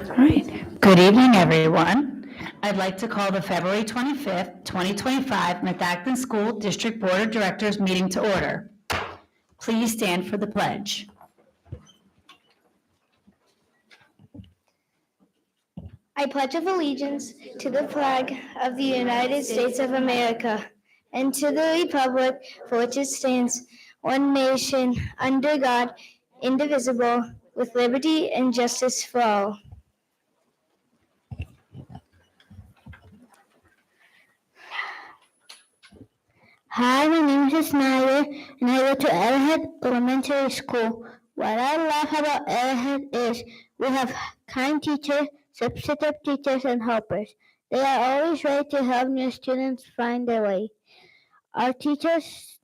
All right. Good evening, everyone. I'd like to call the February 25th, 2025 Methacton School District Board of Directors meeting to order. Please stand for the pledge. I pledge allegiance to the flag of the United States of America and to the republic for which it stands, one nation, under God, indivisible, with liberty and justice for all. Hi, my name is Snyder, and I go to Arrowhead Elementary School. What I love about Arrowhead is we have kind teachers, substitute teachers, and helpers. They are always ready to help new students find their way. Our teachers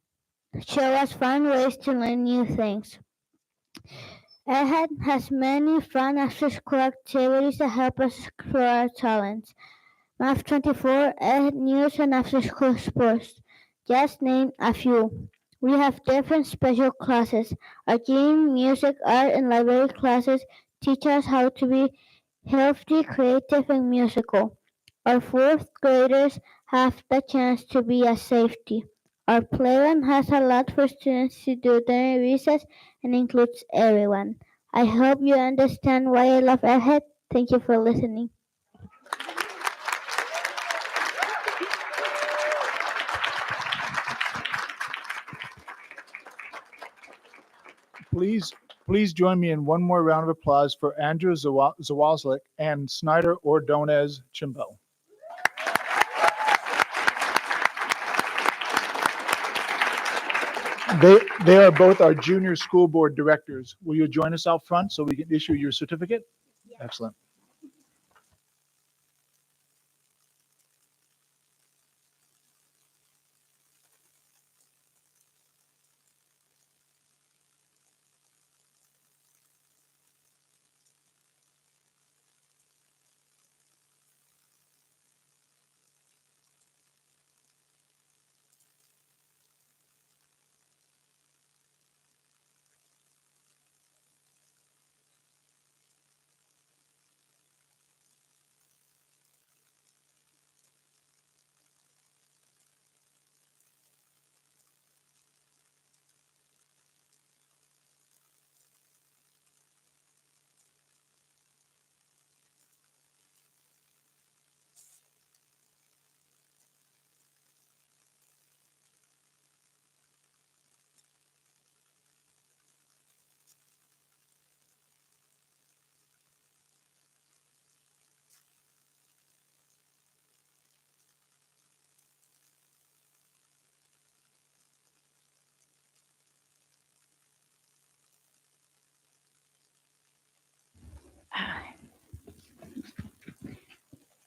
show us fun ways to learn new things. Arrowhead has many fun after-school activities that help us explore our talents. Math 24, Arrowhead News, and after-school sports. Just name a few. We have different special classes. Our gym, music, art, and library classes teach us how to be healthy, creative, and musical. Our fourth graders have the chance to be a safety. Our playground has a lot for students to do during recess and includes everyone. I hope you understand why I love Ahead. Thank you for listening. Please join me in one more round of applause for Andrew Zawazlik and Snyder Ordonez Chimbo. They are both our junior school board directors. Will you join us out front so we can issue your certificate? Yeah. Excellent.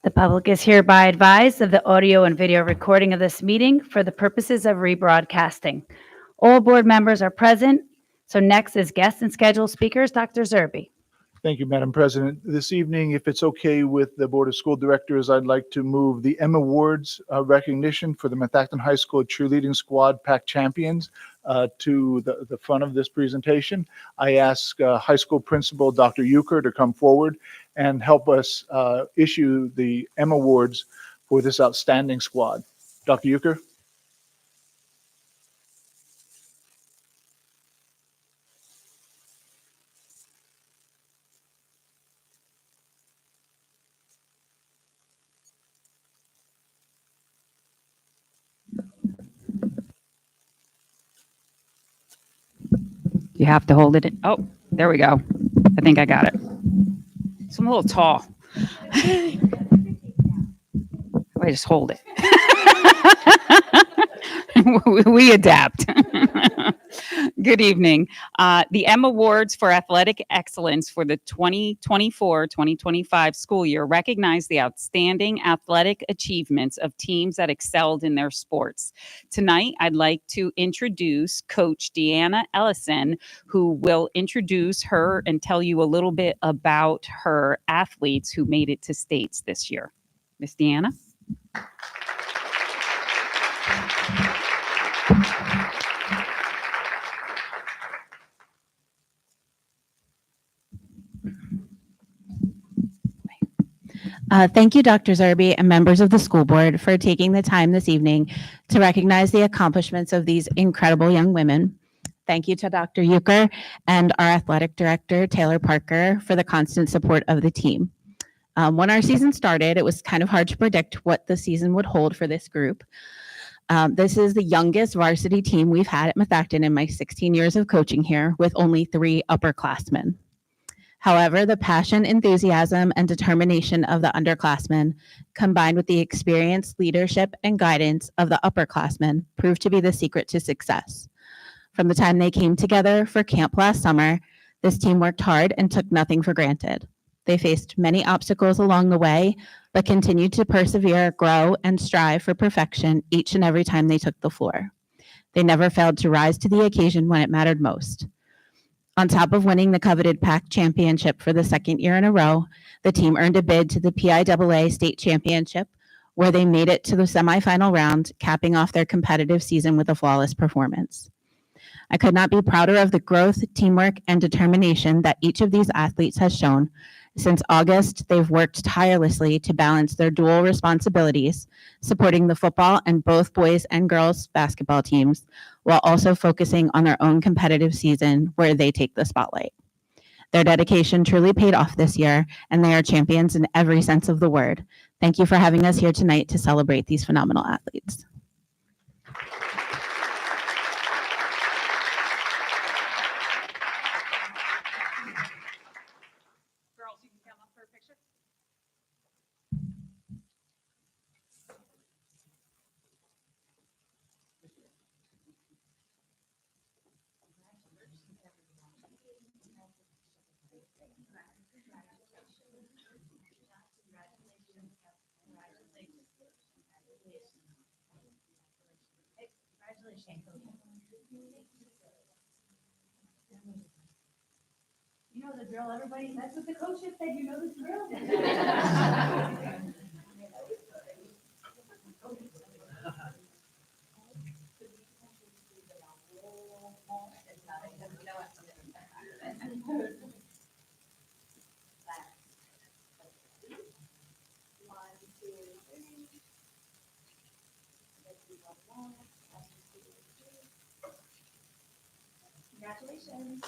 The public is hereby advised of the audio and video recording of this meeting for the purposes of rebroadcasting. All board members are present. So next is guest and scheduled speakers, Dr. Zerbe. Thank you, Madam President. This evening, if it's okay with the Board of School Directors, I'd like to move the M Awards recognition for the Methacton High School Cheerleading Squad Pack Champions to the front of this presentation. I ask High School Principal Dr. Euchre to come forward and help us issue the M Awards for this outstanding squad. Dr. Euchre? You have to hold it in. Oh, there we go. I think I got it. So I'm a little tall. I just hold it. We adapt. Good evening. The M Awards for Athletic Excellence for the 2024-2025 school year recognize the outstanding athletic achievements of teams that excelled in their sports. Tonight, I'd like to introduce Coach Deanna Ellison, who will introduce her and tell you a little bit about her athletes who made it to states this year. Miss Deanna? Thank you, Dr. Zerby and members of the school board for taking the time this evening to recognize the accomplishments of these incredible young women. Thank you to Dr. Euchre and our athletic director, Taylor Parker, for the constant support of the team. When our season started, it was kind of hard to predict what the season would hold for this group. This is the youngest varsity team we've had at Methacton in my 16 years of coaching here, with only 3 upperclassmen. However, the passion, enthusiasm, and determination of the underclassmen, combined with the experience, leadership, and guidance of the upperclassmen, proved to be the secret to success. From the time they came together for camp last summer, this team worked hard and took nothing for granted. They faced many obstacles along the way, but continued to persevere, grow, and strive for perfection each and every time they took the floor. They never failed to rise to the occasion when it mattered most. On top of winning the coveted PAC championship for the 2nd year in a row, the team earned a bid to the PIAA state championship, where they made it to the semifinal round, capping off their competitive season with a flawless performance. I could not be prouder of the growth, teamwork, and determination that each of these athletes has shown. Since August, they've worked tirelessly to balance their dual responsibilities, supporting the football and both boys and girls basketball teams, while also focusing on their own competitive season where they take the spotlight. Their dedication truly paid off this year, and they are champions in every sense of the word. Thank you for having us here tonight to celebrate these phenomenal athletes. Girls, you can come up for a picture. You know the drill, everybody. That's what the coach just said. You know the drill. Congratulations.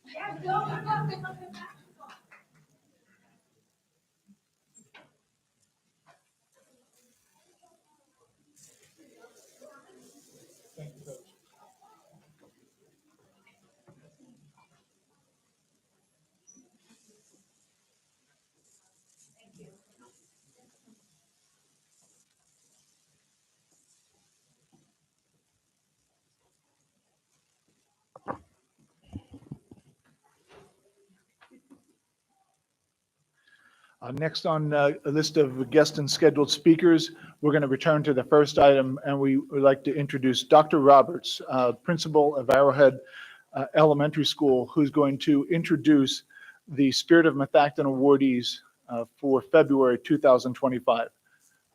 Yeah, go. Next on a list of guest and scheduled speakers, we're going to return to the first item, and we would like to introduce Dr. Roberts, principal of Arrowhead Elementary School, who's going to introduce the Spirit of Methacton awardees for February 2025.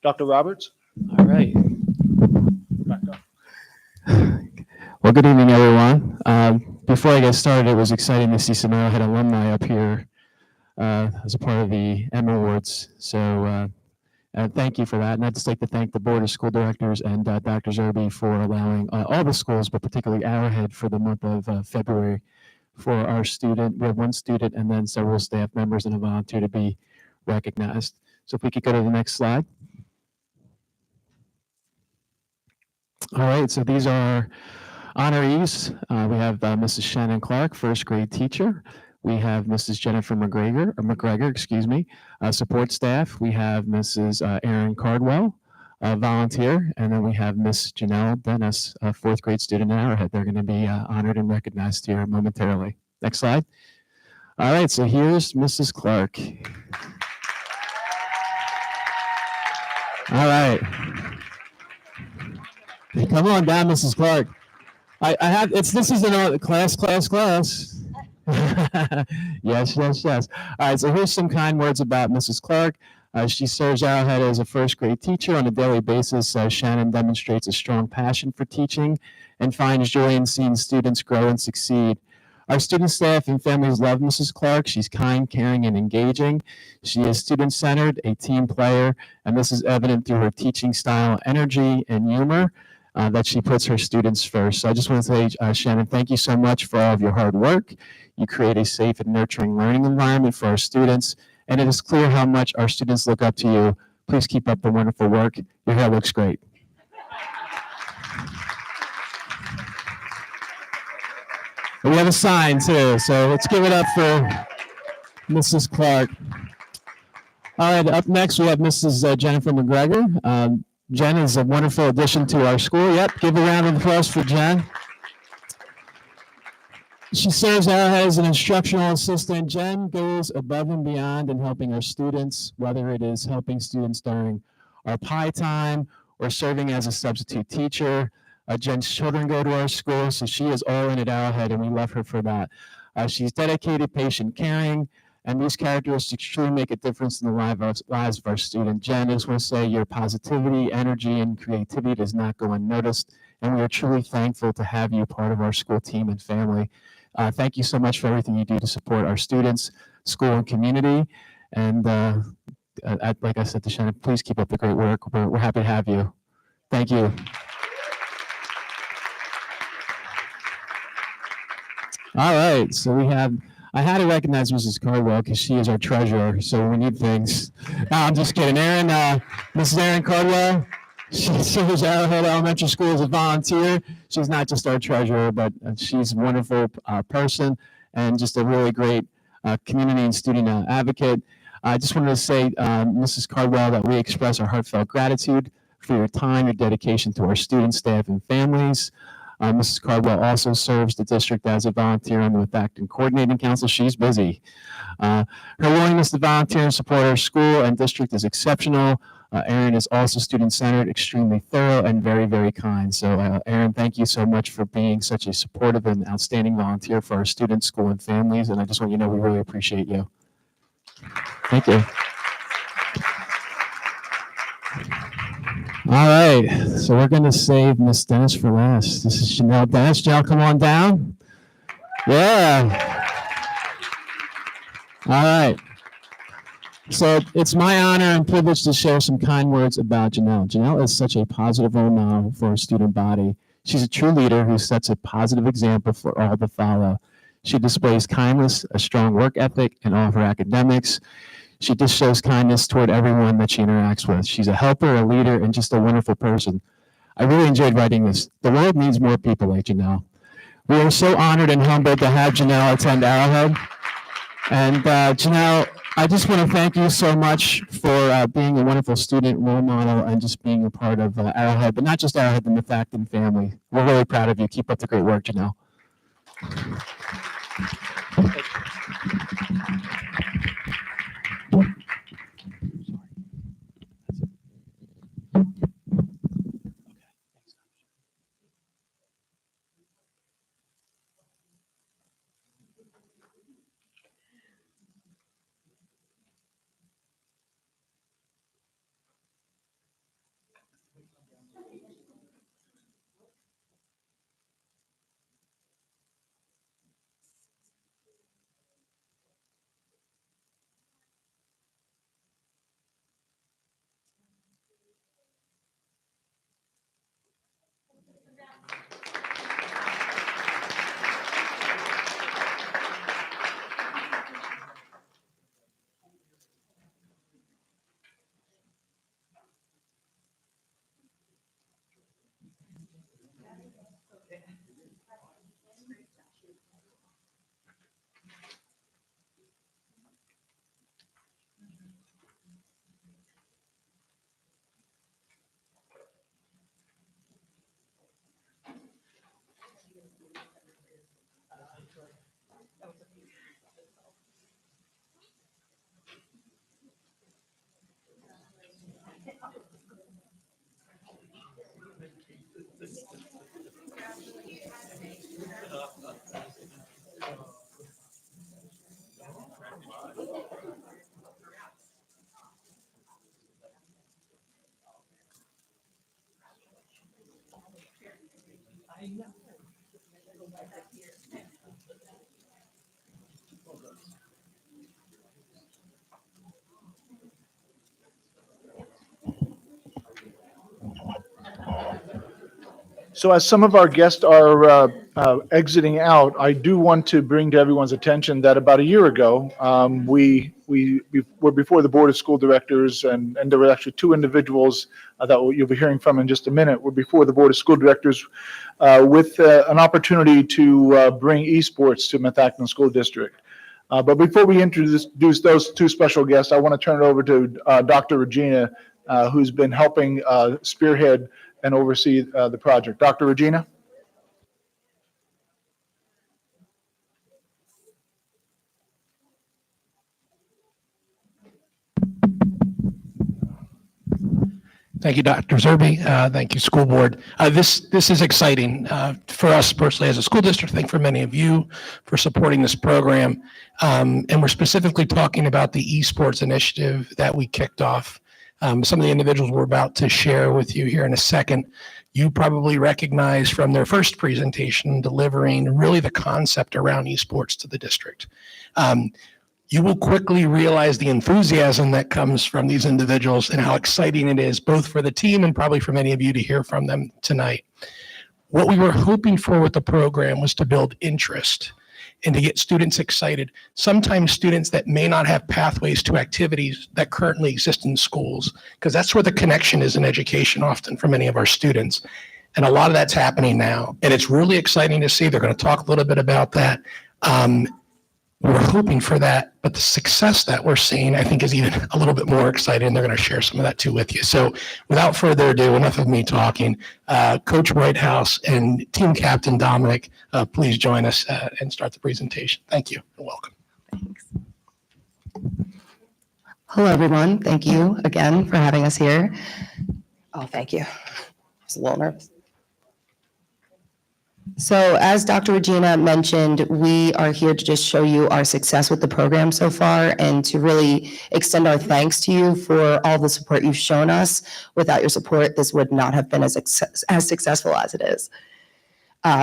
Dr. Roberts? All right. Back up. Well, good evening, everyone. Before I get started, it was exciting to see some Arrowhead alumni up here as a part of the M Awards. So thank you for that. And I'd just like to thank the Board of School Directors and Dr. Zerby for allowing all the schools, but particularly Arrowhead, for the month of February for our student. We have one student and then several staff members and a volunteer to be recognized. So if we could go to the next slide. All right, so these are honorees. We have Mrs. Shannon Clark, first grade teacher. We have Mrs. Jennifer McGregor, support staff. We have Mrs. Erin Cardwell, volunteer, and then we have Miss Janelle Dennis, a fourth grade student at Arrowhead. They're going to be honored and recognized here momentarily. Next slide. All right, so here's Mrs. Clark. All right. Come on down, Mrs. Clark. This is an class. Yes. All right, so here's some kind words about Mrs. Clark. She serves Arrowhead as a first grade teacher on a daily basis. Shannon demonstrates a strong passion for teaching and finds joy in seeing students grow and succeed. Our student staff and families love Mrs. Clark. She's kind, caring, and engaging. She is student-centered, a team player, and this is evident through her teaching style, energy, and humor that she puts her students first. So I just want to say, Shannon, thank you so much for all of your hard work. You create a safe and nurturing learning environment for our students, and it is clear how much our students look up to you. Please keep up the wonderful work. Your hair looks great. We have a sign too, so let's give it up for Mrs. Clark. All right, up next we have Mrs. Jennifer McGregor. Jen is a wonderful addition to our school. Yep, give a round of applause for Jen. She serves Arrowhead as an instructional assistant. Jen goes above and beyond in helping our students, whether it is helping students during our pie time or serving as a substitute teacher. Jen's children go to our school, so she is all in at Arrowhead, and we love her for that. She's dedicated, patient, caring, and these characteristics truly make a difference in the lives of our students. Jen, I just want to say your positivity, energy, and creativity does not go unnoticed, and we are truly thankful to have you part of our school team and family. Thank you so much for everything you do to support our students, school, and community. And like I said to Shannon, please keep up the great work. We're happy to have you. Thank you. All right, so I had to recognize Mrs. Cardwell because she is our treasurer, so we need things. No, I'm just kidding. Mrs. Erin Cardwell, she serves Arrowhead Elementary School as a volunteer. She's not just our treasurer, but she's a wonderful person and just a really great community and student advocate. I just wanted to say, Mrs. Cardwell, that we express our heartfelt gratitude for your time, your dedication to our students, staff, and families. Mrs. Cardwell also serves the district as a volunteer on the Methacton Coordinating Council. She's busy. Her willingness to volunteer and support our school and district is exceptional. Erin is also student-centered, extremely thorough, and very, very kind. So, Erin, thank you so much for being such a supportive and outstanding volunteer for our students, school, and families. And I just want you to know we really appreciate you. Thank you. All right, so we're going to save Miss Dennis for last. This is Janelle Dennis. Janelle, come on down. Yeah. All right. So it's my honor and privilege to share some kind words about Janelle. Janelle is such a positive role model for our student body. She's a true leader who sets a positive example for all to follow. She displays kindness, a strong work ethic in all of her academics. She just shows kindness toward everyone that she interacts with. She's a helper, a leader, and just a wonderful person. I really enjoyed writing this. The world needs more people like Janelle. We are so honored and humbled to have Janelle attend Arrowhead. And Janelle, I just want to thank you so much for being a wonderful student, role model, and just being a part of Arrowhead, but not just Arrowhead, the Methacton family. We're really proud of you. Keep up the great work, Janelle. So as some of our guests are exiting out, I do want to bring to everyone's attention that about a year ago, we were before the Board of School Directors, and there were actually two individuals that you'll be hearing from in just a minute, were before the Board of School Directors with an opportunity to bring esports to Methacton School District. But before we introduce those two special guests, I want to turn it over to Dr. Regina, who's been helping spearhead and oversee the project. Dr. Regina? Thank you, Dr. Zerbe. Thank you, school board. This is exciting for us personally as a school district. I think for many of you for supporting this program. And we're specifically talking about the esports initiative that we kicked off. Some of the individuals we're about to share with you here in a second, you probably recognize from their first presentation delivering really the concept around esports to the district. You will quickly realize the enthusiasm that comes from these individuals and how exciting it is, both for the team and probably for many of you to hear from them tonight. What we were hoping for with the program was to build interest and to get students excited. Sometimes students that may not have pathways to activities that currently exist in schools, because that's where the connection is in education often for many of our students. And a lot of that's happening now. And it's really exciting to see. They're going to talk a little bit about that. We're hoping for that, but the success that we're seeing, I think, is even a little bit more exciting. They're going to share some of that too with you. So without further ado, enough of me talking, Coach Whitehouse and team captain Dominic, please join us and start the presentation. Thank you and welcome. Thanks. Hello, everyone. Thank you again for having us here. Oh, thank you. I was a little nervous. So as Dr. Regina mentioned, we are here to just show you our success with the program so far and to really extend our thanks to you for all the support you've shown us. Without your support, this would not have been as successful as it is.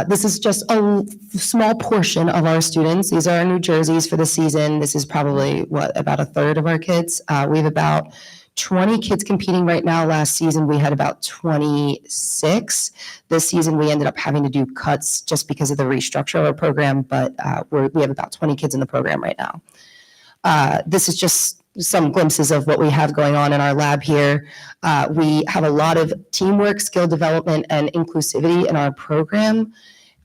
This is just a small portion of our students. These are our new jerseys for the season. This is probably, about a third of our kids. We have about 20 kids competing right now. Last season, we had about 26. This season, we ended up having to do cuts just because of the restructure of our program, but we have about 20 kids in the program right now. This is just some glimpses of what we have going on in our lab here. We have a lot of teamwork, skill development, and inclusivity in our program.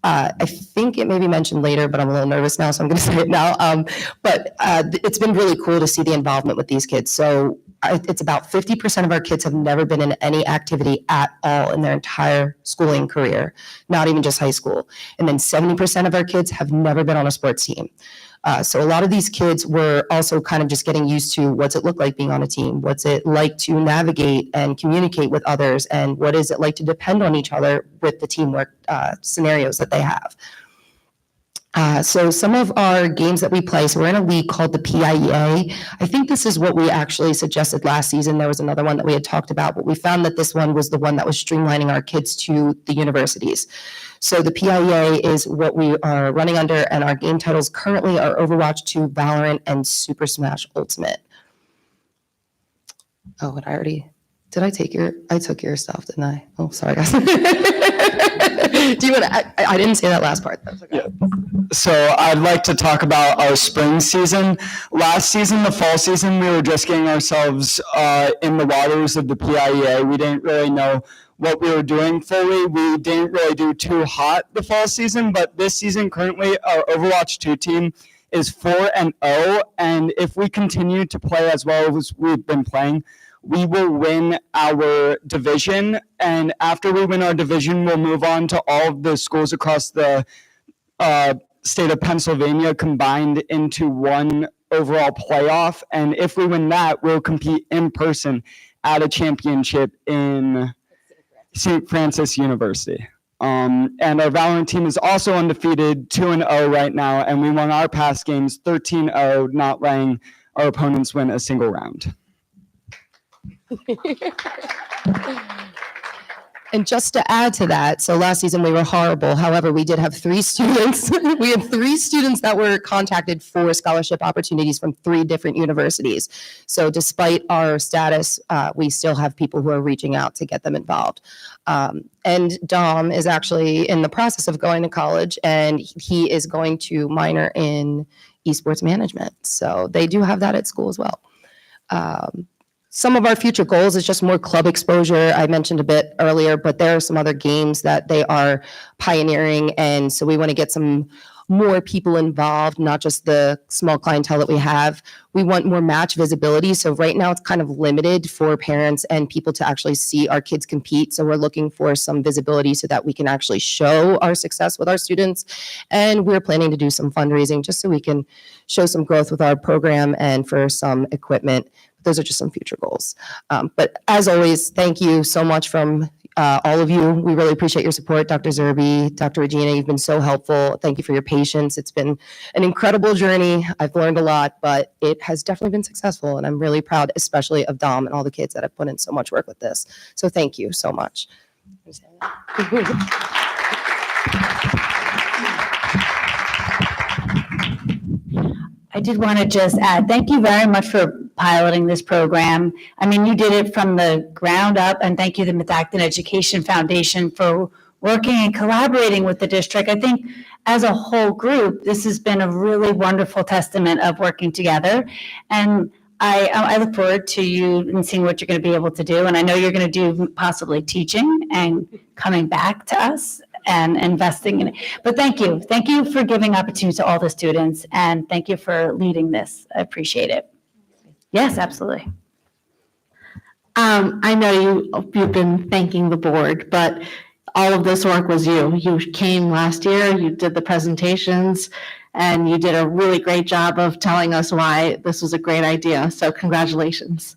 I think it may be mentioned later, but I'm a little nervous now, so I'm going to say it now. But it's been really cool to see the involvement with these kids. So it's about 50% of our kids have never been in any activity at all in their entire schooling career, not even just high school. And then 70% of our kids have never been on a sports team. So a lot of these kids were also kind of just getting used to what's it look like being on a team, what's it like to navigate and communicate with others, and what is it like to depend on each other with the teamwork scenarios that they have. So some of our games that we play, so we're in a league called the PIEA. I think this is what we actually suggested last season. There was another one that we had talked about, but we found that this one was the one that was streamlining our kids to the universities. So the PIEA is what we are running under, and our game titles currently are Overwatch 2, Valorant, and Super Smash Ultimate. Oh, and I took your stuff, didn't I? Oh, sorry, guys. Do you want to, I didn't say that last part. That's okay. Yeah. So I'd like to talk about our spring season. Last season, the fall season, we were just getting ourselves in the waters of the PIEA. We didn't really know what we were doing fully. We didn't really do too hot the fall season, but this season currently our Overwatch 2 team is 4-0, and if we continue to play as well as we've been playing, we will win our division, and after we win our division, we'll move on to all of the schools across the state of Pennsylvania combined into one overall playoff, and if we win that, we'll compete in person at a championship in St. Francis University. And our Valorant team is also undefeated, 2-0 right now, and we won our past games 13-0, not letting our opponents win a single round. And just to add to that, so last season we were horrible. However, we did have 3 students. We had 3 students that were contacted for scholarship opportunities from 3 different universities. So despite our status, we still have people who are reaching out to get them involved. And Dom is actually in the process of going to college, and he is going to minor in esports management. So they do have that at school as well. Some of our future goals is just more club exposure. I mentioned a bit earlier, but there are some other games that they are pioneering. And so we want to get some more people involved, not just the small clientele that we have. We want more match visibility. So right now it's kind of limited for parents and people to actually see our kids compete. So we're looking for some visibility so that we can actually show our success with our students. And we're planning to do some fundraising just so we can show some growth with our program and for some equipment. Those are just some future goals. But as always, thank you so much from all of you. We really appreciate your support, Dr. Zerbe, Dr. Regina. You've been so helpful. Thank you for your patience. It's been an incredible journey. I've learned a lot, but it has definitely been successful. And I'm really proud, especially of Dom and all the kids that have put in so much work with this. So thank you so much. I did want to just add, thank you very much for piloting this program. I mean, you did it from the ground up, and thank you to the Methacton Education Foundation for working and collaborating with the district. I think as a whole group, this has been a really wonderful testament of working together. And I look forward to you and seeing what you're going to be able to do. And I know you're going to do possibly teaching and coming back to us and investing in it. But thank you. Thank you for giving opportunities to all the students, and thank you for leading this. I appreciate it. Yes, absolutely. I know you've been thanking the board, but all of this work was you. You came last year, you did the presentations, and you did a really great job of telling us why this was a great idea. So congratulations.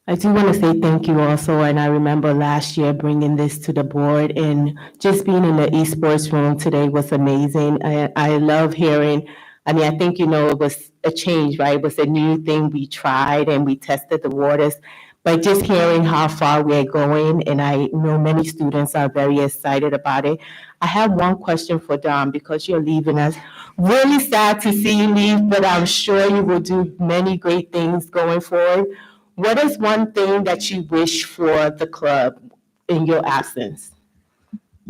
I do want to say thank you also, and I remember last year bringing this to the board, and just being in the esports room today was amazing. I love hearing, I mean, I think, you know, it was a change, right? It was a new thing we tried and we tested the waters, but just hearing how far we're going, and I know many students are very excited about it. I have one question for Dom, because you're leaving us. Really sad to see you leave, but I'm sure you will do many great things going forward. What is one thing that you wish for the club in your absence?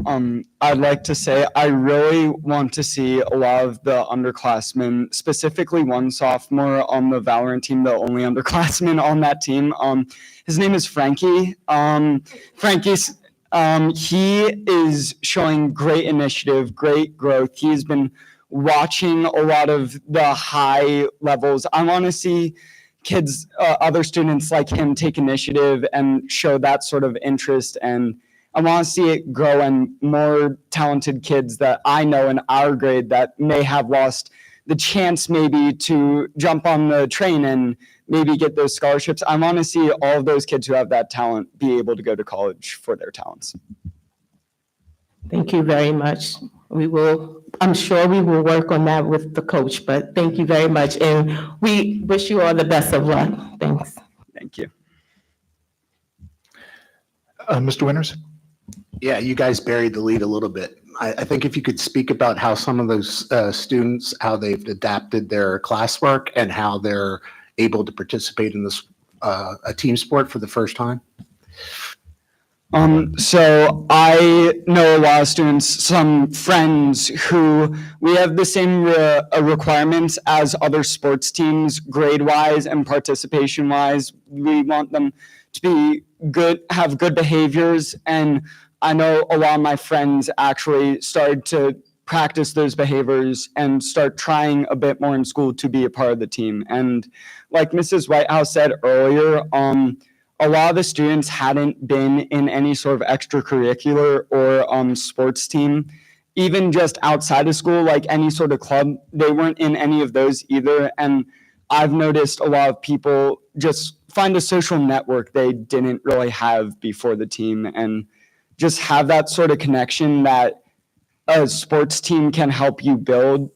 I'd like to say I really want to see a lot of the underclassmen, specifically one sophomore on the Valorant team, the only underclassman on that team. His name is Frankie. He is showing great initiative, great growth. He's been watching a lot of the high levels. I want to see kids, other students like him take initiative and show that sort of interest. And I want to see it grow in more talented kids that I know in our grade that may have lost the chance maybe to jump on the train and maybe get those scholarships. I want to see all of those kids who have that talent be able to go to college for their talents. Thank you very much. I'm sure we will work on that with the coach, but thank you very much. And we wish you all the best of luck. Thanks. Thank you. Mr. Winters? Yeah, you guys buried the lead a little bit. I think if you could speak about how some of those students, how they've adapted their classwork and how they're able to participate in this a team sport for the first time. So I know a lot of students, some friends who we have the same requirements as other sports teams, grade-wise and participation-wise. We want them to be good, have good behaviors, and I know a lot of my friends actually started to practice those behaviors and start trying a bit more in school to be a part of the team. And like Mrs. Whitehouse said earlier, a lot of the students hadn't been in any sort of extracurricular or sports team, even just outside of school, like any sort of club. They weren't in any of those either. And I've noticed a lot of people just find a social network they didn't really have before the team, and just have that sort of connection that a sports team can help you build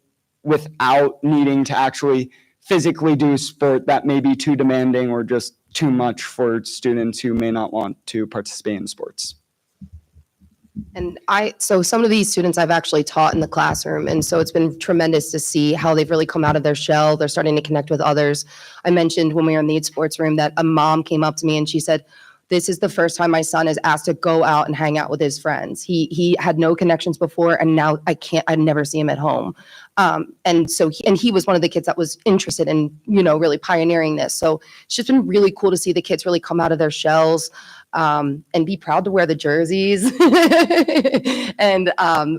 without needing to actually physically do sport that may be too demanding or just too much for students who may not want to participate in sports. And so some of these students I've actually taught in the classroom. And so it's been tremendous to see how they've really come out of their shell. They're starting to connect with others. I mentioned when we were in the Esports room that a mom came up to me and she said, this is the first time my son is asked to go out and hang out with his friends. He had no connections before, and now I never see him at home. And so he was one of the kids that was interested in, really pioneering this. So it's just been really cool to see the kids really come out of their shells, and be proud to wear the jerseys and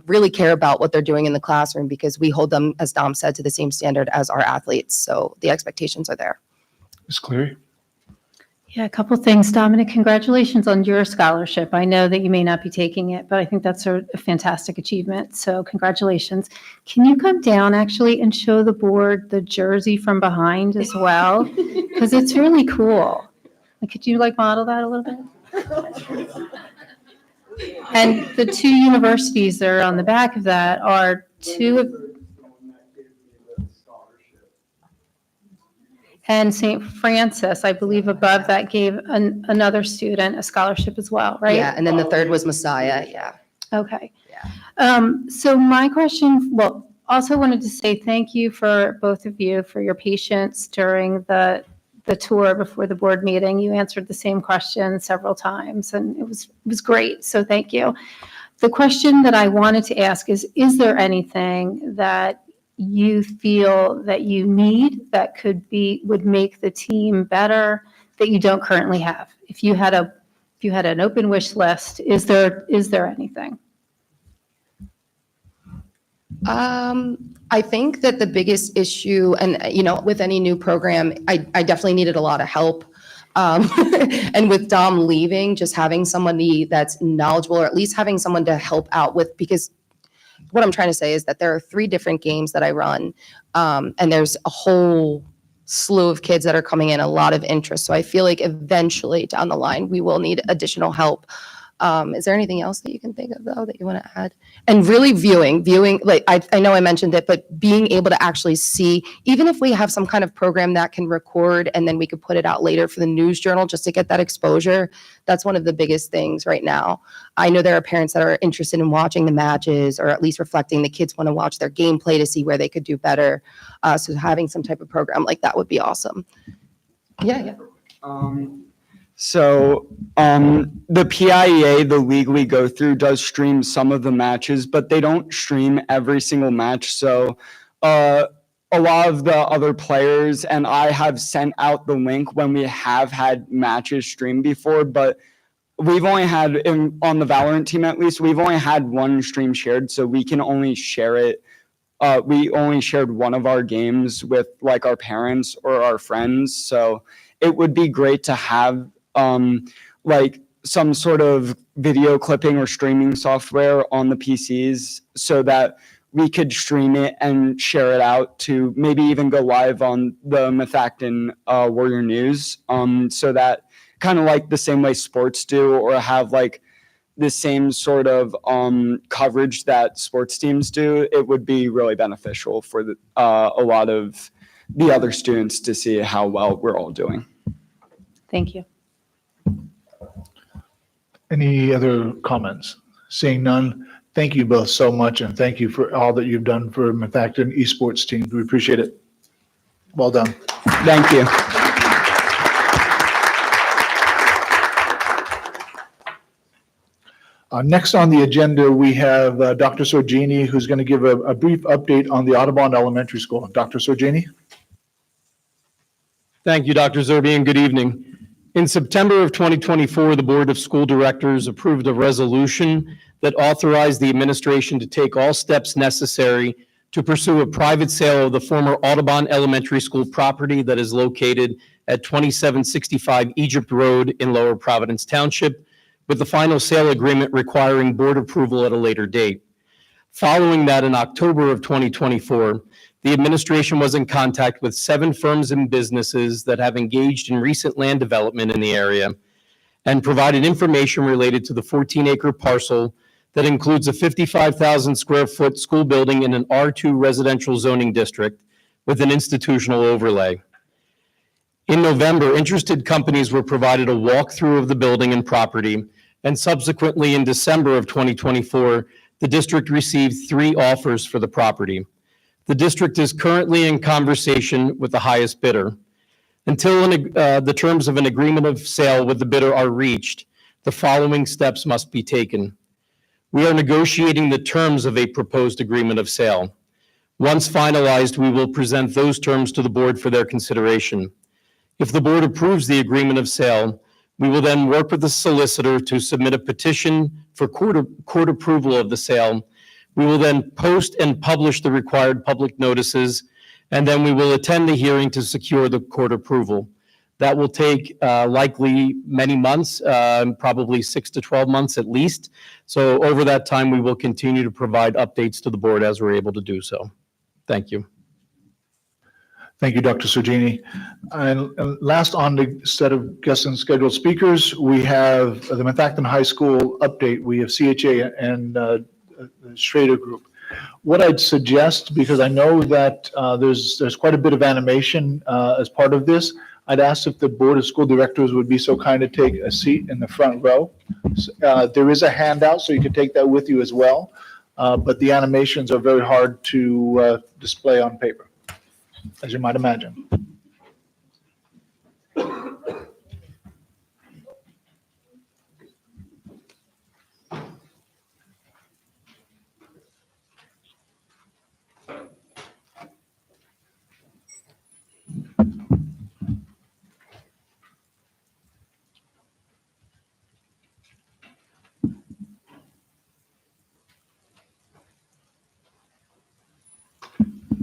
really care about what they're doing in the classroom, because we hold them, as Dom said, to the same standard as our athletes. So the expectations are there. Ms. Cleary? Yeah, a couple things. Dominic, congratulations on your scholarship. I know that you may not be taking it, but I think that's a fantastic achievement. So congratulations. Can you come down actually and show the board the jersey from behind as well? Because it's really cool. Could you model that a little bit? And the two universities that are on the back of that are two of, and St. Francis, I believe above that gave another student a scholarship as well, right? Yeah, and then the third was Messiah, yeah. Okay. So my question, also wanted to say thank you for both of you for your patience during the tour before the board meeting. You answered the same question several times, and it was great, so thank you. The question that I wanted to ask is there anything that you feel that you need that would make the team better that you don't currently have? If you had an open wish list, is there anything? I think that the biggest issue, and with any new program, I definitely needed a lot of help. And with Dom leaving, just having somebody that's knowledgeable, or at least having someone to help out with, because what I'm trying to say is that there are 3 different games that I run, and there's a whole slew of kids that are coming in, a lot of interest. So I feel like eventually down the line, we will need additional help. Is there anything else that you can think of, though, that you want to add? And really viewing, I know I mentioned it, but being able to actually see, even if we have some kind of program that can record and then we could put it out later for the news journal just to get that exposure, that's one of the biggest things right now. I know there are parents that are interested in watching the matches, or at least reflecting. The kids want to watch their gameplay to see where they could do better. So having some type of program like that would be awesome. Yeah. So the PIEA, the league we go through, does stream some of the matches, but they don't stream every single match. So a lot of the other players and I have sent out the link when we have had matches streamed before, but we've only had, on the Valorant team at least, we've only had one stream shared, so we can only share it. We only shared one of our games with our parents or our friends. So it would be great to have some sort of video clipping or streaming software on the PCs so that we could stream it and share it out to maybe even go live on the Methacton Warrior News, so that kind of like the same way sports do, or have the same sort of coverage that sports teams do. It would be really beneficial for a lot of the other students to see how well we're all doing. Thank you. Any other comments? Seeing none, thank you both so much, and thank you for all that you've done for Methacton Esports team. We appreciate it. Well done. Thank you. Next on the agenda, we have Dr. Sorgini, who's going to give a brief update on the Audubon Elementary School. Dr. Sorgini? Thank you, Dr. Zerbe, and good evening. In September of 2024, the Board of School Directors approved a resolution that authorized the administration to take all steps necessary to pursue a private sale of the former Audubon Elementary School property that is located at 2765 Egypt Road in Lower Providence Township, with the final sale agreement requiring board approval at a later date. Following that, in October of 2024, the administration was in contact with 7 firms and businesses that have engaged in recent land development in the area and provided information related to the 14-acre parcel that includes a 55,000 square foot school building in an R2 residential zoning district, with an institutional overlay. In November, interested companies were provided a walkthrough of the building and property, and subsequently in December of 2024, the district received 3 offers for the property. The district is currently in conversation with the highest bidder. Until the terms of an agreement of sale with the bidder are reached, the following steps must be taken. We are negotiating the terms of a proposed agreement of sale. Once finalized, we will present those terms to the board for their consideration. If the board approves the agreement of sale, we will then work with the solicitor to submit a petition for court approval of the sale. We will then post and publish the required public notices, and then we will attend the hearing to secure the court approval. That will take likely many months, probably 6 to 12 months at least. So over that time, we will continue to provide updates to the board as we're able to do so. Thank you. Thank you, Dr. Sergini. And last on the set of guest and scheduled speakers, we have the Methacton High School update. We have CHA and the Schrader Group. What I'd suggest, because I know that there's quite a bit of animation as part of this, I'd ask if the Board of School Directors would be so kind to take a seat in the front row. There is a handout, so you can take that with you as well. But the animations are very hard to display on paper, as you might imagine.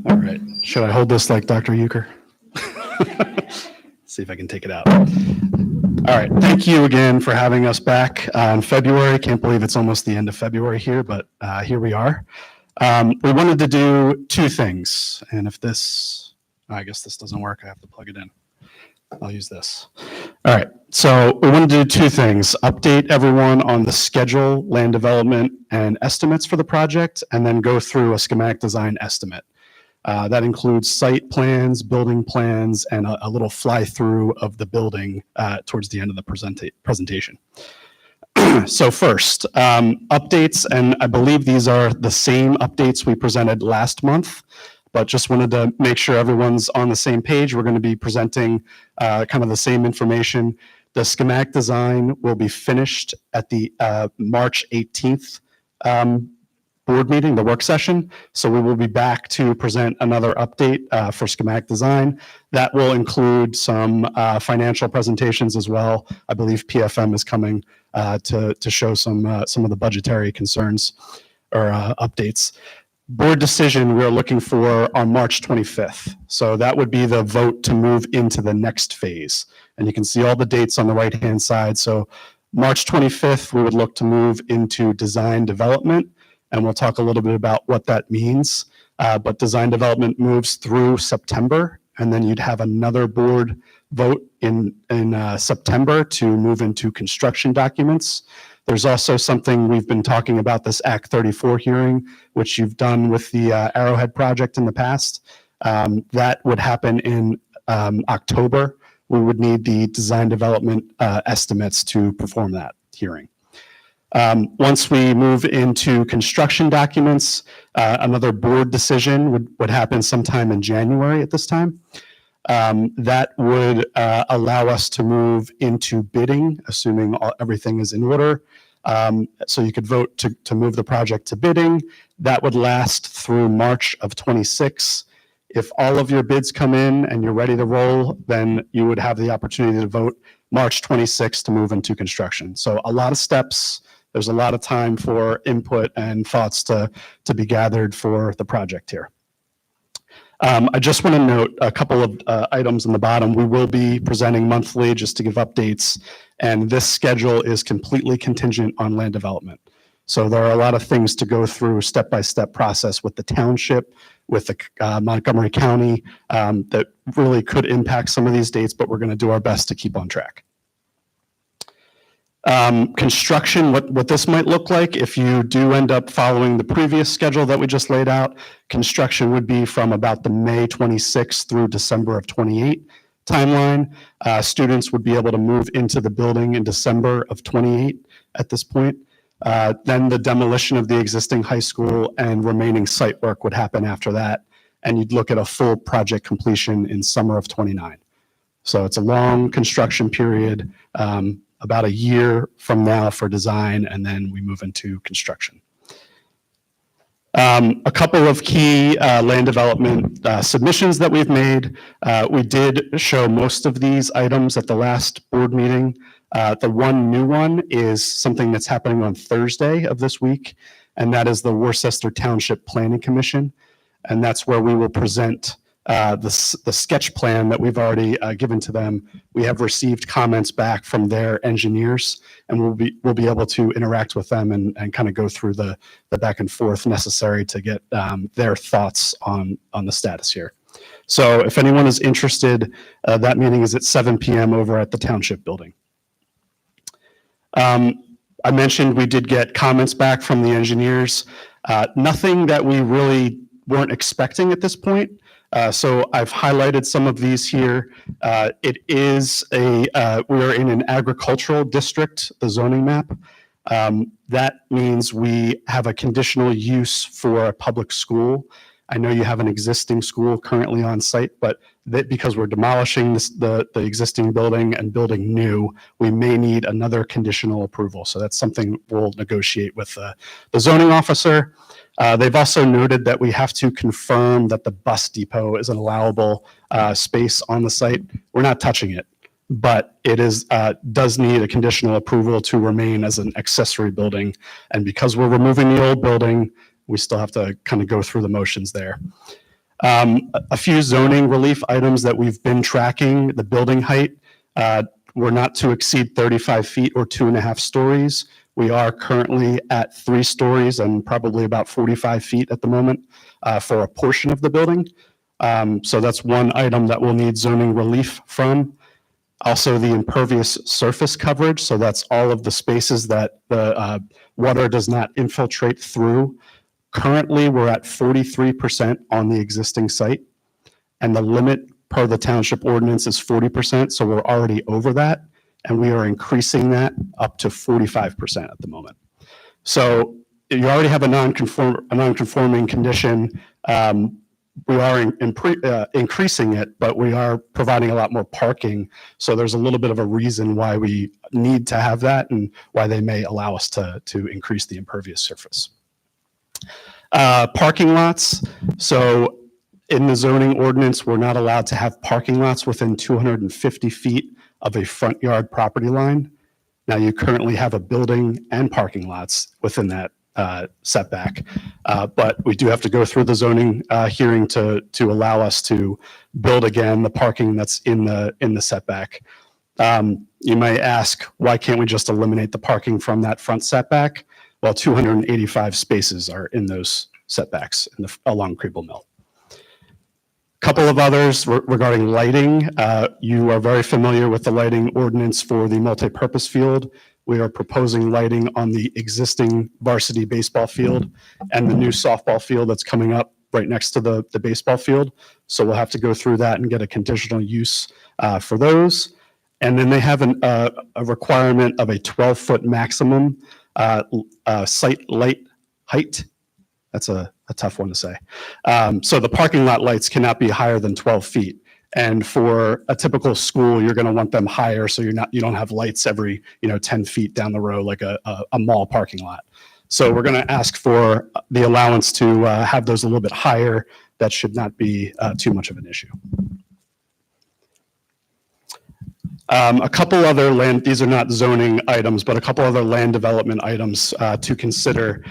All right. Should I hold this like Dr. Euchre? See if I can take it out. All right. Thank you again for having us back in February. Can't believe it's almost the end of February here, but here we are. We wanted to do 2 things. And if this, I guess this doesn't work, I have to plug it in. I'll use this. All right. So we want to do 2 things. Update everyone on the schedule, land development, and estimates for the project, and then go through a schematic design estimate. That includes site plans, building plans, and a little fly-through of the building towards the end of the presentation. So first, updates, and I believe these are the same updates we presented last month, but just wanted to make sure everyone's on the same page. We're going to be presenting kind of the same information. The schematic design will be finished at the March 18th board meeting, the work session. So we will be back to present another update for schematic design. That will include some financial presentations as well. I believe PFM is coming to show some of the budgetary concerns or updates. Board decision we're looking for on March 25th. So that would be the vote to move into the next phase. And you can see all the dates on the right-hand side. So March 25th, we would look to move into design development. And we'll talk a little bit about what that means. But design development moves through September, and then you'd have another board vote in September to move into construction documents. There's also something we've been talking about, this Act 34 hearing, which you've done with the Arrowhead project in the past. That would happen in October. We would need the design development estimates to perform that hearing. Once we move into construction documents, another board decision would happen sometime in January at this time. That would allow us to move into bidding, assuming everything is in order. So you could vote to move the project to bidding. That would last through March of 26. If all of your bids come in and you're ready to roll, then you would have the opportunity to vote March 26 to move into construction. So a lot of steps. There's a lot of time for input and thoughts to be gathered for the project here. I just want to note a couple of items on the bottom. We will be presenting monthly just to give updates, and this schedule is completely contingent on land development. So there are a lot of things to go through, step-by-step process with the township, with the Montgomery County, that really could impact some of these dates, but we're going to do our best to keep on track. Construction, what this might look like if you do end up following the previous schedule that we just laid out, construction would be from about the May 26th through December of 28 timeline. Students would be able to move into the building in December of 28 at this point. Then the demolition of the existing high school and remaining site work would happen after that. And you'd look at a full project completion in summer of 29. So it's a long construction period, about a year from now for design, and then we move into construction. A couple of key land development submissions that we've made. We did show most of these items at the last board meeting. The one new one is something that's happening on Thursday of this week, and that is the Worcester Township Planning Commission. And that's where we will present the sketch plan that we've already given to them. We have received comments back from their engineers, and we'll be able to interact with them and kind of go through the back and forth necessary to get their thoughts on the status here. So if anyone is interested, that meeting is at 7 p.m. over at the Township Building. I mentioned we did get comments back from the engineers. Nothing that we really weren't expecting at this point. So I've highlighted some of these here. It is we are in an agricultural district, the zoning map. That means we have a conditional use for a public school. I know you have an existing school currently on site, but because we're demolishing the existing building and building new, we may need another conditional approval. So that's something we'll negotiate with the zoning officer. They've also noted that we have to confirm that the bus depot is an allowable space on the site. We're not touching it, but it does need a conditional approval to remain as an accessory building. And because we're removing the old building, we still have to kind of go through the motions there. A few zoning relief items that we've been tracking: the building height, we're not to exceed 35 feet or 2.5 stories. We are currently at 3 stories and probably about 45 feet at the moment for a portion of the building. So that's one item that we'll need zoning relief from. Also, the impervious surface coverage. So that's all of the spaces that the water does not infiltrate through. Currently, we're at 43% on the existing site, and the limit per the township ordinance is 40%. So we're already over that. And we are increasing that up to 45% at the moment. So you already have a non-conforming condition. We are increasing it, but we are providing a lot more parking. So there's a little bit of a reason why we need to have that and why they may allow us to increase the impervious surface. Parking lots. So in the zoning ordinance, we're not allowed to have parking lots within 250 feet of a front yard property line. Now you currently have a building and parking lots within that setback, but we do have to go through the zoning hearing to allow us to build again the parking that's in the setback. You may ask, why can't we just eliminate the parking from that front setback? Well, 285 spaces are in those setbacks along Kriebel Mill. Couple of others regarding lighting. You are very familiar with the lighting ordinance for the multipurpose field. We are proposing lighting on the existing varsity baseball field and the new softball field that's coming up right next to the baseball field. So we'll have to go through that and get a conditional use for those. And then they have a requirement of a 12-foot maximum site light height. That's a tough one to say. So the parking lot lights cannot be higher than 12 feet. And for a typical school, you're going to want them higher, so you don't have lights every 10 feet down the road like a mall parking lot. So we're going to ask for the allowance to have those a little bit higher. That should not be too much of an issue. A couple other these are not zoning items, but a couple other land development items to consider.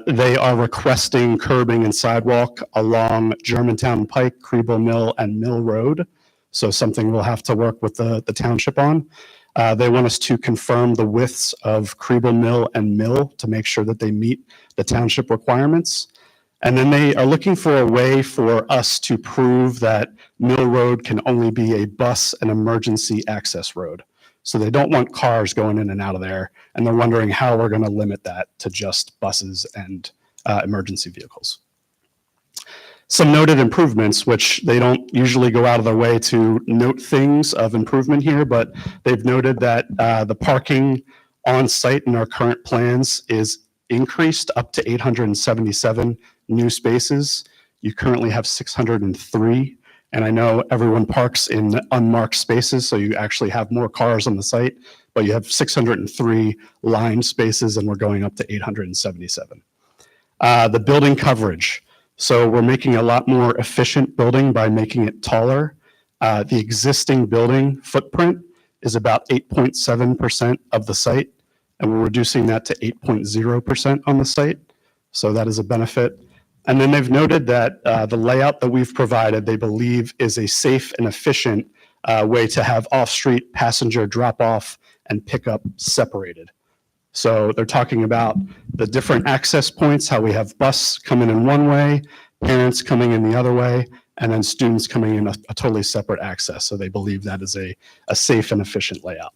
They are requesting curbing and sidewalk along Germantown Pike, Kriebel Mill, and Mill Road. So something we'll have to work with the township on. They want us to confirm the widths of Kriebel Mill and Mill to make sure that they meet the township requirements. And then they are looking for a way for us to prove that Mill Road can only be a bus and emergency access road. So they don't want cars going in and out of there, and they're wondering how we're going to limit that to just buses and emergency vehicles. Some noted improvements, which they don't usually go out of their way to note things of improvement here, but they've noted that the parking on site in our current plans is increased up to 877 new spaces. You currently have 603, and I know everyone parks in unmarked spaces, so you actually have more cars on the site, but you have 603 lined spaces, and we're going up to 877. The building coverage. So we're making a lot more efficient building by making it taller. The existing building footprint is about 8.7% of the site, and we're reducing that to 8.0% on the site. So that is a benefit. And then they've noted that the layout that we've provided, they believe is a safe and efficient way to have off-street passenger drop-off and pickup separated. So they're talking about the different access points, how we have bus coming in one way, parents coming in the other way, and then students coming in a totally separate access. So they believe that is a safe and efficient layout.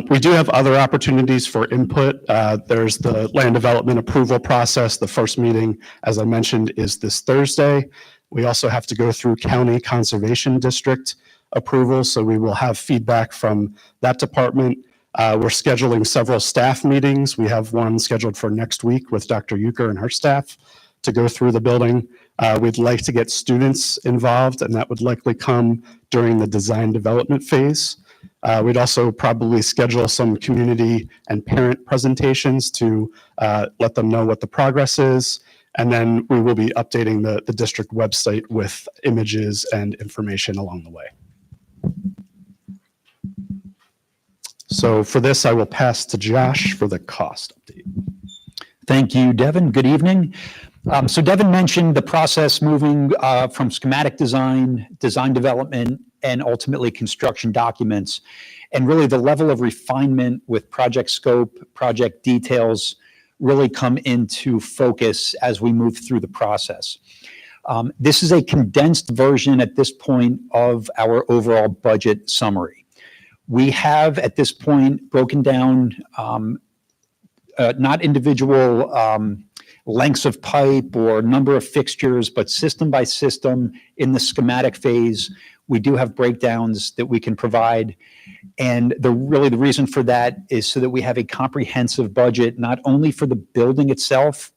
We do have other opportunities for input. There's the land development approval process. The first meeting, as I mentioned, is this Thursday. We also have to go through County Conservation District approval, so we will have feedback from that department. We're scheduling several staff meetings. We have one scheduled for next week with Dr. Euchre and her staff to go through the building. We'd like to get students involved, and that would likely come during the design development phase. We'd also probably schedule some community and parent presentations to let them know what the progress is. And then we will be updating the district website with images and information along the way. So for this, I will pass to Josh for the cost update. Thank you, Devin. Good evening. So Devin mentioned the process moving from schematic design, design development, and ultimately construction documents, and really the level of refinement with project scope, project details really come into focus as we move through the process. This is a condensed version at this point of our overall budget summary. We have at this point broken down not individual lengths of pipe or number of fixtures, but system by system in the schematic phase. We do have breakdowns that we can provide. And the reason for that is so that we have a comprehensive budget, not only for the building itself,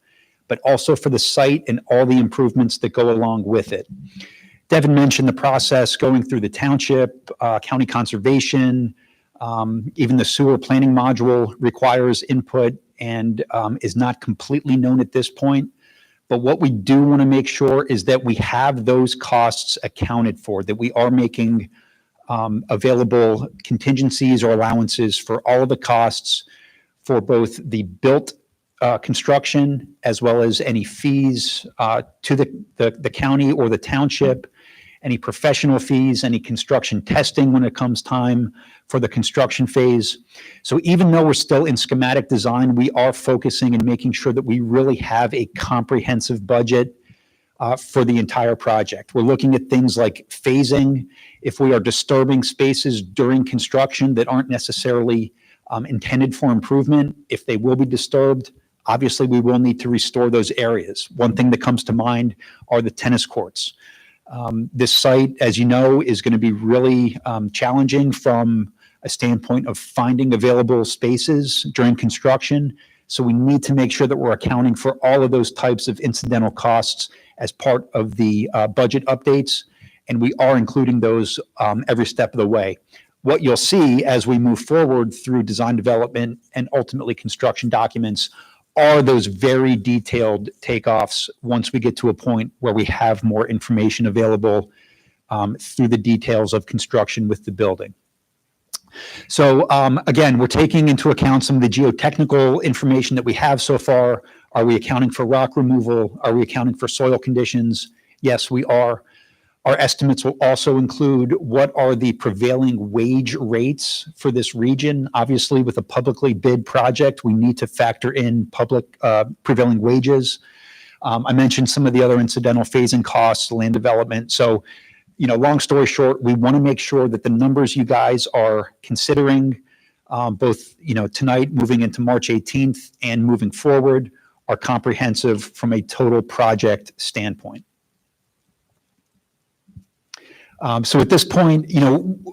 but also for the site and all the improvements that go along with it. Devin mentioned the process going through the township, county conservation, even the sewer planning module requires input and is not completely known at this point. But what we do want to make sure is that we have those costs accounted for, that we are making available contingencies or allowances for all of the costs for both the built construction as well as any fees to the county or the township, any professional fees, any construction testing when it comes time for the construction phase. So even though we're still in schematic design, we are focusing and making sure that we really have a comprehensive budget for the entire project. We're looking at things like phasing. If we are disturbing spaces during construction that aren't necessarily intended for improvement, if they will be disturbed, obviously we will need to restore those areas. One thing that comes to mind are the tennis courts. This site, as you know, is going to be really challenging from a standpoint of finding available spaces during construction. So we need to make sure that we're accounting for all of those types of incidental costs as part of the budget updates. And we are including those every step of the way. What you'll see as we move forward through design development and ultimately construction documents are those very detailed takeoffs once we get to a point where we have more information available through the details of construction with the building. So again, we're taking into account some of the geotechnical information that we have so far. Are we accounting for rock removal? Are we accounting for soil conditions? Yes, we are. Our estimates will also include what are the prevailing wage rates for this region. Obviously, with a publicly bid project, we need to factor in public prevailing wages. I mentioned some of the other incidental phasing costs, land development. So, long story short, we want to make sure that the numbers you guys are considering, both, tonight, moving into March 18th and moving forward, are comprehensive from a total project standpoint. So at this point,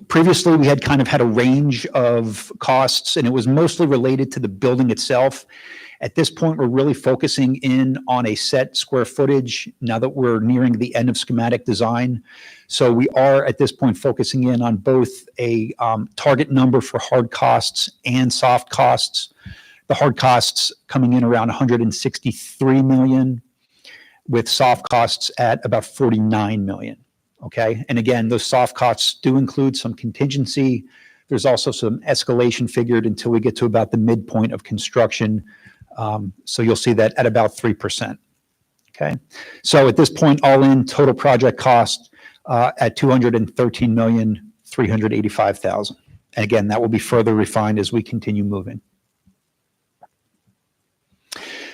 previously we had kind of had a range of costs, and it was mostly related to the building itself. At this point, we're really focusing in on a set square footage now that we're nearing the end of schematic design. So we are at this point focusing in on both a target number for hard costs and soft costs. The hard costs coming in around 163 million, with soft costs at about 49 million. Okay. And again, those soft costs do include some contingency. There's also some escalation figured until we get to about the midpoint of construction. So you'll see that at about 3%. Okay. So at this point, all in total project cost at 213,385,000. And again, that will be further refined as we continue moving.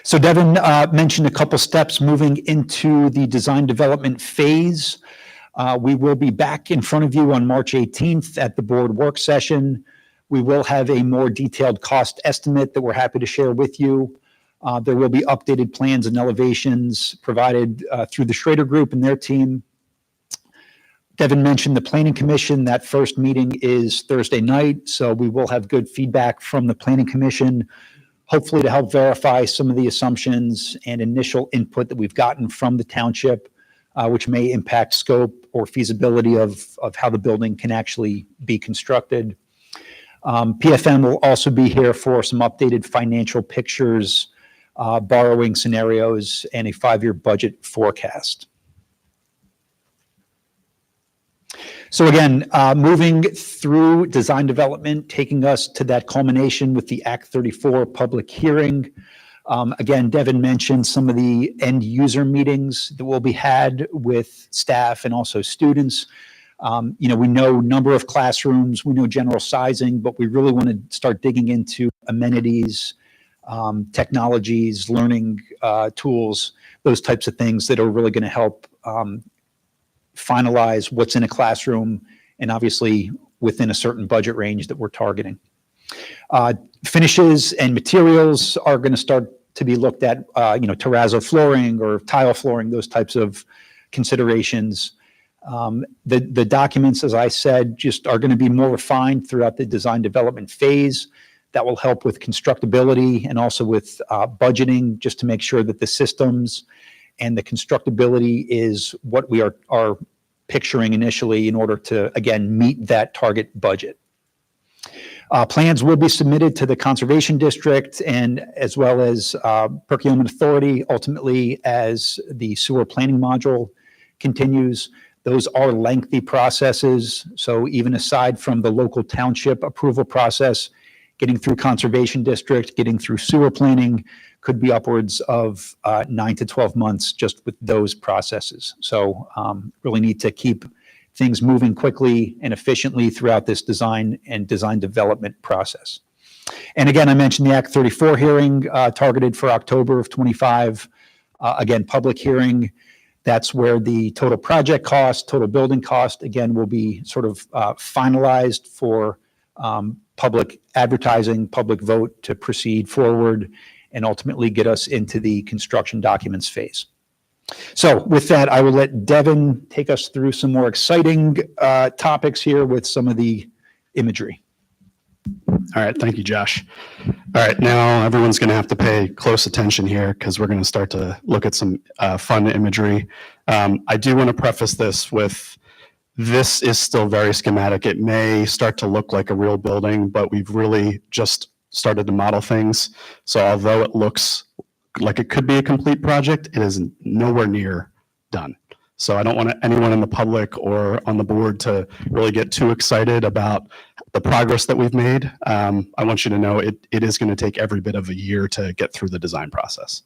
So Devin mentioned a couple steps moving into the design development phase. We will be back in front of you on March 18th at the board work session. We will have a more detailed cost estimate that we're happy to share with you. There will be updated plans and elevations provided through the Schrader Group and their team. Devin mentioned the Planning Commission. That first meeting is Thursday night, so we will have good feedback from the Planning Commission, hopefully to help verify some of the assumptions and initial input that we've gotten from the township, which may impact scope or feasibility of how the building can actually be constructed. PFM will also be here for some updated financial pictures, borrowing scenarios, and a 5-year budget forecast. So again, moving through design development, taking us to that culmination with the Act 34 public hearing. Again, Devin mentioned some of the end user meetings that will be had with staff and also students. We know number of classrooms, we know general sizing, but we really want to start digging into amenities, technologies, learning tools, those types of things that are really going to help finalize what's in a classroom, and obviously within a certain budget range that we're targeting. Finishes and materials are going to start to be looked at, terrazzo flooring or tile flooring, those types of considerations. The documents, as I said, just are going to be more refined throughout the design development phase. That will help with constructability and also with budgeting, just to make sure that the systems and the constructability is what we are picturing initially in order to, again, meet that target budget. Plans will be submitted to the Conservation District and as well as Perkiomen Authority, ultimately as the sewer planning module continues. Those are lengthy processes. So even aside from the local township approval process, getting through Conservation District, getting through sewer planning could be upwards of 9 to 12 months just with those processes. So really need to keep things moving quickly and efficiently throughout this design and design development process. And again, I mentioned the Act 34 hearing targeted for October of 25. Again, public hearing, that's where the total project cost, total building cost, again, will be sort of finalized for public advertising, public vote to proceed forward and ultimately get us into the construction documents phase. So with that, I will let Devin take us through some more exciting topics here with some of the imagery. All right, thank you, Josh. All right, now everyone's going to have to pay close attention here because we're going to start to look at some fun imagery. I do want to preface this with, this is still very schematic. It may start to look like a real building, but we've really just started to model things. So although it looks like it could be a complete project, it is nowhere near done. So I don't want anyone in the public or on the board to really get too excited about the progress that we've made. I want you to know it is going to take every bit of a year to get through the design process.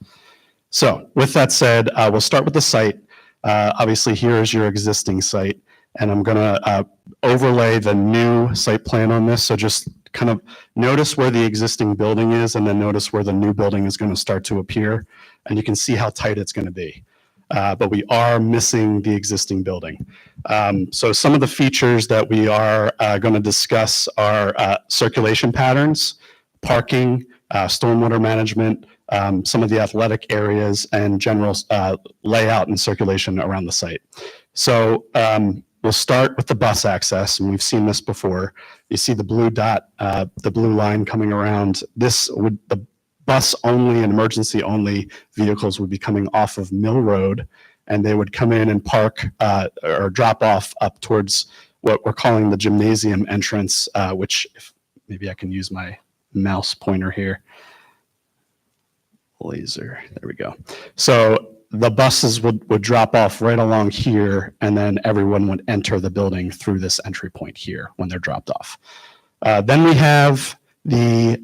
So with that said, we'll start with the site. Obviously, here is your existing site, and I'm going to overlay the new site plan on this. So just kind of notice where the existing building is, and then notice where the new building is going to start to appear, and you can see how tight it's going to be. but we are missing the existing building. So some of the features that we are going to discuss are circulation patterns, parking, stormwater management, some of the athletic areas, and general layout and circulation around the site. So we'll start with the bus access, and we've seen this before. You see the blue dot, the blue line coming around. The bus only and emergency only vehicles would be coming off of Mill Road, and they would come in and park or drop off up towards what we're calling the gymnasium entrance, which maybe I can use my mouse pointer here. Laser, there we go. So the buses would drop off right along here, and then everyone would enter the building through this entry point here when they're dropped off. Then we have the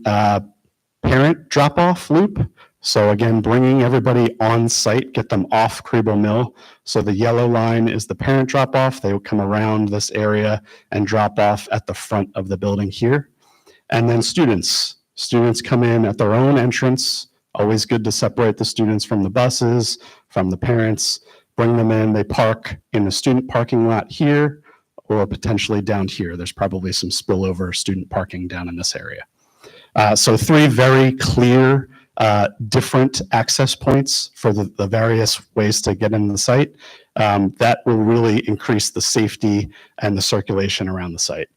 parent drop-off loop. So again, bringing everybody on site, get them off Crebo Mill. So the yellow line is the parent drop-off. They would come around this area and drop off at the front of the building here. And then students come in at their own entrance. Always good to separate the students from the buses, from the parents, bring them in. They park in the student parking lot here or potentially down here. There's probably some spillover student parking down in this area. So three very clear, different access points for the various ways to get into the site. That will really increase the safety and the circulation around the site.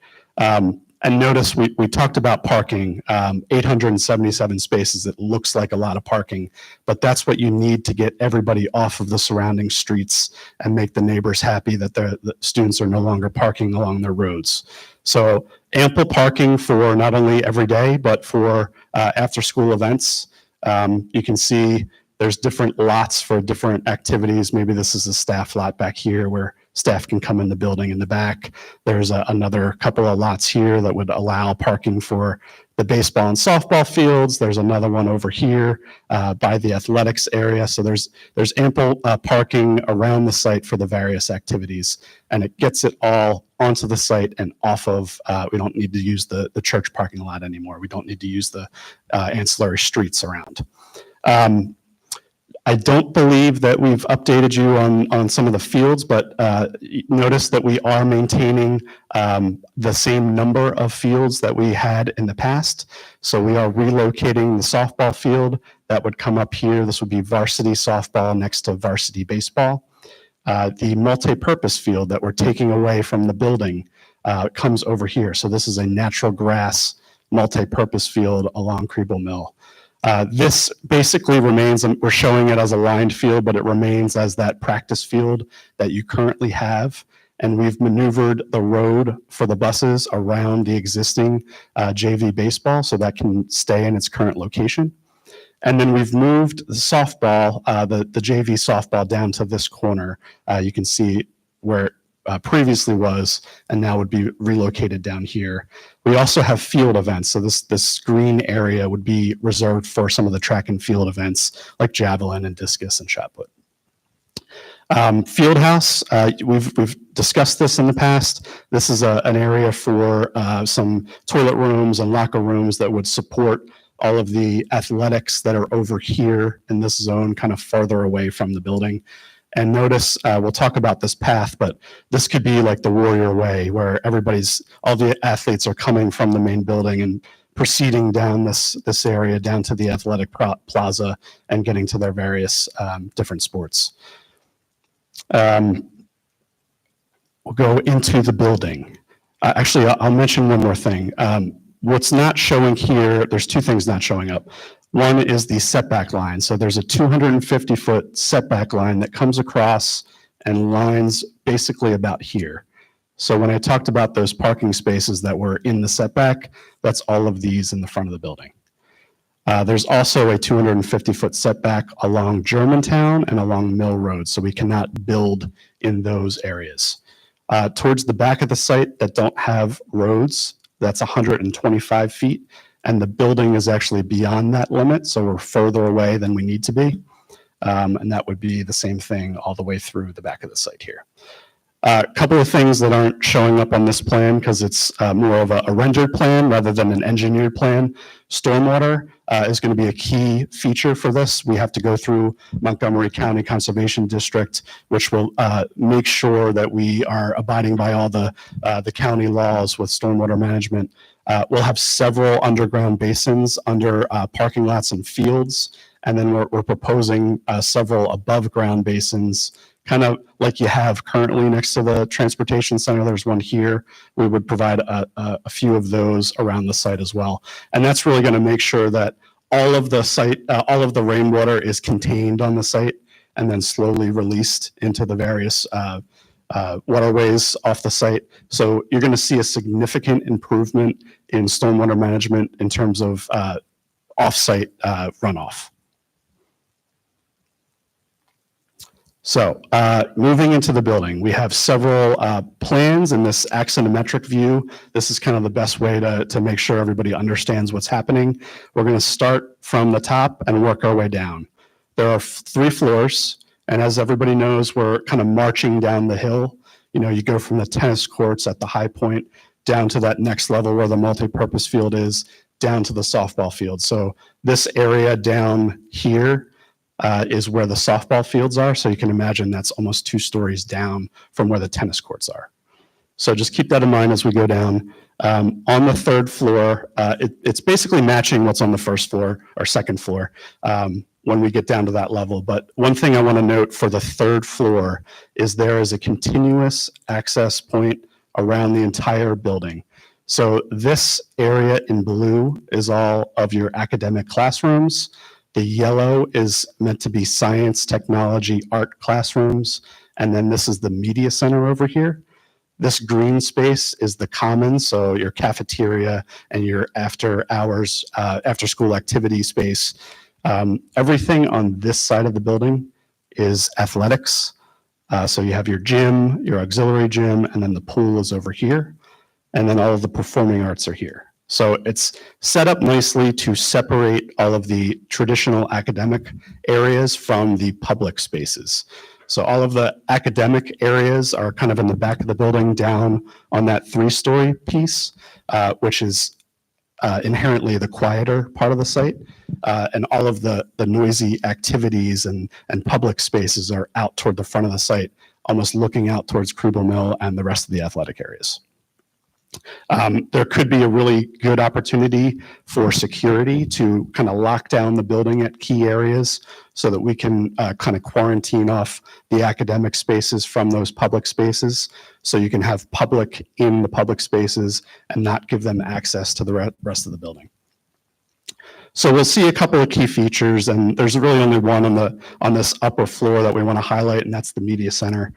And notice we talked about parking, 877 spaces. It looks like a lot of parking, but that's what you need to get everybody off of the surrounding streets and make the neighbors happy that the students are no longer parking along their roads. So ample parking for not only every day, but for after school events. You can see there's different lots for different activities. Maybe this is a staff lot back here where staff can come in the building in the back. There's another couple of lots here that would allow parking for the baseball and softball fields. There's another one over here by the athletics area. So there's ample parking around the site for the various activities, and it gets it all onto the site and off of, we don't need to use the church parking lot anymore. We don't need to use the ancillary streets around. I don't believe that we've updated you on some of the fields, but notice that we are maintaining the same number of fields that we had in the past. So we are relocating the softball field that would come up here. This would be varsity softball next to varsity baseball. The multi-purpose field that we're taking away from the building comes over here. So this is a natural grass multi-purpose field along Crebo Mill. This basically remains, and we're showing it as a lined field, but it remains as that practice field that you currently have. And we've maneuvered the road for the buses around the existing JV baseball so that can stay in its current location. And then we've moved the softball, the JV softball down to this corner. You can see where it previously was, and now would be relocated down here. We also have field events. So this green area would be reserved for some of the track and field events like javelin and discus and shot put. Field house, we've discussed this in the past. This is an area for some toilet rooms and locker rooms that would support all of the athletics that are over here in this zone, kind of farther away from the building. And notice, we'll talk about this path, but this could be like the Warrior Way, where all the athletes are coming from the main building and proceeding down this area, down to the athletic plaza and getting to their various different sports. We'll go into the building. Actually, I'll mention one more thing. What's not showing here, there's two things not showing up. One is the setback line. So there's a 250-foot setback line that comes across and lines basically about here. So when I talked about those parking spaces that were in the setback, that's all of these in the front of the building. There's also a 250-foot setback along Germantown and along Mill Road, so we cannot build in those areas. Towards the back of the site that don't have roads, that's 125 feet. And the building is actually beyond that limit, so we're further away than we need to be. And that would be the same thing all the way through the back of the site here. A couple of things that aren't showing up on this plan because it's more of a rendered plan rather than an engineered plan. Stormwater is going to be a key feature for this. We have to go through Montgomery County Conservation District, which will make sure that we are abiding by all the county laws with stormwater management. We'll have several underground basins under parking lots and fields, and then we're proposing several above ground basins, kind of like you have currently next to the transportation center. There's one here. We would provide a few of those around the site as well. And that's really going to make sure that all of the site, all of the rainwater is contained on the site and then slowly released into the various waterways off the site. So you're going to see a significant improvement in stormwater management in terms of off-site runoff. So moving into the building, we have several plans in this axonometric view. This is kind of the best way to make sure everybody understands what's happening. We're going to start from the top and work our way down. There are 3 floors, and as everybody knows, we're kind of marching down the hill. You know, you go from the tennis courts at the high point down to that next level where the multi-purpose field is, down to the softball field. So this area down here is where the softball fields are. So you can imagine that's almost 2 stories down from where the tennis courts are. So just keep that in mind as we go down. On the 3rd floor, it's basically matching what's on the 1st floor or 2nd floor when we get down to that level. But one thing I want to note for the 3rd floor is there is a continuous access point around the entire building. So this area in blue is all of your academic classrooms. The yellow is meant to be science, technology, art classrooms. And then this is the media center over here. This green space is the commons, so your cafeteria and your after hours, after school activity space. Everything on this side of the building is athletics. So you have your gym, your auxiliary gym, and then the pool is over here. And then all of the performing arts are here. So it's set up nicely to separate all of the traditional academic areas from the public spaces. So all of the academic areas are kind of in the back of the building down on that 3-story piece, which is inherently the quieter part of the site. And all of the noisy activities and public spaces are out toward the front of the site, almost looking out towards Krubel Mill and the rest of the athletic areas. There could be a really good opportunity for security to kind of lock down the building at key areas so that we can kind of quarantine off the academic spaces from those public spaces. So you can have public in the public spaces and not give them access to the rest of the building. So we'll see a couple of key features, and there's really only one on this upper floor that we want to highlight, and that's the media center.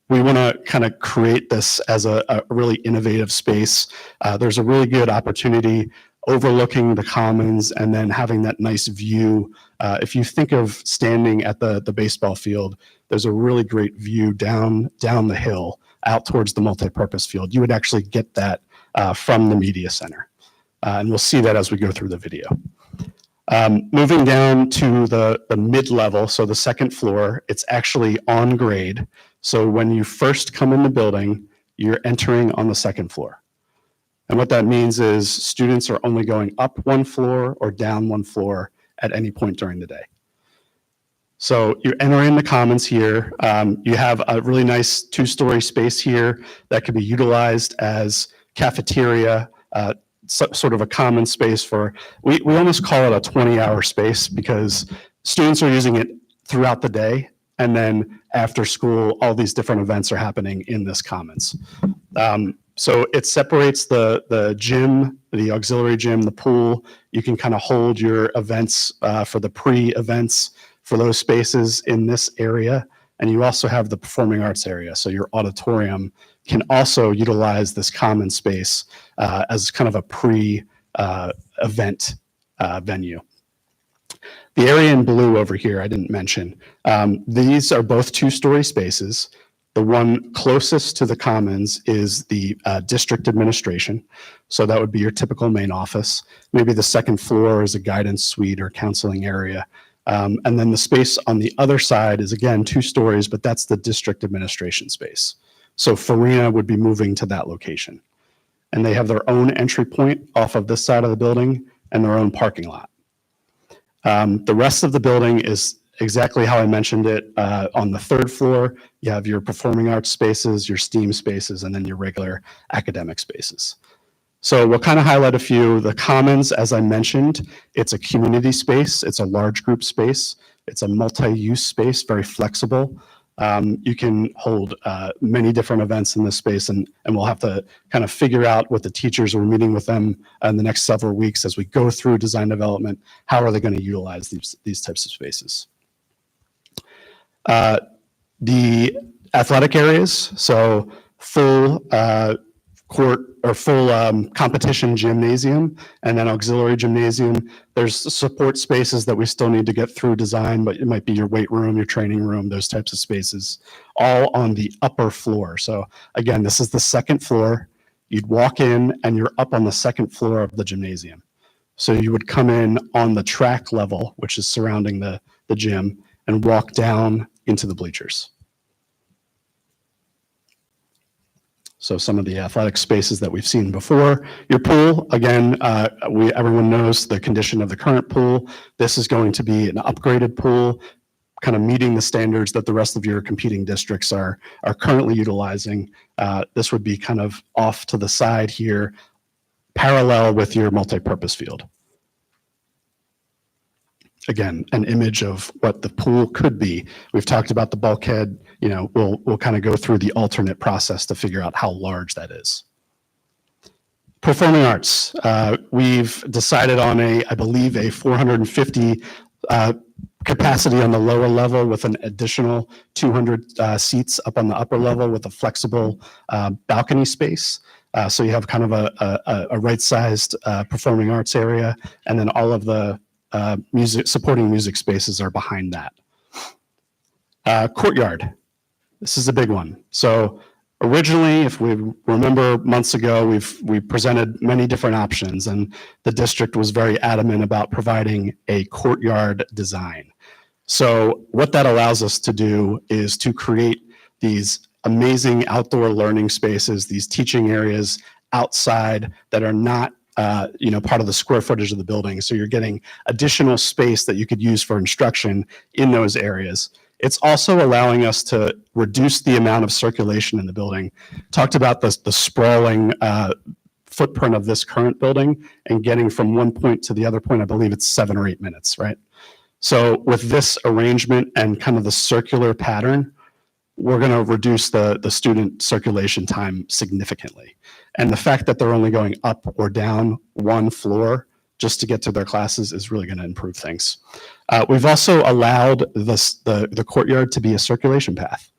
We want to kind of create this as a really innovative space. There's a really good opportunity overlooking the commons and then having that nice view. If you think of standing at the baseball field, there's a really great view down the hill out towards the multipurpose field. You would actually get that from the media center. And we'll see that as we go through the video. Moving down to the mid-level, so the 2nd floor, it's actually on grade. So when you first come in the building, you're entering on the 2nd floor. And what that means is students are only going up 1 floor or down 1 floor at any point during the day. So you're entering the commons here. You have a really nice 2-story space here that could be utilized as cafeteria, sort of a common space for, we almost call it a 20-hour space because students are using it throughout the day. And then after school, all these different events are happening in this commons. So it separates the gym, the auxiliary gym, the pool. You can kind of hold your events for the pre-events for those spaces in this area. And you also have the performing arts area. So your auditorium can also utilize this common space as kind of a pre-event venue. The area in blue over here, I didn't mention. These are both 2-story spaces. The one closest to the commons is the district administration. So that would be your typical main office. Maybe the 2nd floor is a guidance suite or counseling area. And then the space on the other side is again 2 stories, but that's the district administration space. So Farina would be moving to that location. And they have their own entry point off of this side of the building and their own parking lot. The rest of the building is exactly how I mentioned it. On the 3rd floor, you have your performing arts spaces, your STEAM spaces, and then your regular academic spaces. So we'll kind of highlight a few. The Commons, as I mentioned, it's a community space. It's a large group space. It's a multi-use space, very flexible. You can hold many different events in this space, and we'll have to kind of figure out with the teachers. We're meeting with them in the next several weeks as we go through design development. How are they going to utilize these types of spaces? The athletic areas, so full court or full competition gymnasium and then auxiliary gymnasium. There's support spaces that we still need to get through design, but it might be your weight room, your training room, those types of spaces, all on the upper floor. So again, this is the 2nd floor. You'd walk in and you're up on the 2nd floor of the gymnasium. So you would come in on the track level, which is surrounding the gym, and walk down into the bleachers. So some of the athletic spaces that we've seen before. Your pool, again, everyone knows the condition of the current pool. This is going to be an upgraded pool, kind of meeting the standards that the rest of your competing districts are currently utilizing. This would be kind of off to the side here, parallel with your multi-purpose field. Again, an image of what the pool could be. We've talked about the bulkhead. We'll kind of go through the alternate process to figure out how large that is. Performing arts. We've decided on I believe a 450 capacity on the lower level with an additional 200 seats up on the upper level with a flexible balcony space. So you have kind of a right-sized performing arts area, and then all of the supporting music spaces are behind that. Courtyard. This is a big one. So originally, if we remember months ago, we presented many different options, and the district was very adamant about providing a courtyard design. So what that allows us to do is to create these amazing outdoor learning spaces, these teaching areas outside that are not part of the square footage of the building. So you're getting additional space that you could use for instruction in those areas. It's also allowing us to reduce the amount of circulation in the building. Talked about the sprawling footprint of this current building and getting from one point to the other point, I believe it's 7 or 8 minutes, right? So with this arrangement and kind of the circular pattern, we're going to reduce the student circulation time significantly. And the fact that they're only going up or down one floor just to get to their classes is really going to improve things. We've also allowed the courtyard to be a circulation path.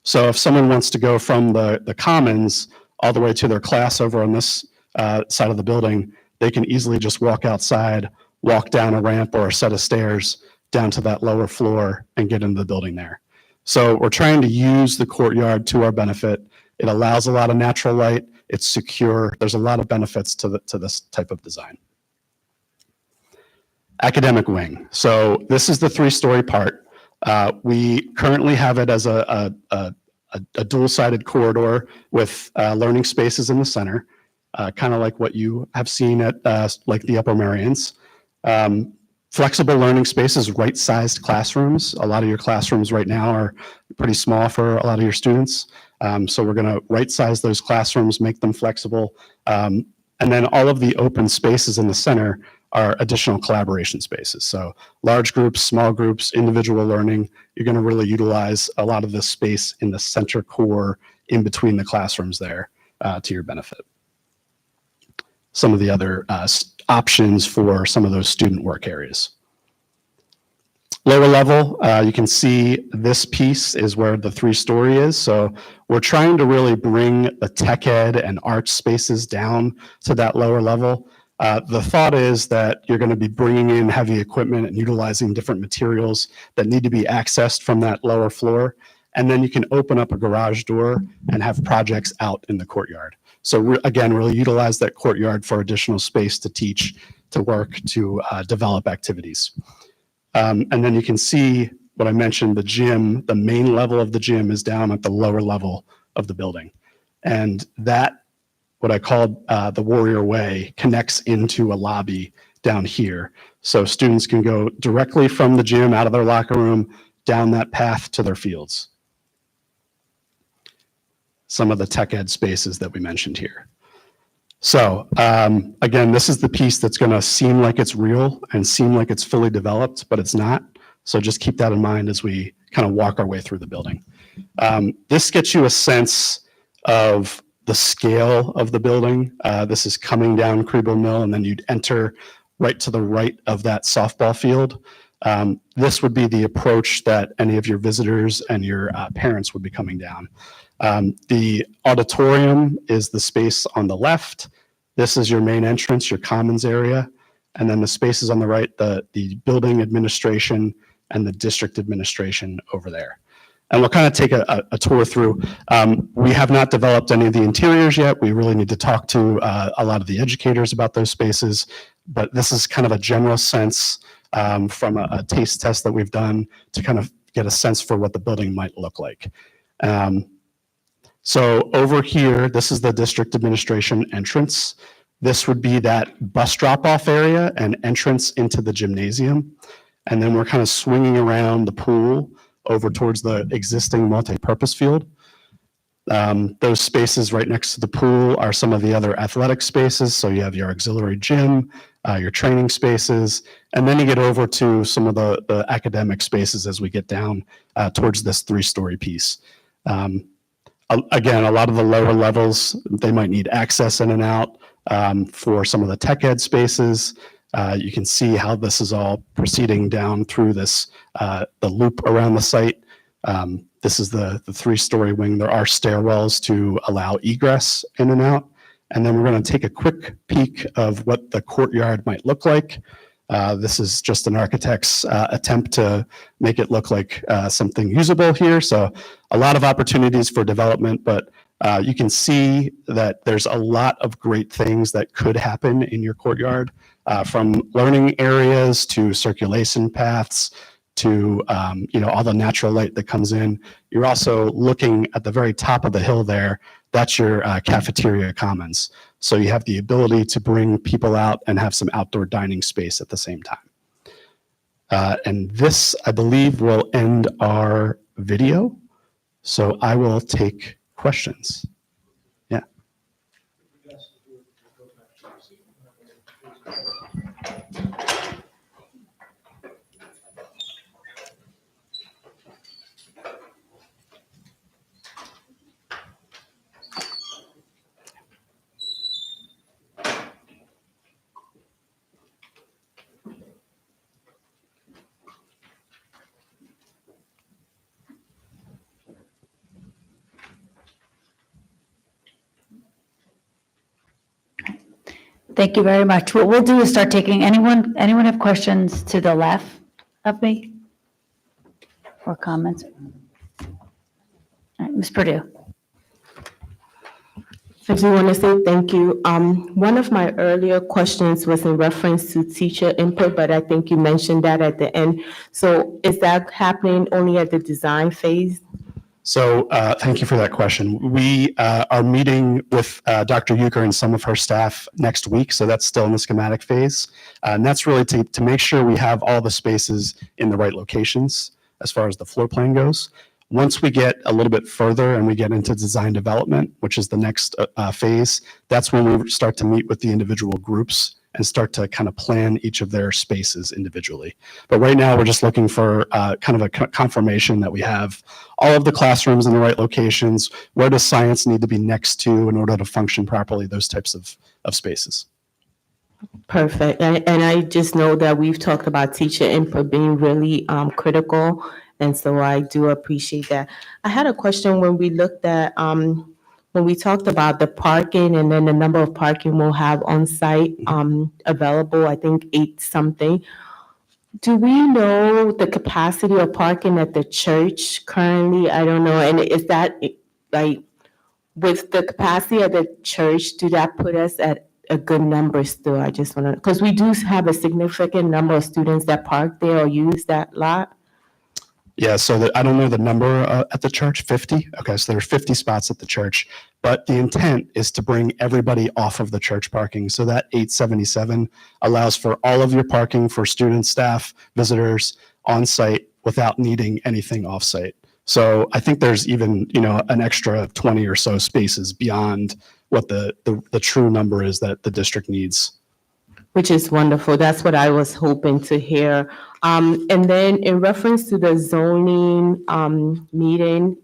So if someone wants to go from the commons all the way to their class over on this side of the building, they can easily just walk outside, walk down a ramp or a set of stairs down to that lower floor and get into the building there. So we're trying to use the courtyard to our benefit. It allows a lot of natural light. It's secure. There's a lot of benefits to this type of design. Academic wing. So this is the 3-story part. We currently have it as a dual-sided corridor with learning spaces in the center, kind of like what you have seen at like the Upper Marians. Flexible learning spaces, right-sized classrooms. A lot of your classrooms right now are pretty small for a lot of your students. So we're going to right-size those classrooms, make them flexible. And then all of the open spaces in the center are additional collaboration spaces. So large groups, small groups, individual learning. You're going to really utilize a lot of this space in the center core in between the classrooms there to your benefit. Some of the other options for some of those student work areas. Lower level, you can see this piece is where the 3-story is. So we're trying to really bring the tech ed and art spaces down to that lower level. The thought is that you're going to be bringing in heavy equipment and utilizing different materials that need to be accessed from that lower floor. And then you can open up a garage door and have projects out in the courtyard. So again, really utilize that courtyard for additional space to teach, to work, to develop activities. And then you can see what I mentioned, the gym, the main level of the gym is down at the lower level of the building. And that, what I called the Warrior Way, connects into a lobby down here. So students can go directly from the gym out of their locker room down that path to their fields. Some of the tech ed spaces that we mentioned here. So again, this is the piece that's going to seem like it's real and seem like it's fully developed, but it's not. So just keep that in mind as we kind of walk our way through the building. This gets you a sense of the scale of the building. This is coming down Kriebel Mill, and then you'd enter right to the right of that softball field. This would be the approach that any of your visitors and your parents would be coming down. The auditorium is the space on the left. This is your main entrance, your commons area. And then the spaces on the right, the building administration and the district administration over there. And we'll kind of take a tour through. We have not developed any of the interiors yet. We really need to talk to a lot of the educators about those spaces. But this is kind of a general sense from a taste test that we've done to kind of get a sense for what the building might look like. So over here, this is the district administration entrance. This would be that bus drop-off area and entrance into the gymnasium. And then we're kind of swinging around the pool over towards the existing multi-purpose field. Those spaces right next to the pool are some of the other athletic spaces. So you have your auxiliary gym, your training spaces, and then you get over to some of the academic spaces as we get down towards this 3-story piece. Again, a lot of the lower levels, they might need access in and out for some of the tech ed spaces. You can see how this is all proceeding down through this, the loop around the site. This is the 3-story wing. There are stairwells to allow egress in and out. And then we're going to take a quick peek of what the courtyard might look like. This is just an architect's attempt to make it look like something usable here. So a lot of opportunities for development, but you can see that there's a lot of great things that could happen in your courtyard, from learning areas to circulation paths to all the natural light that comes in. You're also looking at the very top of the hill there. That's your cafeteria commons. So you have the ability to bring people out and have some outdoor dining space at the same time. And this, I believe, will end our video. So I will take questions. Yeah. Thank you very much. What we'll do is start taking anyone have questions to the left of me or comments? All right, Ms. Purdue. I do want to say thank you. One of my earlier questions was in reference to teacher input, but I think you mentioned that at the end. So is that happening only at the design phase? So thank you for that question. We are meeting with Dr. Euchre and some of her staff next week, so that's still in the schematic phase. And that's really to make sure we have all the spaces in the right locations as far as the floor plan goes. Once we get a little bit further and we get into design development, which is the next phase, that's when we start to meet with the individual groups and start to kind of plan each of their spaces individually. But right now, we're just looking for kind of a confirmation that we have all of the classrooms in the right locations. Where does science need to be next to in order to function properly, those types of spaces. Perfect. And I just know that we've talked about teacher input being really critical. And so I do appreciate that. I had a question when we looked at, when we talked about the parking and then the number of parking we'll have on site available, I think 8 something. Do we know the capacity of parking at the church currently? I don't know. And is that like with the capacity at the church, do that put us at a good number still? I just want to, because we do have a significant number of students that park there or use that lot. Yeah, so I don't know the number at the church, 50? Okay, so there are 50 spots at the church, but the intent is to bring everybody off of the church parking. So that 877 allows for all of your parking for students, staff, visitors on site without needing anything off site. So I think there's even, an extra 20 or so spaces beyond what the true number is that the district needs. Which is wonderful. That's what I was hoping to hear. And then in reference to the zoning meeting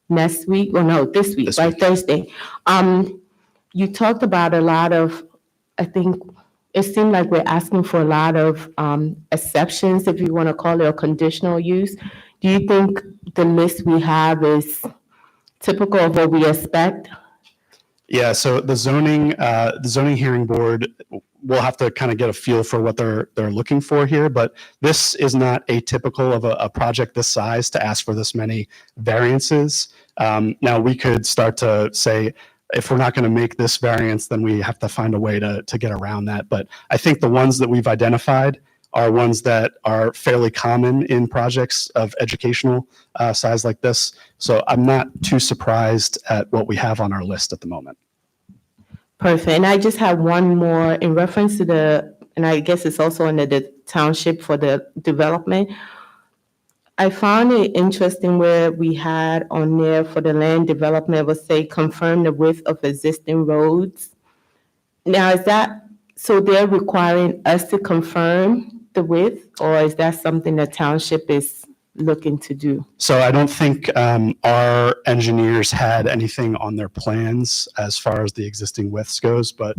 next week, or no, this week, right, Thursday. You talked about a lot of, I think, it seemed like we're asking for a lot of exceptions, if you want to call it, or conditional use. Do you think the list we have is typical of what we expect? Yeah, so the zoning hearing board will have to kind of get a feel for what they're looking for here, but this is not atypical of a project this size to ask for this many variances. Now we could start to say, if we're not going to make this variance, then we have to find a way to get around that. But I think the ones that we've identified are ones that are fairly common in projects of educational size like this. So I'm not too surprised at what we have on our list at the moment. Perfect. And I just have one more in reference to and I guess it's also under the township for the development. I found it interesting where we had on there for the land development was say confirm the width of existing roads. Now is that, so they're requiring us to confirm the width, or is that something the township is looking to do? So I don't think our engineers had anything on their plans as far as the existing widths goes, but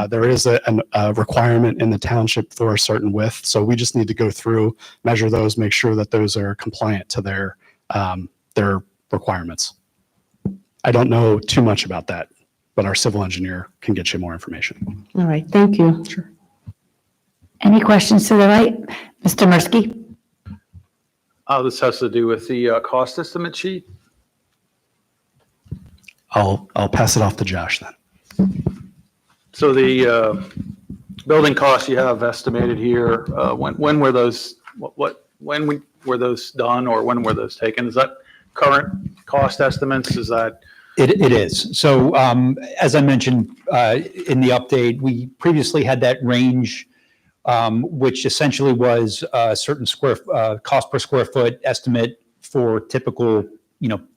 there is a requirement in the township for a certain width. So we just need to go through, measure those, make sure that those are compliant to their requirements. I don't know too much about that, but our civil engineer can get you more information. All right, thank you. Sure. Any questions to the right? Mr. Mursky? This has to do with the cost estimate sheet. I'll pass it off to Josh then. So the building costs you have estimated here, when were those, when were those done, or when were those taken? Is that current cost estimates? Is that? It is. So as I mentioned in the update, we previously had that range, which essentially was a certain cost per square foot estimate for typical,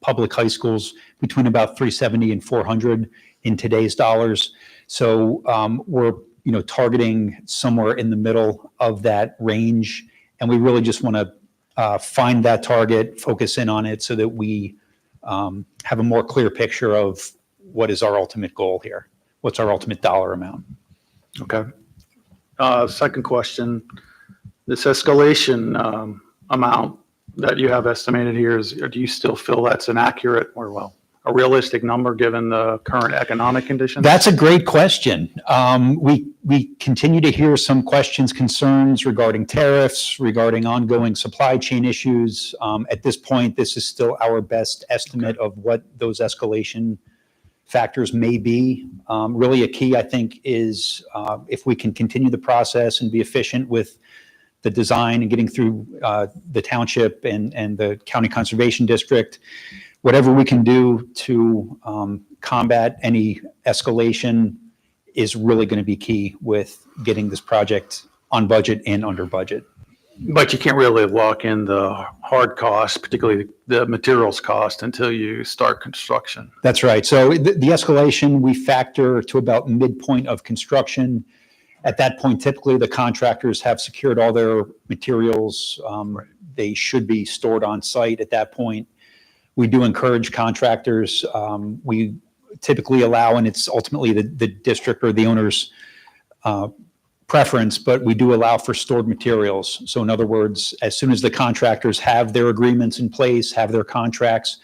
public high schools between about $370 and $400 in today's dollars. So we're, targeting somewhere in the middle of that range, and we really just want to find that target, focus in on it, so that we have a more clear picture of what is our ultimate goal here. What's our ultimate dollar amount? Okay. Second question, this escalation amount that you have estimated here, do you still feel that's an accurate or, a realistic number given the current economic conditions? That's a great question. We continue to hear some questions, concerns regarding tariffs, regarding ongoing supply chain issues. At this point, this is still our best estimate of what those escalation factors may be. Really a key, I think, is if we can continue the process and be efficient with the design and getting through the township and the county conservation district, whatever we can do to combat any escalation is really going to be key with getting this project on budget and under budget. But you can't really lock in the hard costs, particularly the materials cost, until you start construction. That's right. So the escalation, we factor to about midpoint of construction. At that point, typically the contractors have secured all their materials. They should be stored on site at that point. We do encourage contractors. We typically allow, and it's ultimately the district or the owner's preference, but we do allow for stored materials. So in other words, as soon as the contractors have their agreements in place, have their contracts,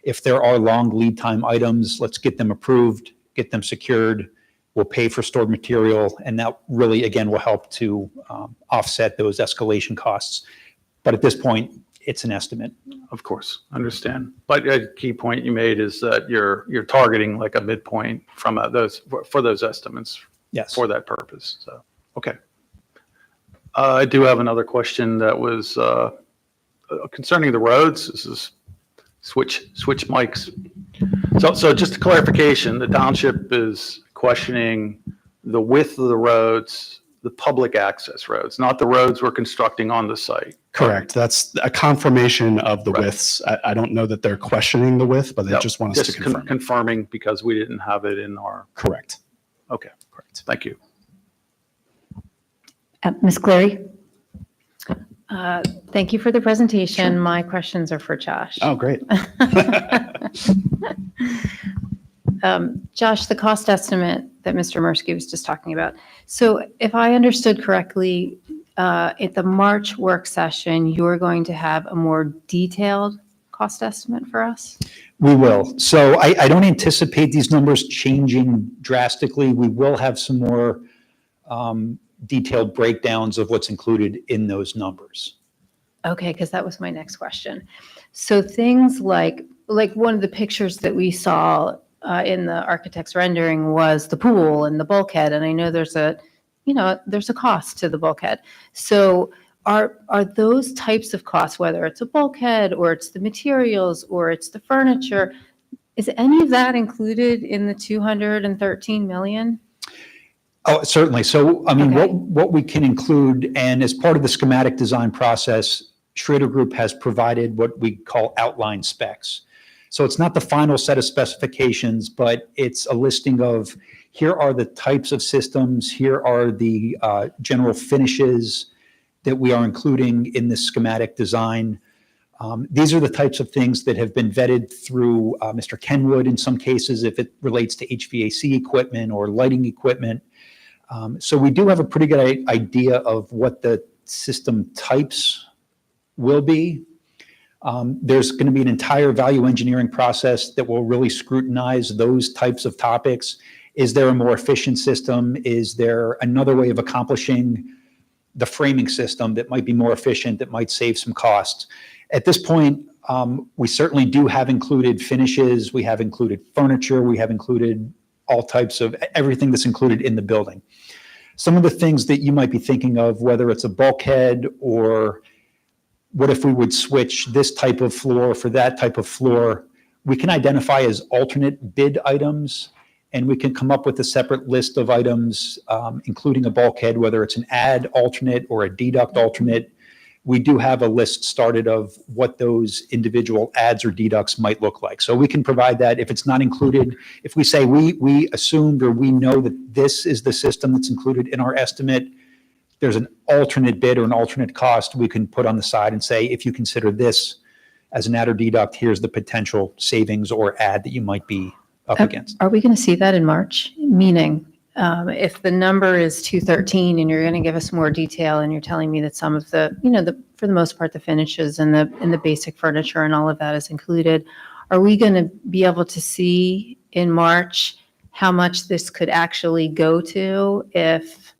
if there are long lead time items, let's get them approved, get them secured. We'll pay for stored material, and that really, again, will help to offset those escalation costs. But at this point, it's an estimate. Of course, understand. But a key point you made is that you're targeting like a midpoint from for those estimates. Yes. for that purpose. So, okay. I do have another question that was concerning the roads. This is switch mics. So just a clarification, the township is questioning the width of the roads, the public access roads, not the roads we're constructing on the site. Correct. That's a confirmation of the Right. widths. I don't know that they're questioning the width, but they Yep. just want us to Just confirm. confirming because we didn't have it in our, Correct. okay, correct. Thank you. Ms. Clary? Thank you for the presentation. My questions are for Josh. Oh, great. Josh, the cost estimate that Mr. Mursky was just talking about. So if I understood correctly, at the March work session, you're going to have a more detailed cost estimate for us? We will. So I don't anticipate these numbers changing drastically. We will have some more detailed breakdowns of what's included in those numbers. Okay, because that was my next question. So things like one of the pictures that we saw in the architect's rendering was the pool and the bulkhead, and I know there's a cost to the bulkhead. So are those types of costs, whether it's a bulkhead or it's the materials or it's the furniture, is any of that included in the 213 million? Oh, certainly. So, I mean, Okay. what we can include, and as part of the schematic design process, Schrader Group has provided what we call outline specs. So it's not the final set of specifications, but it's a listing of, here are the types of systems, here are the general finishes that we are including in the schematic design. These are the types of things that have been vetted through Mr. Kenwood in some cases, if it relates to HVAC equipment or lighting equipment. So we do have a pretty good idea of what the system types will be. There's going to be an entire value engineering process that will really scrutinize those types of topics. Is there a more efficient system? Is there another way of accomplishing the framing system that might be more efficient, that might save some costs? At this point, we certainly do have included finishes. We have included furniture. We have included all types of everything that's included in the building. Some of the things that you might be thinking of, whether it's a bulkhead or what if we would switch this type of floor for that type of floor, we can identify as alternate bid items, and we can come up with a separate list of items, including a bulkhead, whether it's an add alternate or a deduct alternate. We do have a list started of what those individual adds or deducts might look like. So we can provide that if it's not included. If we say we assumed or we know that this is the system that's included in our estimate, there's an alternate bid or an alternate cost we can put on the side and say, if you consider this as an add or deduct, here's the potential savings or add that you might be up against. Are we going to see that in March? Meaning, if the number is 213 and you're going to give us more detail and you're telling me that some of the, for the most part, the finishes and the basic furniture and all of that is included, are we going to be able to see in March how much this could actually go to if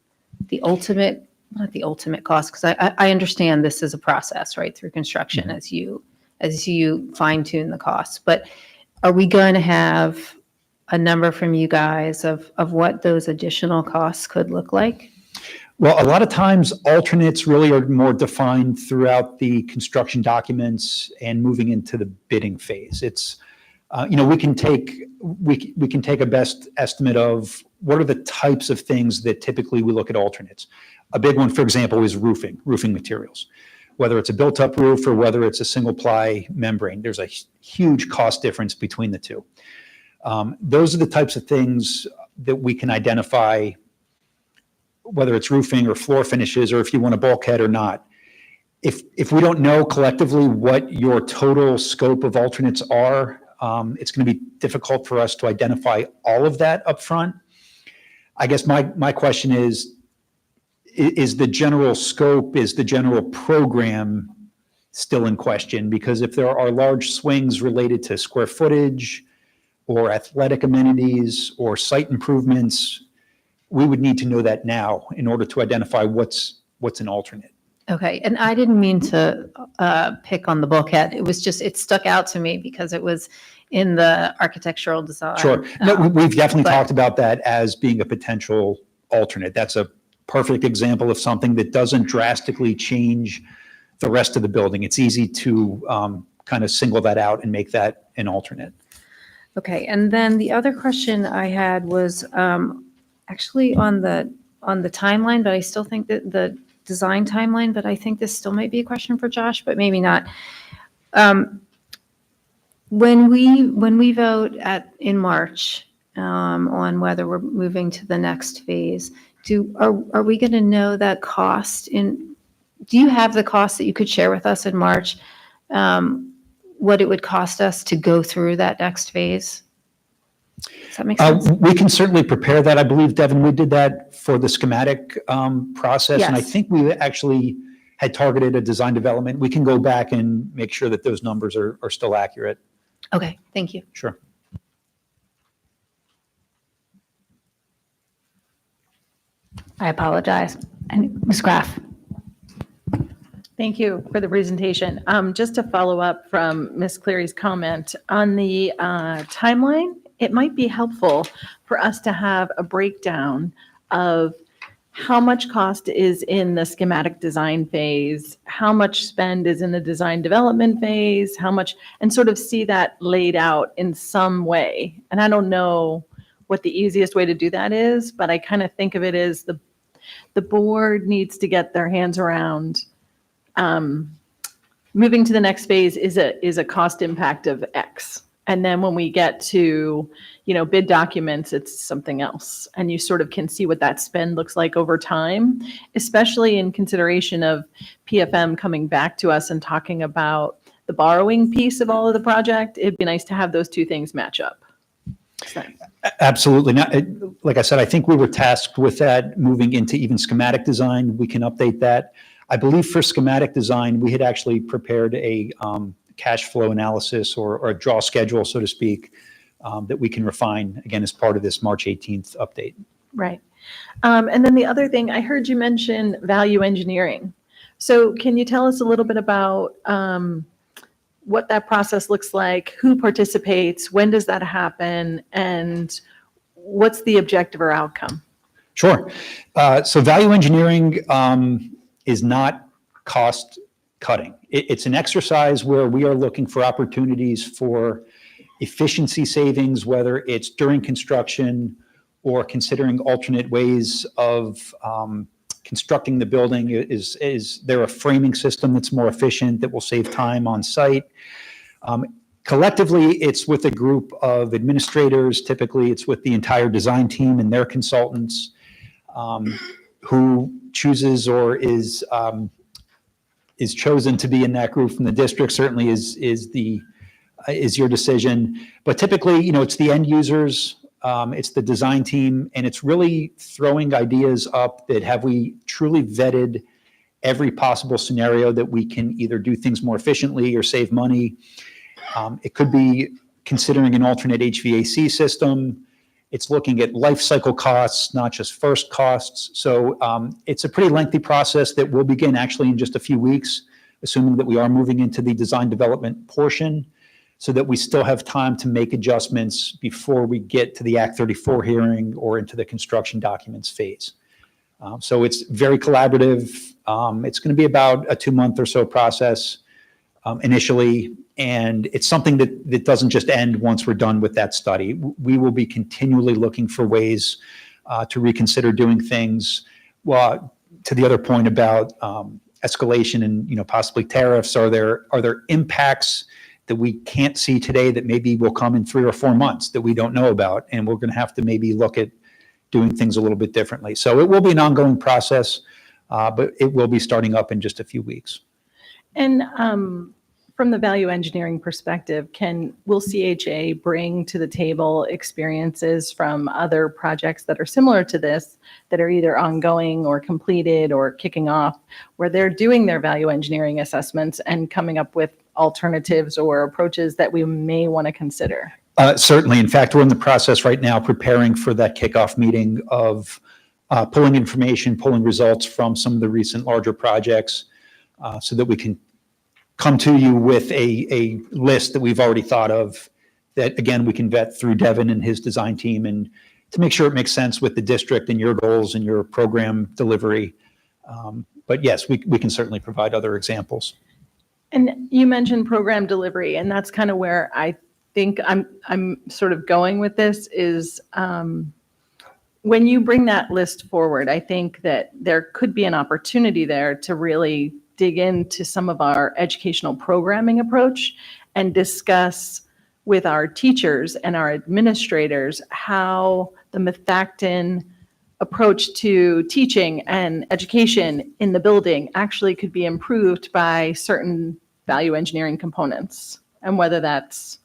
the ultimate, not the ultimate cost, because I understand this is a process, right, through construction as you fine tune the costs, but are we going to have a number from you guys of what those additional costs could look like? Well, a lot of times alternates really are more defined throughout the construction documents and moving into the bidding phase. It's, we can take a best estimate of what are the types of things that typically we look at alternates. A big one, for example, is roofing materials. Whether it's a built-up roof or whether it's a single-ply membrane, there's a huge cost difference between the two. Those are the types of things that we can identify, whether it's roofing or floor finishes, or if you want a bulkhead or not. If we don't know collectively what your total scope of alternates are, it's going to be difficult for us to identify all of that up front. I guess my question is the general scope, is the general program still in question? Because if there are large swings related to square footage or athletic amenities or site improvements, we would need to know that now in order to identify what's an alternate. Okay, and I didn't mean to pick on the bulkhead. It was just, it stuck out to me because it was in the architectural design. Sure. No, we've definitely but- talked about that as being a potential alternate. That's a perfect example of something that doesn't drastically change the rest of the building. It's easy to kind of single that out and make that an alternate. Okay, and then the other question I had was actually on the timeline, but I still think that the design timeline, but I think this still might be a question for Josh, but maybe not. When we vote in March on whether we're moving to the next phase, are we going to know that cost do you have the cost that you could share with us in March? What it would cost us to go through that next phase? Does that make sense? We can certainly prepare that. I believe, Devin, we did that for the schematic process. And I Yes. think we actually had targeted a design development. We can go back and make sure that those numbers are still accurate. Okay, thank you. Sure. I apologize. And Ms. Graff. Thank you for the presentation. Just to follow up from Ms. Cleary's comment on the timeline, it might be helpful for us to have a breakdown of how much cost is in the schematic design phase, how much spend is in the design development phase, how much, and sort of see that laid out in some way. And I don't know what the easiest way to do that is, but I kind of think of it as the board needs to get their hands around moving to the next phase is a cost impact of X. And then when we get to, bid documents, it's something else. And you sort of can see what that spend looks like over time, especially in consideration of PFM coming back to us and talking about the borrowing piece of all of the project. It'd be nice to have those two things match up. Absolutely. Now, like I said, I think we were tasked with that moving into even schematic design. We can update that. I believe for schematic design, we had actually prepared a cash flow analysis or a draw schedule, so to speak, that we can refine again as part of this March 18th update. Right. And then the other thing, I heard you mention value engineering. So can you tell us a little bit about what that process looks like, who participates, when does that happen, and what's the objective or outcome? Sure. So value engineering is not cost cutting. It's an exercise where we are looking for opportunities for efficiency savings, whether it's during construction or considering alternate ways of constructing the building. Is there a framing system that's more efficient that will save time on site? Collectively, it's with a group of administrators. Typically, it's with the entire design team and their consultants who chooses or is chosen to be in that group from the district. Certainly is your decision. But typically, it's the end users, it's the design team, and it's really throwing ideas up that have we truly vetted every possible scenario that we can either do things more efficiently or save money. It could be considering an alternate HVAC system. It's looking at life cycle costs, not just first costs. So it's a pretty lengthy process that will begin actually in just a few weeks, assuming that we are moving into the design development portion, so that we still have time to make adjustments before we get to the Act 34 hearing or into the construction documents phase. So it's very collaborative. It's going to be about a 2-month or so process initially, and it's something that doesn't just end once we're done with that study. We will be continually looking for ways to reconsider doing things. Well, to the other point about escalation and possibly tariffs, are there impacts that we can't see today that maybe will come in 3 or 4 months that we don't know about, and we're going to have to maybe look at doing things a little bit differently. So it will be an ongoing process, but it will be starting up in just a few weeks. And from the value engineering perspective, will CHA bring to the table experiences from other projects that are similar to this, that are either ongoing or completed or kicking off, where they're doing their value engineering assessments and coming up with alternatives or approaches that we may want to consider? Certainly. In fact, we're in the process right now preparing for that kickoff meeting of pulling information, pulling results from some of the recent larger projects so that we can come to you with a list that we've already thought of that, again, we can vet through Devin and his design team and to make sure it makes sense with the district and your goals and your program delivery. But yes, we can certainly provide other examples. And you mentioned program delivery, and that's kind of where I think I'm sort of going with this is when you bring that list forward, I think that there could be an opportunity there to really dig into some of our educational programming approach and discuss with our teachers and our administrators how the Methacton approach to teaching and education in the building actually could be improved by certain value engineering components, and whether that's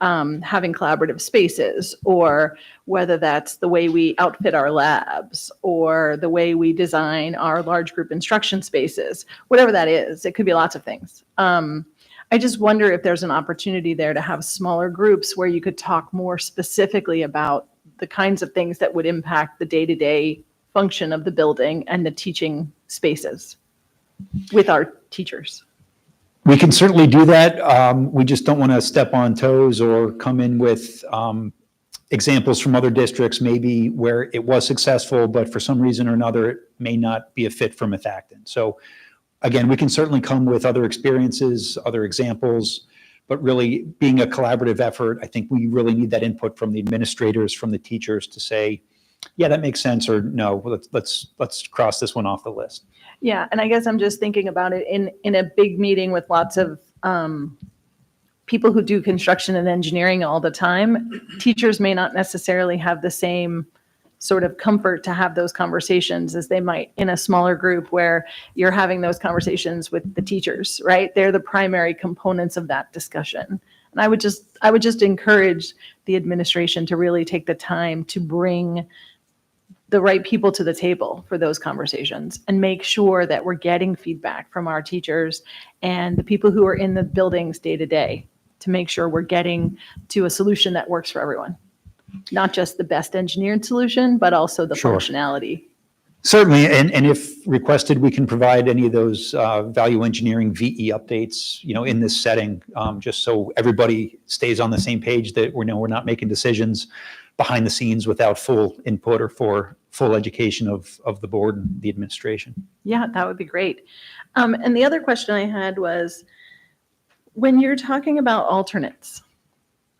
having collaborative spaces, or whether that's the way we outfit our labs, or the way we design our large group instruction spaces, whatever that is. It could be lots of things. I just wonder if there's an opportunity there to have smaller groups where you could talk more specifically about the kinds of things that would impact the day-to-day function of the building and the teaching spaces with our teachers. We can certainly do that. We just don't want to step on toes or come in with examples from other districts, maybe where it was successful, but for some reason or another, it may not be a fit for Methacton. So again, we can certainly come with other experiences, other examples, but really being a collaborative effort, I think we really need that input from the administrators, from the teachers to say, yeah, that makes sense, or no, let's cross this one off the list. Yeah, and I guess I'm just thinking about it in a big meeting with lots of people who do construction and engineering all the time. Teachers may not necessarily have the same sort of comfort to have those conversations as they might in a smaller group where you're having those conversations with the teachers, right? They're the primary components of that discussion. And I would just encourage the administration to really take the time to bring the right people to the table for those conversations and make sure that we're getting feedback from our teachers and the people who are in the buildings day to day to make sure we're getting to a solution that works for everyone. Not just the best engineered solution, but also the Sure. functionality. Certainly, and if requested, we can provide any of those value engineering VE updates, in this setting, just so everybody stays on the same page that we're not making decisions behind the scenes without full input or for full education of the board and the administration. Yeah, that would be great. And the other question I had was, when you're talking about alternates,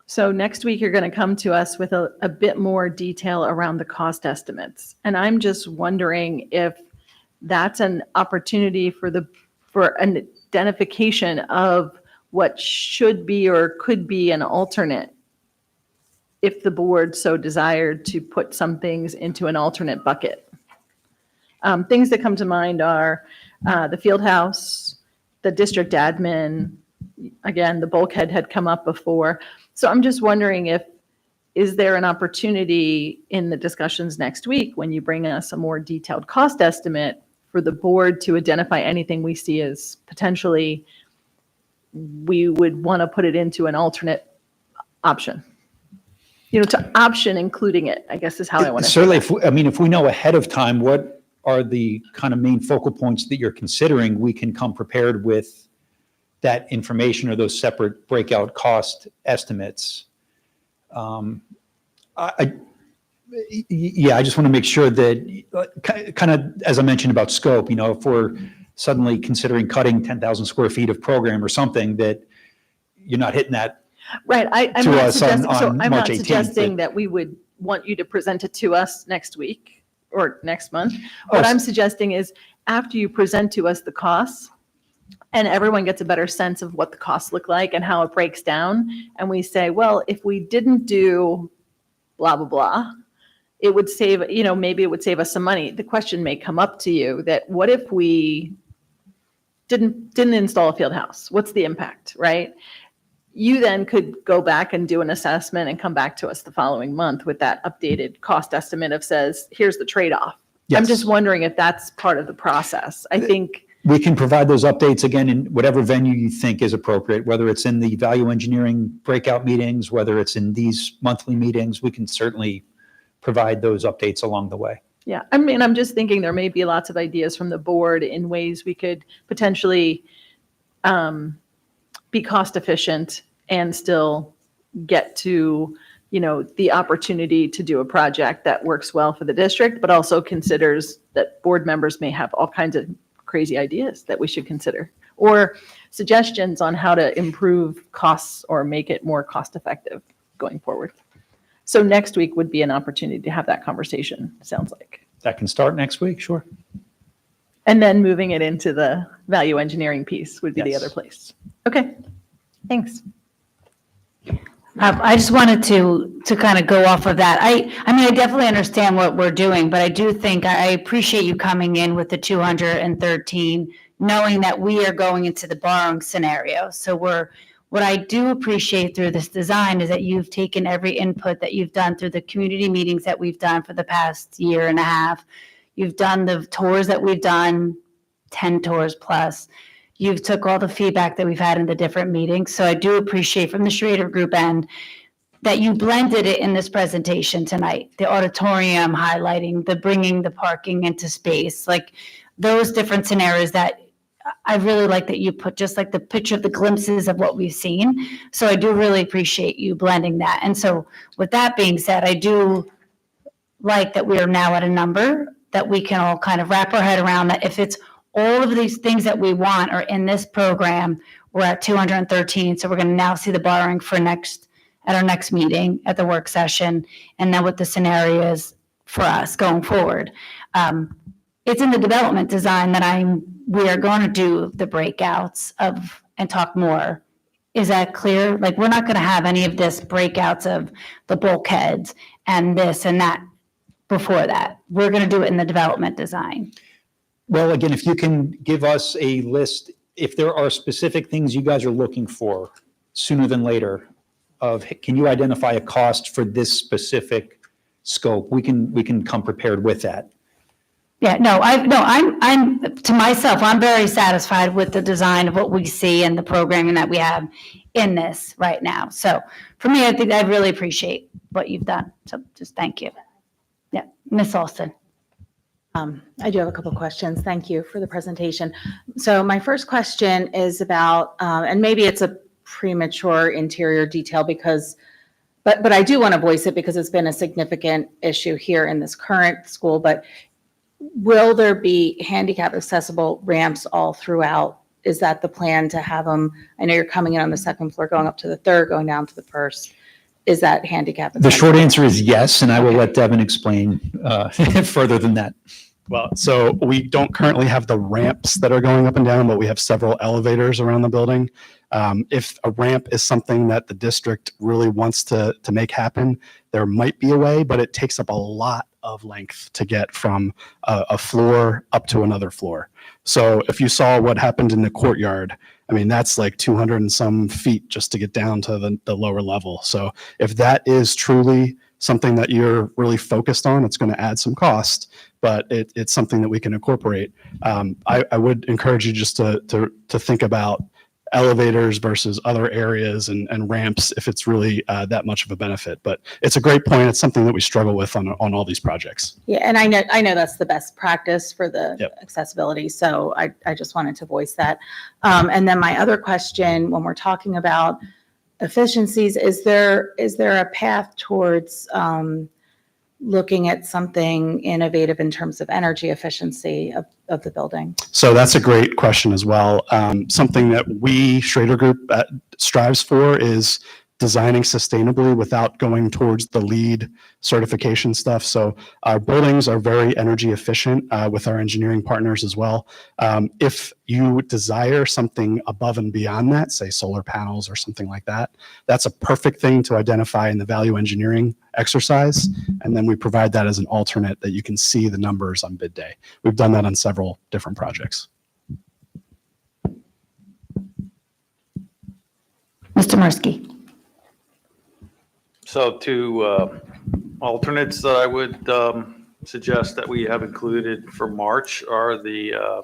so next week you're going to come to us with a bit more detail around the cost estimates. And I'm just wondering if that's an opportunity for an identification of what should be or could be an alternate, if the board so desired to put some things into an alternate bucket. Things that come to mind are the field house, the district admin. Again, the bulkhead had come up before. So I'm just wondering is there an opportunity in the discussions next week when you bring us a more detailed cost estimate for the board to identify anything we see as potentially we would want to put it into an alternate option? To option including it, I guess is how I want to Certainly, say that. if we know ahead of time what are the kind of main focal points that you're considering, we can come prepared with that information or those separate breakout cost estimates. I just want to make sure that, kind of as I mentioned about scope, if we're suddenly considering cutting 10,000 square feet of program or something, that you're not hitting that. Right. I'm to not us suggesting, on so I'm March not 18th, suggesting that we would want you to present it to us next week or next month. Oh, What I'm suggesting is after you present to us the costs and everyone gets a better sense of what the costs look like and how it breaks down, and we say, well, if we didn't do blah, blah, blah, it would save, maybe it would save us some money. The question may come up to you that what if we didn't install a field house? What's the impact, right? You then could go back and do an assessment and come back to us the following month with that updated cost estimate of says, here's the trade-off. I'm Yes. just wondering if that's part of the process. I think, We can provide those updates again in whatever venue you think is appropriate, whether it's in the value engineering breakout meetings, whether it's in these monthly meetings, we can certainly provide those updates along the way. yeah, I mean, I'm just thinking there may be lots of ideas from the board in ways we could potentially be cost efficient and still get to the opportunity to do a project that works well for the district, but also considers that board members may have all kinds of crazy ideas that we should consider, or suggestions on how to improve costs or make it more cost effective going forward. So next week would be an opportunity to have that conversation, sounds like. That can start next week, sure. And then moving it into the value engineering piece would be the Yes. other place. Okay, thanks. I just wanted to kind of go off of that. I mean, I definitely understand what we're doing, but I do think I appreciate you coming in with the 213, knowing that we are going into the borrowing scenario. So what I do appreciate through this design is that you've taken every input that you've done through the community meetings that we've done for the past year and a half. You've done the tours that we've done, 10 tours plus. You've took all the feedback that we've had in the different meetings. So I do appreciate from the Schrader Group end that you blended it in this presentation tonight. The auditorium highlighting, the bringing the parking into space, like those different scenarios that I really like that you put just like the picture of the glimpses of what we've seen. So I do really appreciate you blending that. And so with that being said, I do like that we are now at a number that we can all kind of wrap our head around, that if it's all of these things that we want are in this program, we're at 213. So we're going to now see the borrowing for at our next meeting at the work session. And then what the scenario is for us going forward. It's in the development design that we are going to do the breakouts of and talk more. Is that clear? Like, we're not going to have any of this breakouts of the bulkheads and this and that before that. We're going to do it in the development design. Well, again, if you can give us a list, if there are specific things you guys are looking for sooner than later, can you identify a cost for this specific scope? We can come prepared with that. Yeah, I'm to myself, I'm very satisfied with the design of what we see and the programming that we have in this right now. So for me, I think I really appreciate what you've done. So just thank you. Yeah, Ms. Alston. I do have a couple questions. Thank you for the presentation. So my first question is about, and maybe it's a premature interior detail but I do want to voice it because it's been a significant issue here in this current school, but will there be handicap accessible ramps all throughout? Is that the plan to have them? I know you're coming in on the second floor, going up to the third, going down to the first. Is that handicap accessible? The short answer is yes, and I will let Devin explain further than that. Well, so we don't currently have the ramps that are going up and down, but we have several elevators around the building. If a ramp is something that the district really wants to make happen, there might be a way, but it takes up a lot of length to get from a floor up to another floor. So if you saw what happened in the courtyard, I mean, that's like 200 and some feet just to get down to the lower level. So if that is truly something that you're really focused on, it's going to add some cost, but it's something that we can incorporate. I would encourage you just to think about elevators versus other areas and ramps if it's really that much of a benefit. But it's a great point. It's something that we struggle with on all these projects. Yeah, and I know that's the best practice for the accessibility. So I just wanted to voice that. And then my other question, when we're talking about efficiencies, is there a path towards looking at something innovative in terms of energy efficiency of the building? So that's a great question as well. Something that we, Schrader Group, strives for is designing sustainably without going towards the LEED certification stuff. So our buildings are very energy efficient with our engineering partners as well. If you desire something above and beyond that, say solar panels or something like that, that's a perfect thing to identify in the value engineering exercise. And then we provide that as an alternate that you can see the numbers on bid day. We've done that on several different projects. Mr. Mursky. So two alternates that I would suggest that we have included for March are the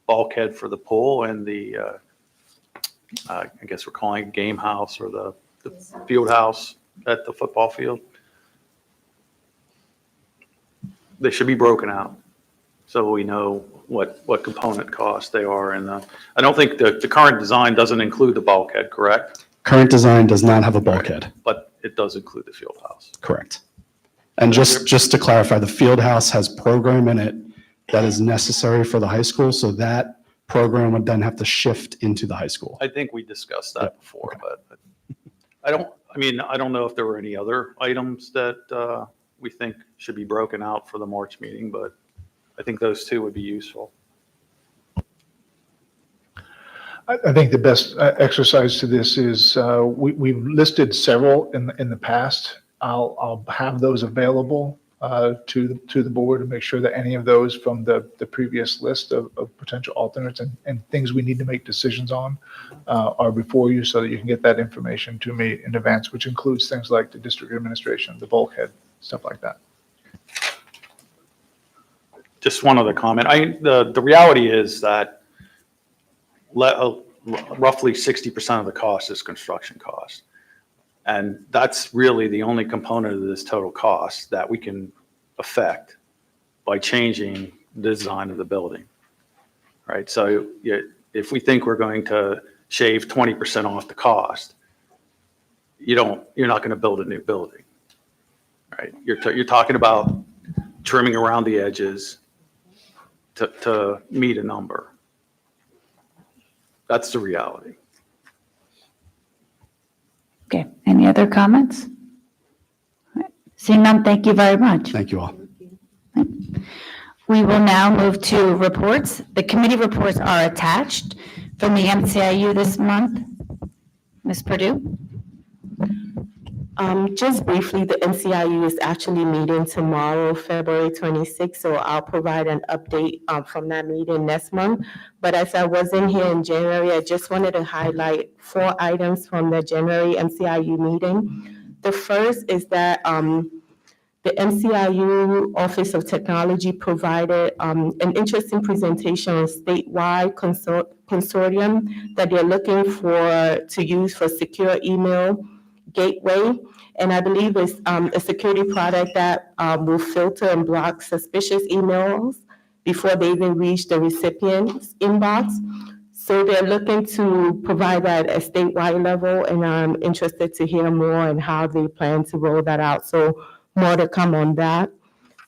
bulkhead for the pool and the, I guess we're calling it game house or the field house at the football field. They should be broken out so we know what component costs they are. And I don't think the current design doesn't include the bulkhead, correct? Current design does not have a bulkhead. But it does include the field house. Correct. And just to clarify, the field house has program in it that is necessary for the high school, so that program would then have to shift into the high school. I think we discussed that before, but I don't know if there were any other items that we think should be broken out for the March meeting, but I think those two would be useful. I think the best exercise to this is we've listed several in the past. I'll have those available to the board to make sure that any of those from the previous list of potential alternates and things we need to make decisions on are before you, so that you can get that information to me in advance, which includes things like the district administration, the bulkhead, stuff like that. Just one other comment. The reality is that roughly 60% of the cost is construction cost. And that's really the only component of this total cost that we can affect by changing the design of the building, right? So if we think we're going to shave 20% off the cost, you're not going to build a new building, right? You're talking about trimming around the edges to meet a number. That's the reality. Okay, any other comments? All right. Seeing none, thank you very much. Thank you all. We will now move to reports. The committee reports are attached from the MCIU this month. Ms. Purdue? Just briefly, the NCIU is actually meeting tomorrow, February 26th, so I'll provide an update from that meeting next month. But as I wasn't here in January, I just wanted to highlight 4 items from the January NCIU meeting. The first is that the NCIU Office of Technology provided an interesting presentation on statewide consortium that they're looking to use for secure email gateway. And I believe it's a security product that will filter and block suspicious emails before they even reach the recipient's inbox. So they're looking to provide that at statewide level, and I'm interested to hear more on how they plan to roll that out. So more to come on that.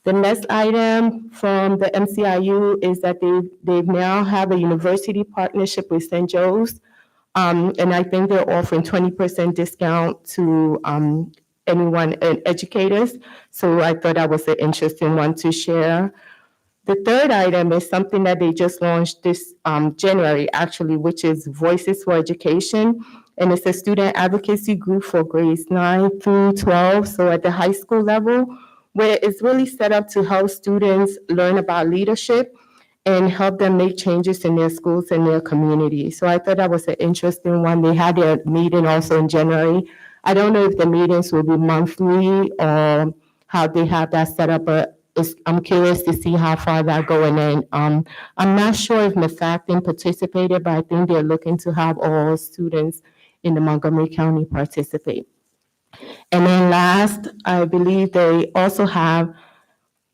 The next item from the MCIU is that they now have a university partnership with St. Joe's. And I think they're offering 20% discount to anyone and educators. So I thought that was an interesting one to share. The third item is something that they just launched this January, actually, which is Voices for Education. And it's a student advocacy group for grades 9 through 12, so at the high school level, where it's really set up to help students learn about leadership and help them make changes in their schools and their community. So I thought that was an interesting one. They had their meeting also in January. I don't know if the meetings will be monthly or how they have that set up, but I'm curious to see how far that going in. I'm not sure if Methacton participated, but I think they're looking to have all students in the Montgomery County participate. And then last, I believe they also have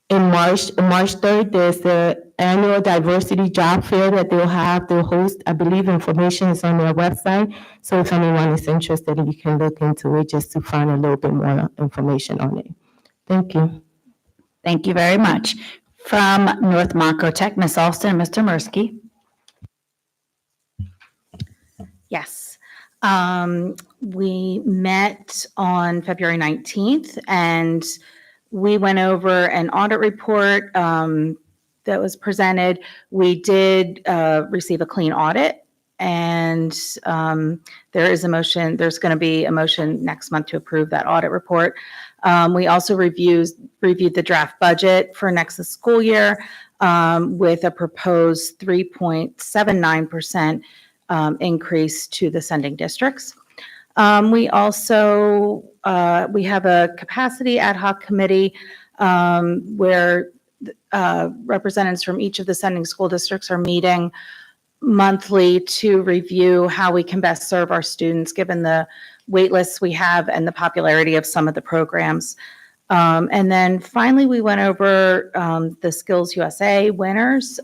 in March 3rd, there's the annual diversity job fair that they'll host. I believe information is on their website. So if anyone is interested, you can look into it just to find a little bit more information on it. Thank you. Thank you very much. From North Monco Tech, Ms. Alston and Mr. Mursky. Yes. We met on February 19th and we went over an audit report that was presented. We did receive a clean audit, and there's going to be a motion next month to approve that audit report. We also reviewed the draft budget for next school year with a proposed 3.79% increase to the sending districts. We also we have a capacity ad hoc committee where representatives from each of the sending school districts are meeting monthly to review how we can best serve our students given the wait lists we have and the popularity of some of the programs. And then finally, we went over the Skills USA winners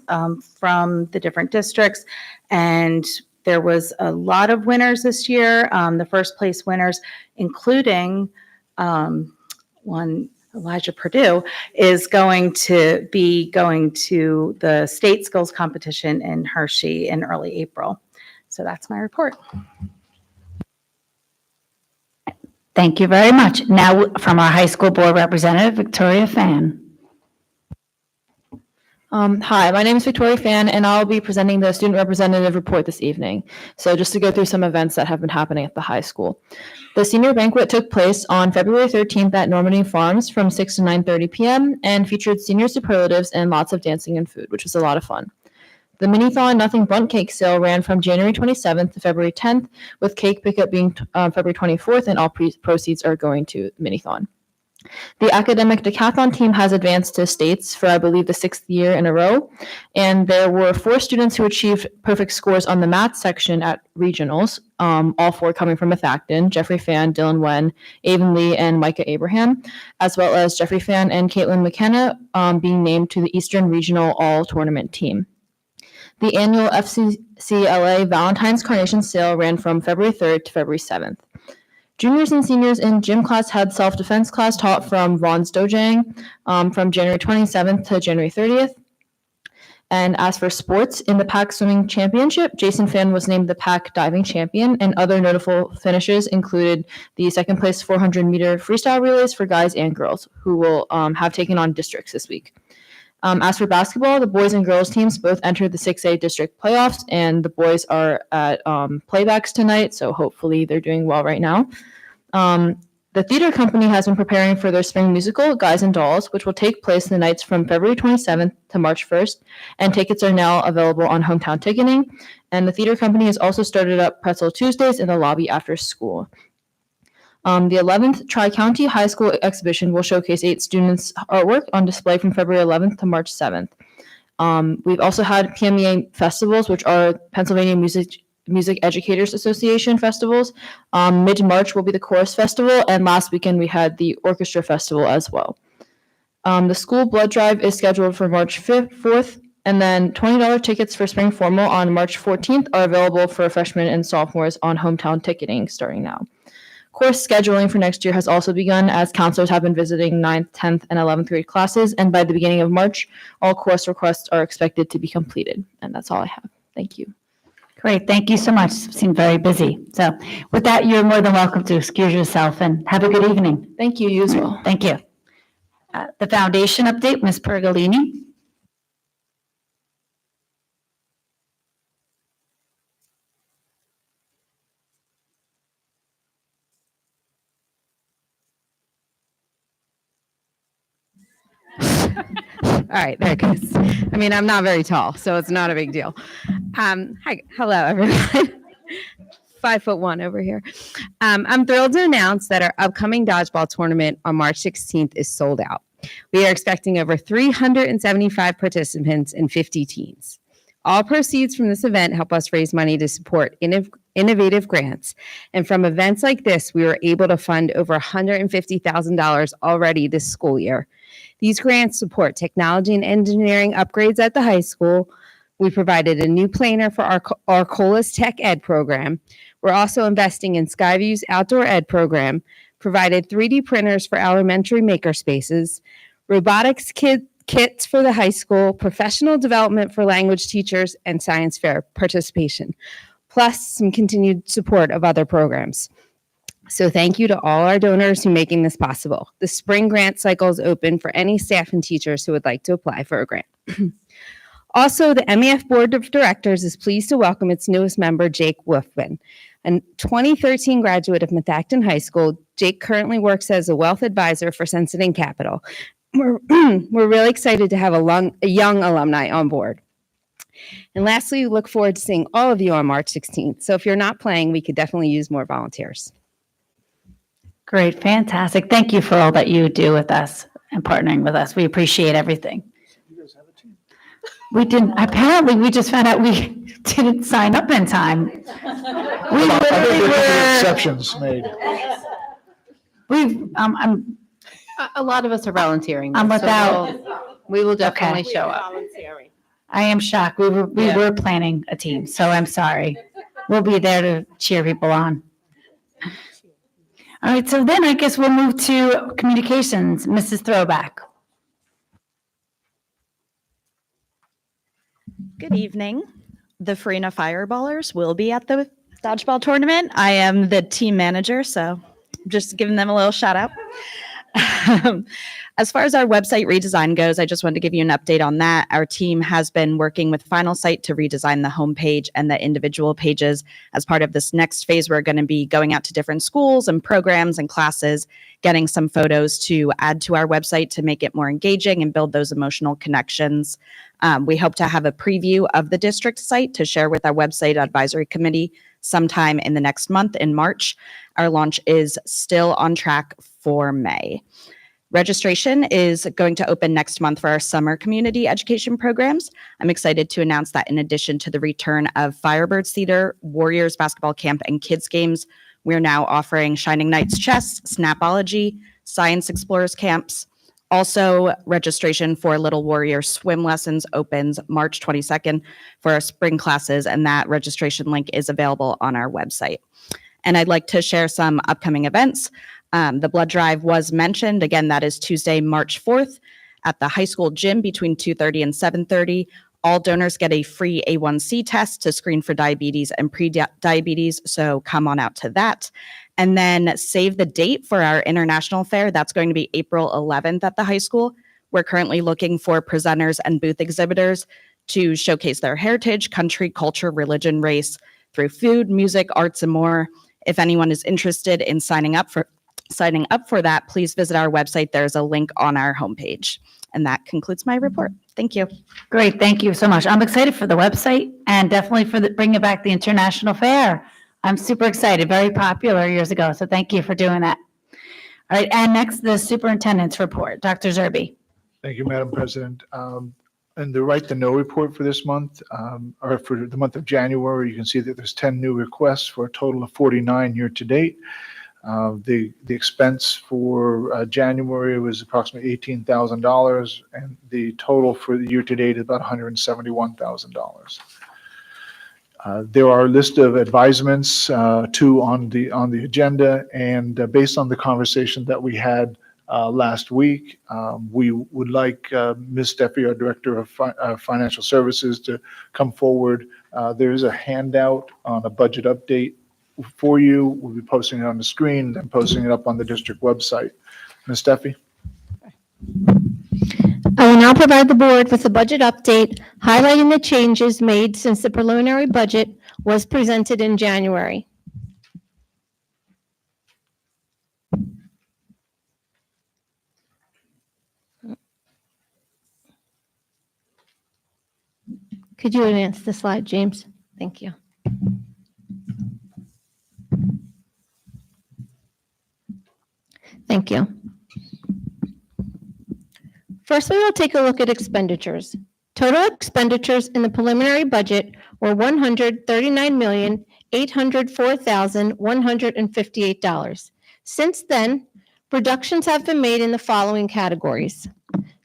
from the different districts, and there was a lot of winners this year. The first place winners, including one, Elijah Purdue, is going to be going to the state skills competition in Hershey in early April. So that's my report. Thank you very much. Now from our high school board representative, Victoria Fan. Hi, my name is Victoria Fan, and I'll be presenting the student representative report this evening. So just to go through some events that have been happening at the high school. The senior banquet took place on February 13th at Normandy Farms from 6 to 9:30 p.m. and featured senior superlatives and lots of dancing and food, which was a lot of fun. The Mini-Thon Nothing Bundt Cake Sale ran from January 27th to February 10th, with cake pickup being February 24th, and all proceeds are going to Mini-Thon. The academic decathlon team has advanced to states for, I believe, the 6th year in a row, and there were 4 students who achieved perfect scores on the math section at regionals, all 4 coming from Methacton: Jeffrey Fan, Dylan Wen, Avon Lee, and Micah Abraham, as well as Jeffrey Fan and Caitlin McKenna being named to the Eastern Regional All-Tournament team. The annual FCCLA Valentine's Carnation Sale ran from February 3rd to February 7th. Juniors and seniors in gym class had self-defense class taught from Vaughn's Dojang from January 27th to January 30th. And as for sports, in the PAC swimming championship, Jason Fan was named the PAC diving champion, and other notable finishes included the second place 400-meter freestyle relays for guys and girls, who will have taken on districts this week. As for basketball, the boys and girls teams both entered the 6A district playoffs, and the boys are at playbacks tonight, so hopefully they're doing well right now. The theater company has been preparing for their spring musical, Guys and Dolls, which will take place the nights from February 27th to March 1st, and tickets are now available on Hometown Ticketing. And the theater company has also started up Pretzel Tuesdays in the lobby after school. The 11th Tri-County High School exhibition will showcase 8 students' artwork on display from February 11th to March 7th. We've also had PMEA festivals, which are Pennsylvania Music Educators Association festivals. Mid-March will be the Chorus Festival, and last weekend we had the Orchestra Festival as well. The school blood drive is scheduled for March 4th, and then $20 tickets for spring formal on March 14th are available for freshmen and sophomores on Hometown Ticketing starting now. Course scheduling for next year has also begun, as counselors have been visiting 9th, 10th, and 11th grade classes, and by the beginning of March, all course requests are expected to be completed. And that's all I have. Thank you. Great, thank you so much. Seemed very busy. So with that, you're more than welcome to excuse yourself and have a good evening. Thank you, you as well. Thank you. The foundation update, Ms. Pergolini. All right, there it goes. I mean, I'm not very tall, so it's not a big deal. Hello, everyone. 5'1" over here. I'm thrilled to announce that our upcoming dodgeball tournament on March 16th is sold out. We are expecting over 375 participants and 50 teams. All proceeds from this event help us raise money to support innovative grants. And from events like this, we were able to fund over $150,000 already this school year. These grants support technology and engineering upgrades at the high school. We provided a new planer for our Colas Tech Ed program. We're also investing in Skyview's outdoor ed program, provided 3D printers for elementary makerspaces, robotics kits for the high school, professional development for language teachers, and science fair participation, plus some continued support of other programs. So thank you to all our donors who are making this possible. The spring grant cycle is open for any staff and teachers who would like to apply for a grant. Also, the MEF Board of Directors is pleased to welcome its newest member, Jake Wolfman. A 2013 graduate of Methacton High School, Jake currently works as a wealth advisor for Sensitive Capital. We're really excited to have a young alumni on board. And lastly, we look forward to seeing all of you on March 16th. So if you're not playing, we could definitely use more volunteers. Great, fantastic. Thank you for all that you do with us and partnering with us. We appreciate everything. You guys have a team. We didn't, apparently, we just found out we didn't sign up in time. We I think literally there could be were, exceptions made. A lot of us are volunteering. I'm so without- we will definitely Okay. show up. I am shocked. We were planning a team, so I'm sorry. We'll be there to cheer people on. All right, so then I guess we'll move to communications. Mrs. Throwback. Good evening. The Farina Fireballers will be at the dodgeball tournament. I am the team manager, so just giving them a little shout out. As far as our website redesign goes, I just wanted to give you an update on that. Our team has been working with Final Site to redesign the homepage and the individual pages. As part of this next phase, we're going to be going out to different schools and programs and classes, getting some photos to add to our website to make it more engaging and build those emotional connections. We hope to have a preview of the district site to share with our website advisory committee sometime in the next month in March. Our launch is still on track for May. Registration is going to open next month for our summer community education programs. I'm excited to announce that in addition to the return of Firebirds Theater, Warriors Basketball Camp, and Kids Games, we're now offering Shining Knights Chess, Snapology, Science Explorers Camps. Also, registration for Little Warrior swim lessons opens March 22nd for our spring classes, and that registration link is available on our website. And I'd like to share some upcoming events. The blood drive was mentioned. Again, that is Tuesday, March 4th at the high school gym between 2:30 and 7:30. All donors get a free A1C test to screen for diabetes and pre-diabetes, so come on out to that. And then save the date for our international fair. That's going to be April 11th at the high school. We're currently looking for presenters and booth exhibitors to showcase their heritage, country, culture, religion, race through food, music, arts, and more. If anyone is interested in signing up for that, please visit our website. There's a link on our homepage. And that concludes my report. Thank you. Great, thank you so much. I'm excited for the website and definitely for bringing back the International Fair. I'm super excited, very popular years ago, so thank you for doing that. All right, and next, the superintendent's report. Dr. Zerbe. Thank you, Madam President. And the right to know report for this month, or for the month of January, you can see that there's 10 new requests for a total of 49 year to date. The expense for January was approximately $18,000, and the total for the year to date is about $171,000. There are a list of advisements, two on the agenda, and based on the conversation that we had last week, we would like Ms. Steffi, our Director of Financial Services, to come forward. There is a handout on a budget update for you. We'll be posting it on the screen and posting it up on the district website. Ms. Steffi? I will now provide the board with a budget update highlighting the changes made since the preliminary budget was presented in January. Could you advance the slide, James? Thank you. Thank you. First, we will take a look at expenditures. Total expenditures in the preliminary budget were $139,804,158. Since then, reductions have been made in the following categories.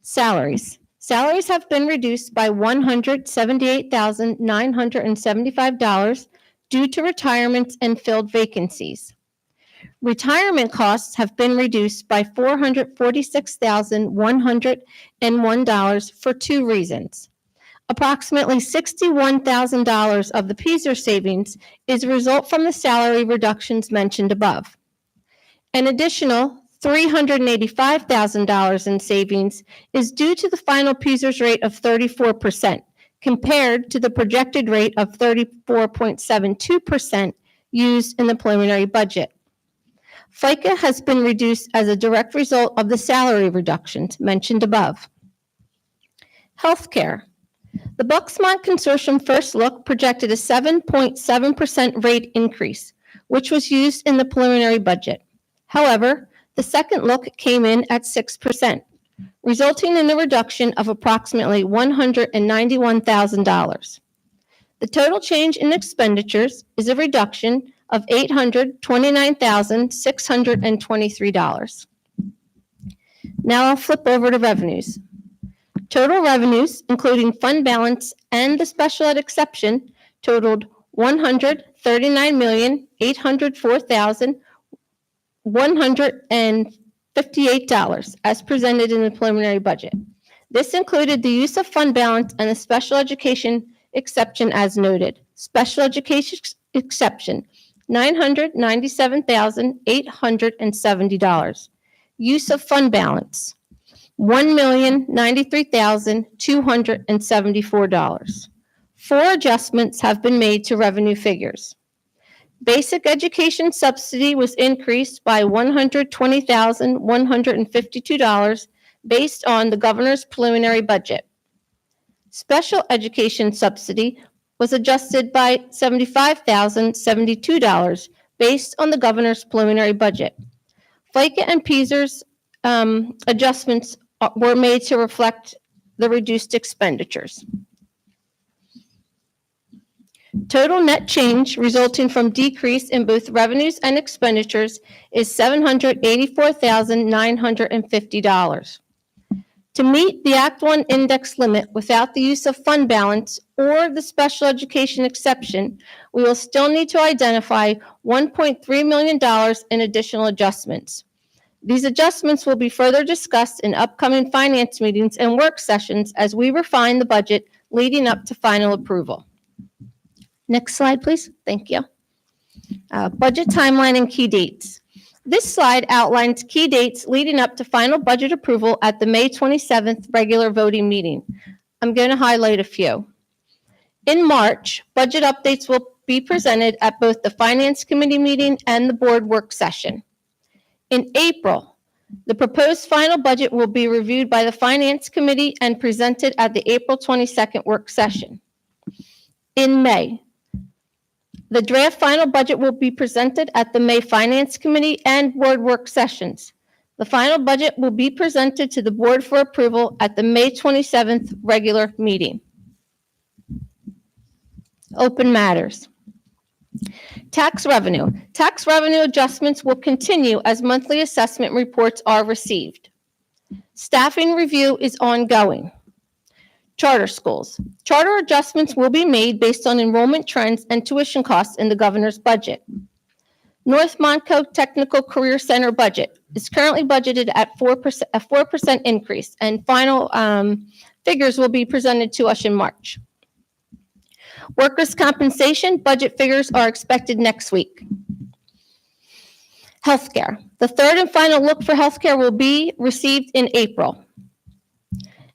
Salaries. Salaries have been reduced by $178,975 due to retirements and filled vacancies. Retirement costs have been reduced by $446,101 for two reasons. Approximately $61,000 of the PSER savings is a result from the salary reductions mentioned above. An additional $385,000 in savings is due to the final PSERS rate of 34%, compared to the projected rate of 34.72% used in the preliminary budget. FICA has been reduced as a direct result of the salary reductions mentioned above. Healthcare. The Bucksmont Consortium First Look projected a 7.7% rate increase, which was used in the preliminary budget. However, the second look came in at 6%, resulting in a reduction of approximately $191,000. The total change in expenditures is a reduction of $829,623. Now I'll flip over to revenues. Total revenues, including fund balance and the special ed exception, totaled $139,804,000 $158 as presented in the preliminary budget. This included the use of fund balance and the special education exception as noted. Special education exception, $997,870. Use of fund balance, $1,093,274. 4 adjustments have been made to revenue figures. Basic education subsidy was increased by $120,152 based on the governor's preliminary budget. Special education subsidy was adjusted by $75,072 based on the governor's preliminary budget. FICA and PSERS adjustments were made to reflect the reduced expenditures. Total net change resulting from decrease in both revenues and expenditures is $784,950. To meet the Act 1 index limit without the use of fund balance or the special education exception, we will still need to identify $1.3 million in additional adjustments. These adjustments will be further discussed in upcoming finance meetings and work sessions as we refine the budget leading up to final approval. Next slide, please. Thank you. Budget timeline and key dates. This slide outlines key dates leading up to final budget approval at the May 27th regular voting meeting. I'm going to highlight a few. In March, budget updates will be presented at both the Finance Committee meeting and the board work session. In April, the proposed final budget will be reviewed by the Finance Committee and presented at the April 22nd work session. In May, the draft final budget will be presented at the May Finance Committee and board work sessions. The final budget will be presented to the board for approval at the May 27th regular meeting. Open matters. Tax revenue. Tax revenue adjustments will continue as monthly assessment reports are received. Staffing review is ongoing. Charter schools. Charter adjustments will be made based on enrollment trends and tuition costs in the governor's budget. North Monco Technical Career Center budget is currently budgeted at 4%, a 4% increase, and final figures will be presented to us in March. Workers' compensation budget figures are expected next week. Healthcare. The third and final look for healthcare will be received in April.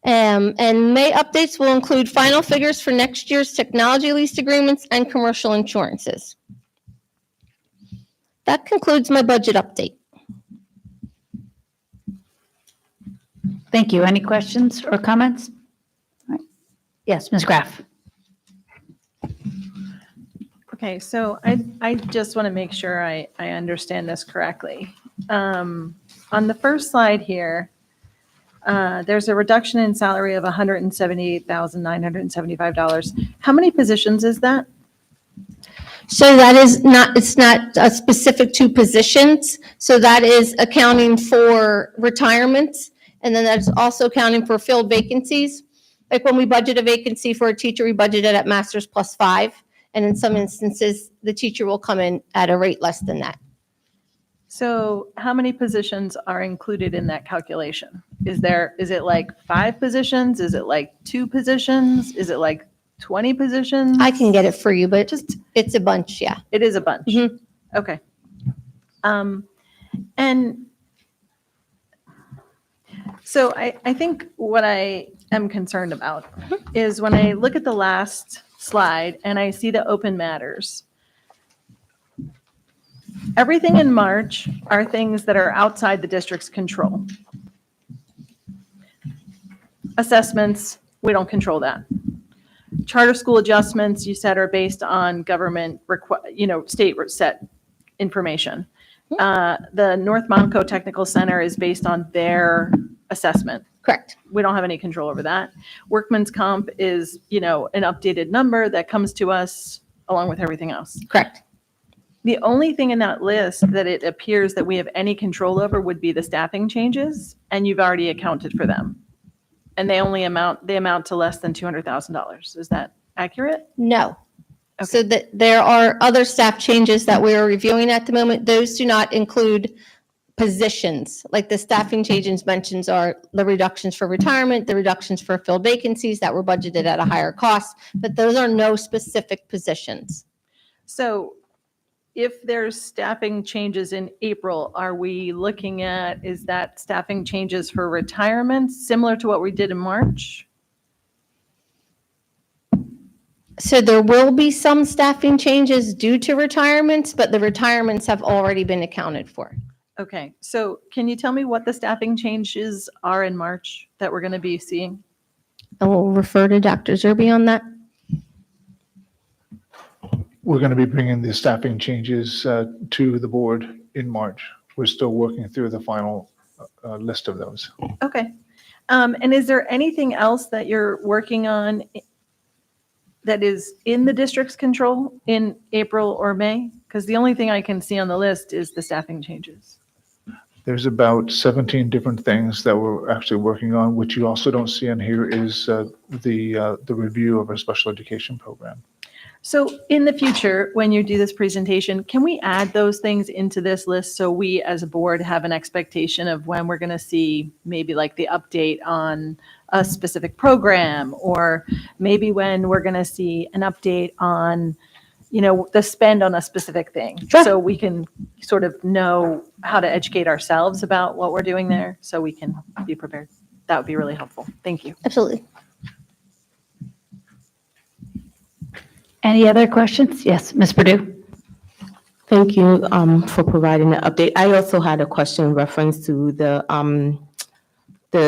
And May updates will include final figures for next year's technology lease agreements and commercial insurances. That concludes my budget update. Thank you. Any questions or comments? All right. Yes, Ms. Graff. Okay, so I just want to make sure I understand this correctly. On the first slide here, there's a reduction in salary of $178,975. How many positions is that? So that is not, it's not specific to positions. So that is accounting for retirements. And then that's also accounting for filled vacancies. Like when we budget a vacancy for a teacher, we budget it at master's plus 5. And in some instances, the teacher will come in at a rate less than that. So how many positions are included in that calculation? Is it like 5 positions? Is it like 2 positions? Is it like 20 positions? I can get it for you, but it's a bunch, yeah. It is a bunch. Mhm. Okay. And so I think what I am concerned about is when I look at the last slide and I see the open matters. Everything in March are things that are outside the district's control. Assessments, we don't control that. Charter school adjustments, you said, are based on government, state set information. The North Monco Technical Center is based on their assessment. Correct. We don't have any control over that. Workman's comp is, an updated number that comes to us along with everything else. Correct. The only thing in that list that it appears that we have any control over would be the staffing changes, and you've already accounted for them. And they amount to less than $200,000. Is that accurate? No. So that there are other staff changes that we are reviewing at the moment. Those do not include positions, like the staffing changes mentions are the reductions for retirement, the reductions for filled vacancies that were budgeted at a higher cost, but those are no specific positions. So if there's staffing changes in April, are we looking at, is that staffing changes for retirement similar to what we did in March? So there will be some staffing changes due to retirements, but the retirements have already been accounted for. Okay, so can you tell me what the staffing changes are in March that we're going to be seeing? I will refer to Dr. Zerbe on that. We're going to be bringing the staffing changes to the board in March. We're still working through the final list of those. Okay. And is there anything else that you're working on that is in the district's control in April or May? Because the only thing I can see on the list is the staffing changes. There's about 17 different things that we're actually working on. Which you also don't see on here is the review of our special education program. So in the future, when you do this presentation, can we add those things into this list so we as a board have an expectation of when we're going to see maybe like the update on a specific program, or maybe when we're going to see an update on, you know, the spend on a specific thing? Sure. So we can sort of know how to educate ourselves about what we're doing there so we can be prepared. That would be really helpful. Thank you. Absolutely. Any other questions? Yes, Ms. Purdue. Thank you for providing the update. I also had a question in reference to the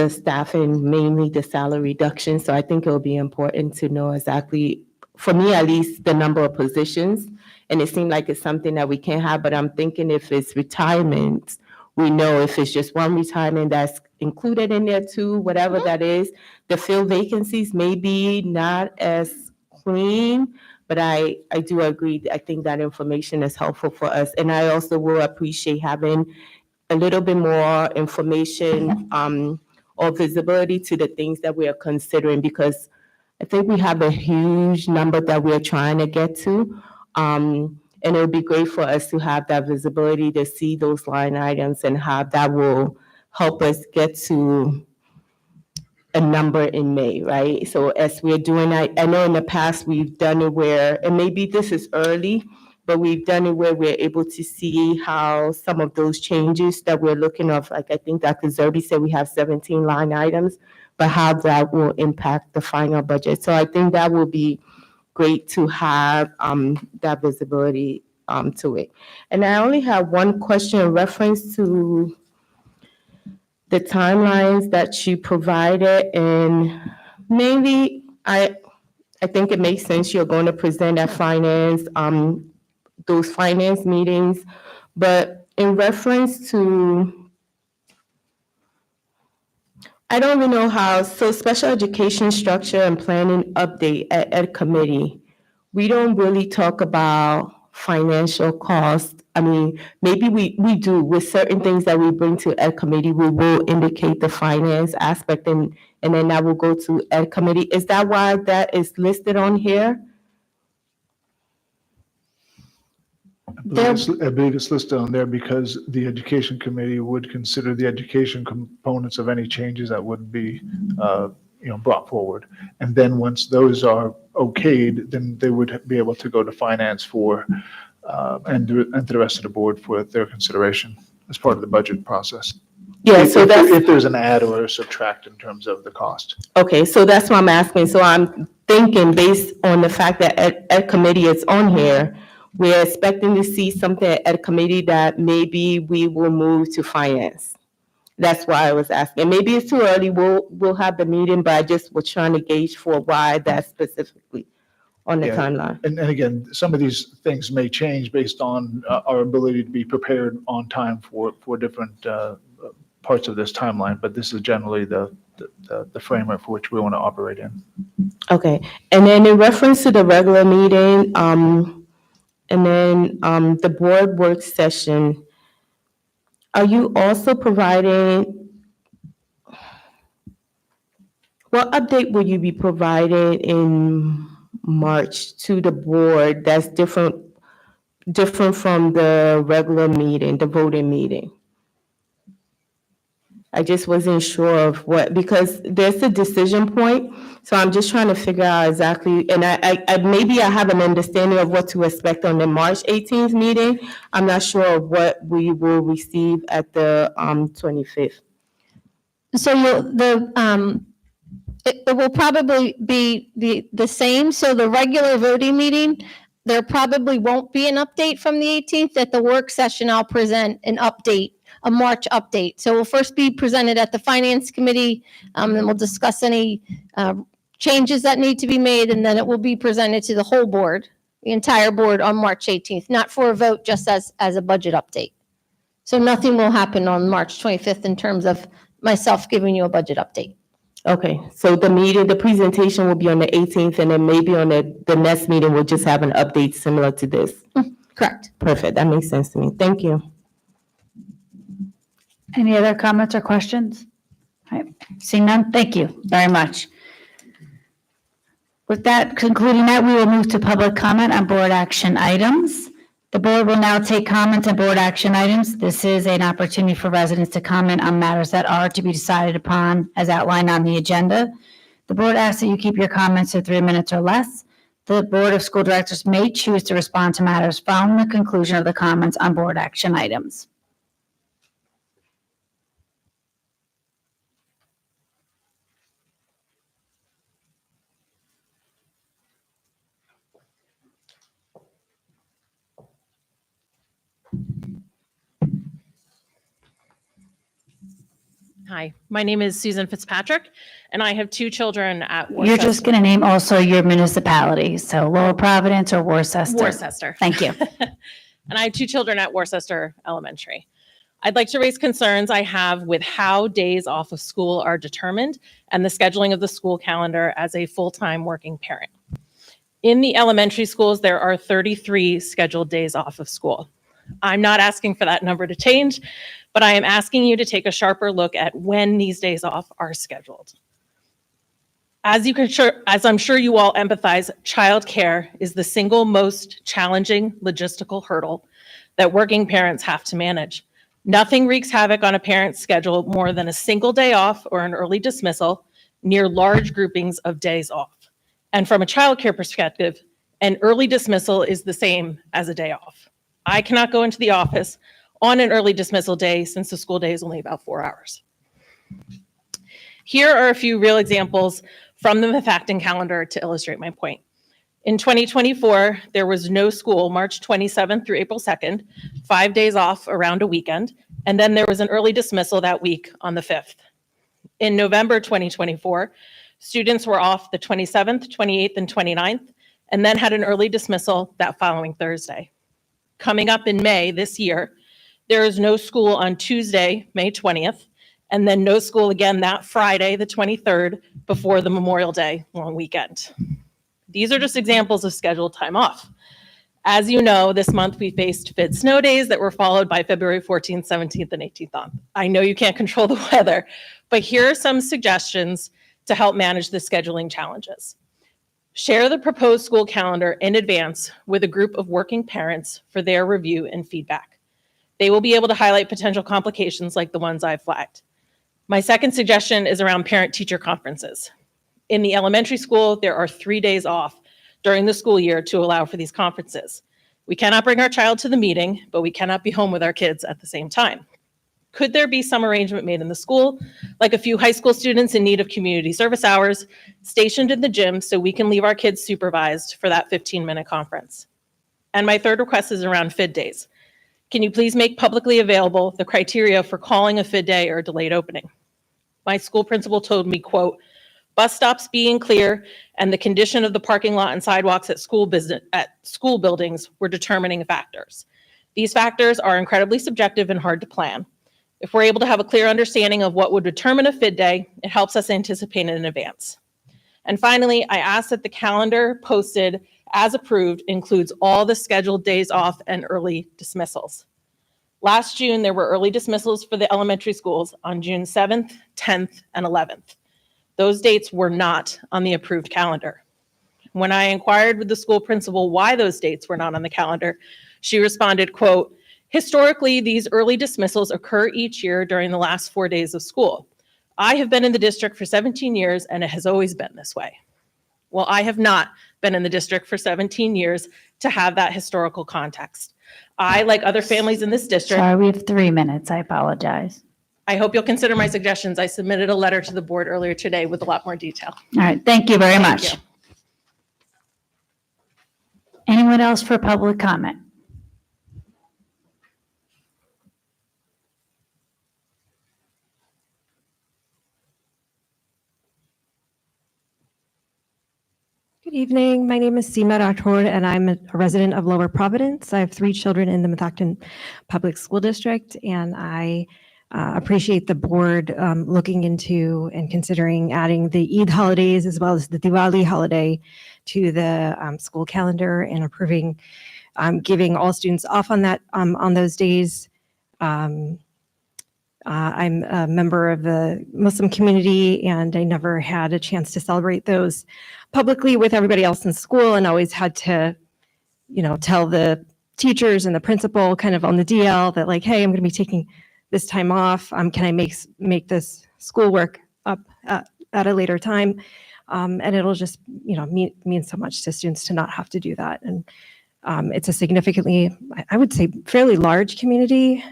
staffing, mainly the salary reduction. So I think it will be important to know exactly, for me at least, the number of positions. And it seemed like it's something that we can't have, but I'm thinking if it's retirement, we know if it's just one retirement that's included in there too, whatever that is. The filled vacancies may be not as clean, but I do agree. I think that information is helpful for us. And I also will appreciate having a little bit more information or visibility to the things that we are considering, because I think we have a huge number that we're trying to get to. And it would be great for us to have that visibility to see those line items and how that will help us get to a number in May, right? So as we're doing, I know in the past we've done it where, and maybe this is early, but we've done it where we're able to see how some of those changes that we're looking at, like I think Dr. Zerbe said we have 17 line items, but how that will impact the final budget. So I think that will be great to have that visibility to it. And I only have one question in reference to the timelines that you provided, and mainly I think it makes sense you're going to present at finance, those finance meetings, but in reference to, I don't really know how, so special education structure and planning update at Ed Committee, we don't really talk about financial cost. I mean, maybe we do with certain things that we bring to Ed Committee, we will indicate the finance aspect and then that will go to Ed Committee. Is that why that is listed on here? I believe it's listed on there because the education committee would consider the education components of any changes that would be, brought forward. And then once those are okayed, then they would be able to go to finance for, and to the rest of the board for their consideration as part of the budget process. Yeah, so that's, if there's an add or a subtract in terms of the cost. okay, so that's what I'm asking. So I'm thinking based on the fact that Ed Committee is on here, we're expecting to see something at Ed Committee that maybe we will move to finance. That's why I was asking. Maybe it's too early. We'll have the meeting, but I just was trying to gauge for why that's specifically on the Yeah, timeline. And again, some of these things may change based on our ability to be prepared on time for different parts of this timeline, but this is generally the framework for which we want to operate in. Okay, and then in reference to the regular meeting, and then the board work session, are you also providing, what update will you be providing in March to the board that's different from the regular meeting, the voting meeting? I just wasn't sure of what, because there's a decision point. So I'm just trying to figure out exactly, and I maybe I have an understanding of what to expect on the March 18th meeting. I'm not sure of what we will receive at the 25th. So it will probably be the same. So the regular voting meeting, there probably won't be an update from the 18th. At the work session, I'll present an update, a March update. So we'll first be presented at the Finance Committee, and we'll discuss any changes that need to be made, and then it will be presented to the whole board, the entire board on March 18th, not for a vote, just as a budget update. So nothing will happen on March 25th in terms of myself giving you a budget update. Okay, so the presentation will be on the 18th, and then maybe on the next meeting, we'll just have an update similar to this. Correct. Perfect, that makes sense to me. Thank you. Any other comments or questions? All right, seeing none, thank you very much. With that, concluding that, we will move to public comment on board action items. The board will now take comments on board action items. This is an opportunity for residents to comment on matters that are to be decided upon as outlined on the agenda. The board asks that you keep your comments to 3 minutes or less. The Board of School Directors may choose to respond to matters following the conclusion of the comments on board action items. Hi, my name is Susan Fitzpatrick, and I have 2 children at You're Worcester. just going to name also your municipality, so Lower Providence or Worcester. Worcester. Thank you. And I have 2 children at Worcester Elementary. I'd like to raise concerns I have with how days off of school are determined and the scheduling of the school calendar as a full-time working parent. In the elementary schools, there are 33 scheduled days off of school. I'm not asking for that number to change, but I am asking you to take a sharper look at when these days off are scheduled. As I'm sure you all empathize, childcare is the single most challenging logistical hurdle that working parents have to manage. Nothing wreaks havoc on a parent's schedule more than a single day off or an early dismissal near large groupings of days off. And from a childcare perspective, an early dismissal is the same as a day off. I cannot go into the office on an early dismissal day since the school day is only about 4 hours. Here are a few real examples from the Methacton calendar to illustrate my point. In 2024, there was no school March 27th through April 2nd, 5 days off around a weekend, and then there was an early dismissal that week on the 5th. In November 2024, students were off the 27th, 28th, and 29th, and then had an early dismissal that following Thursday. Coming up in May this year, there is no school on Tuesday, May 20th, and then no school again that Friday, the 23rd, before the Memorial Day long weekend. These are just examples of scheduled time off. As you know, this month we faced FID snow days that were followed by February 14th, 17th, and 18th off. I know you can't control the weather, but here are some suggestions to help manage the scheduling challenges. Share the proposed school calendar in advance with a group of working parents for their review and feedback. They will be able to highlight potential complications like the ones I've flagged. My second suggestion is around parent-teacher conferences. In the elementary school, there are 3 days off during the school year to allow for these conferences. We cannot bring our child to the meeting, but we cannot be home with our kids at the same time. Could there be some arrangement made in the school, like a few high school students in need of community service hours stationed in the gym so we can leave our kids supervised for that 15-minute conference? And my third request is around FID days. Can you please make publicly available the criteria for calling a FID day or a delayed opening? My school principal told me, quote, bus stops being clear and the condition of the parking lot and sidewalks at school buildings were determining factors. These factors are incredibly subjective and hard to plan. If we're able to have a clear understanding of what would determine a FID day, it helps us anticipate in advance. And finally, I ask that the calendar posted as approved includes all the scheduled days off and early dismissals. Last June, there were early dismissals for the elementary schools on June 7th, 10th, and 11th. Those dates were not on the approved calendar. When I inquired with the school principal why those dates were not on the calendar, she responded, quote, Historically, these early dismissals occur each year during the last 4 days of school. I have been in the district for 17 years and it has always been this way. Well, I have not been in the district for 17 years to have that historical context. I, like other families in this district. Sorry, we have 3 minutes. I apologize. I hope you'll consider my suggestions. I submitted a letter to the board earlier today with a lot more detail. All right, thank you very Thank much. you. Anyone else for public comment? Good evening. My name is Seema Rathod, and I'm a resident of Lower Providence. I have 3 children in the Methacton Public School District, and I appreciate the board looking into and considering adding the Eid holidays as well as the Diwali holiday to the school calendar and approving giving all students off on that on those days. I'm a member of the Muslim community, and I never had a chance to celebrate those publicly with everybody else in school, and always had to, tell the teachers and the principal kind of on the DL that like, hey, I'm going to be taking this time off. Can I make this schoolwork up at a later time? And it'll just, mean so much to students to not have to do that. And it's a significantly, I would say, fairly large community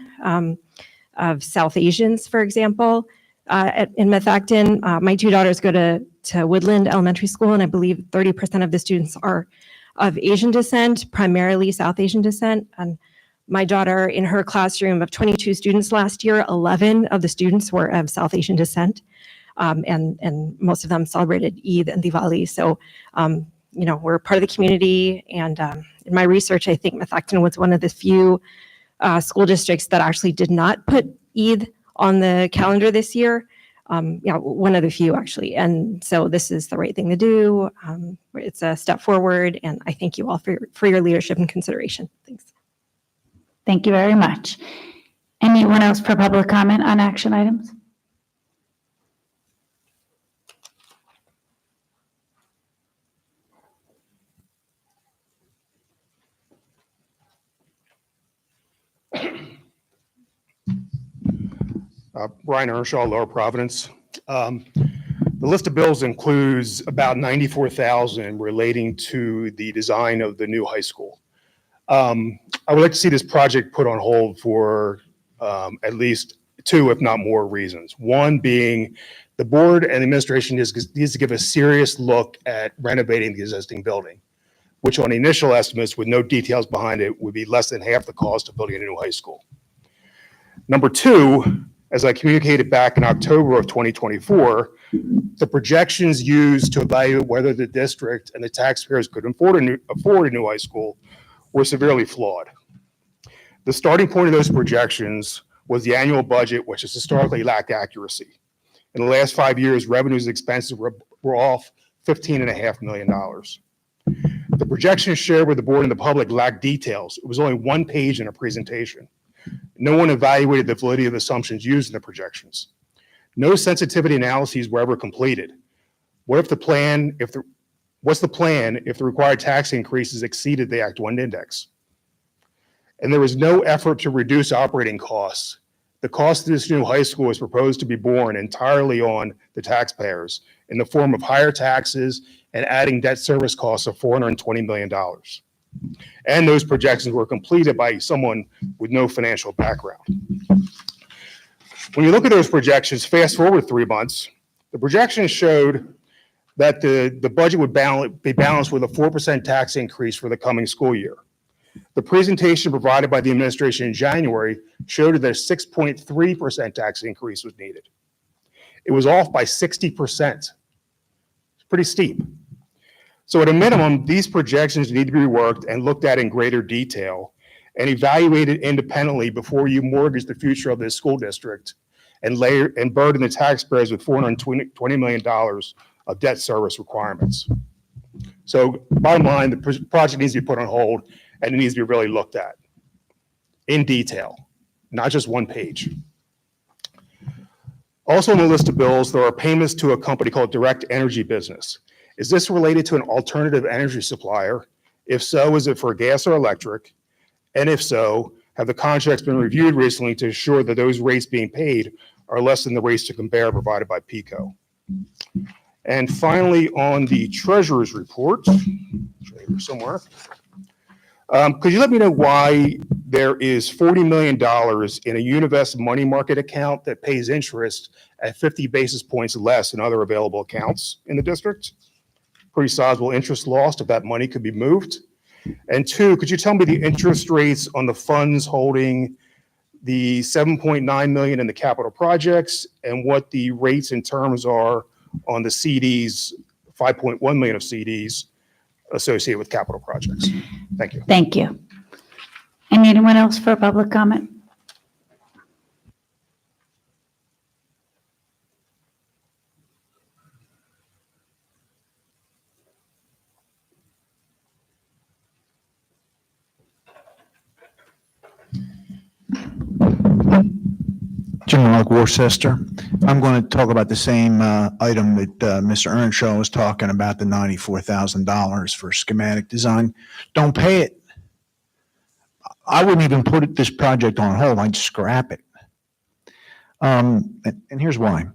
of South Asians, for example, in Methacton. My 2 daughters go to Woodland Elementary School, and I believe 30% of the students are of Asian descent, primarily South Asian descent. And my daughter, in her classroom of 22 students last year, 11 of the students were of South Asian descent, and most of them celebrated Eid and Diwali. So, we're part of the community, and in my research, I think Methacton was one of the few school districts that actually did not put Eid on the calendar this year. One of the few actually. And so this is the right thing to do. It's a step forward, and I thank you all for your leadership and consideration. Thanks. Thank you very much. Anyone else for public comment on action items? Brian Earnshaw, Lower Providence. The list of bills includes about 94,000 relating to the design of the new high school. I would like to see this project put on hold for at least 2, if not more, reasons. One being the board and the administration needs to give a serious look at renovating the existing building, which on initial estimates with no details behind it would be less than half the cost of building a new high school. Number 2, as I communicated back in October of 2024, the projections used to evaluate whether the district and the taxpayers could afford a new high school were severely flawed. The starting point of those projections was the annual budget, which has historically lacked accuracy. In the last 5 years, revenues and expenses were off $15.5 million. The projections shared with the board and the public lacked details. It was only 1 page in a presentation. No one evaluated the validity of the assumptions used in the projections. No sensitivity analyses were ever completed. What's the plan if the required tax increases exceeded the Act 1 index? And there was no effort to reduce operating costs. The cost of this new high school is proposed to be borne entirely on the taxpayers in the form of higher taxes and adding debt service costs of $420 million. And those projections were completed by someone with no financial background. When you look at those projections, fast forward 3 months, the projections showed that the budget would be balanced with a 4% tax increase for the coming school year. The presentation provided by the administration in January showed that a 6.3% tax increase was needed. It was off by 60%. It's pretty steep. So at a minimum, these projections need to be reworked and looked at in greater detail and evaluated independently before you mortgage the future of this school district and burden the taxpayers with $420 million of debt service requirements. So bottom line, the project needs to be put on hold and it needs to be really looked at in detail, not just 1 page. Also on the list of bills, there are payments to a company called Direct Energy Business. Is this related to an alternative energy supplier? If so, is it for gas or electric? And if so, Have the contracts been reviewed recently to ensure that those rates being paid are less than the rates to compare provided by PICO? And finally, on the treasurer's report, somewhere, could you let me know why there is $40 million in a Univest money market account that pays interest at 50 basis points less than other available accounts in the district? Pretty sizable interest lost if that money could be moved. And two, could you tell me the interest rates on the funds holding the 7.9 million in the capital projects and what the rates and terms are on the CDs, 5.1 million of CDs associated with capital projects? Thank you. Thank you. And anyone else for public comment? Jim Mark Worcester. I'm going to talk about the same item that Mr. Earnshaw was talking about, the $94,000 for schematic design. Don't pay it. I wouldn't even put this project on hold. I'd scrap it. And here's why.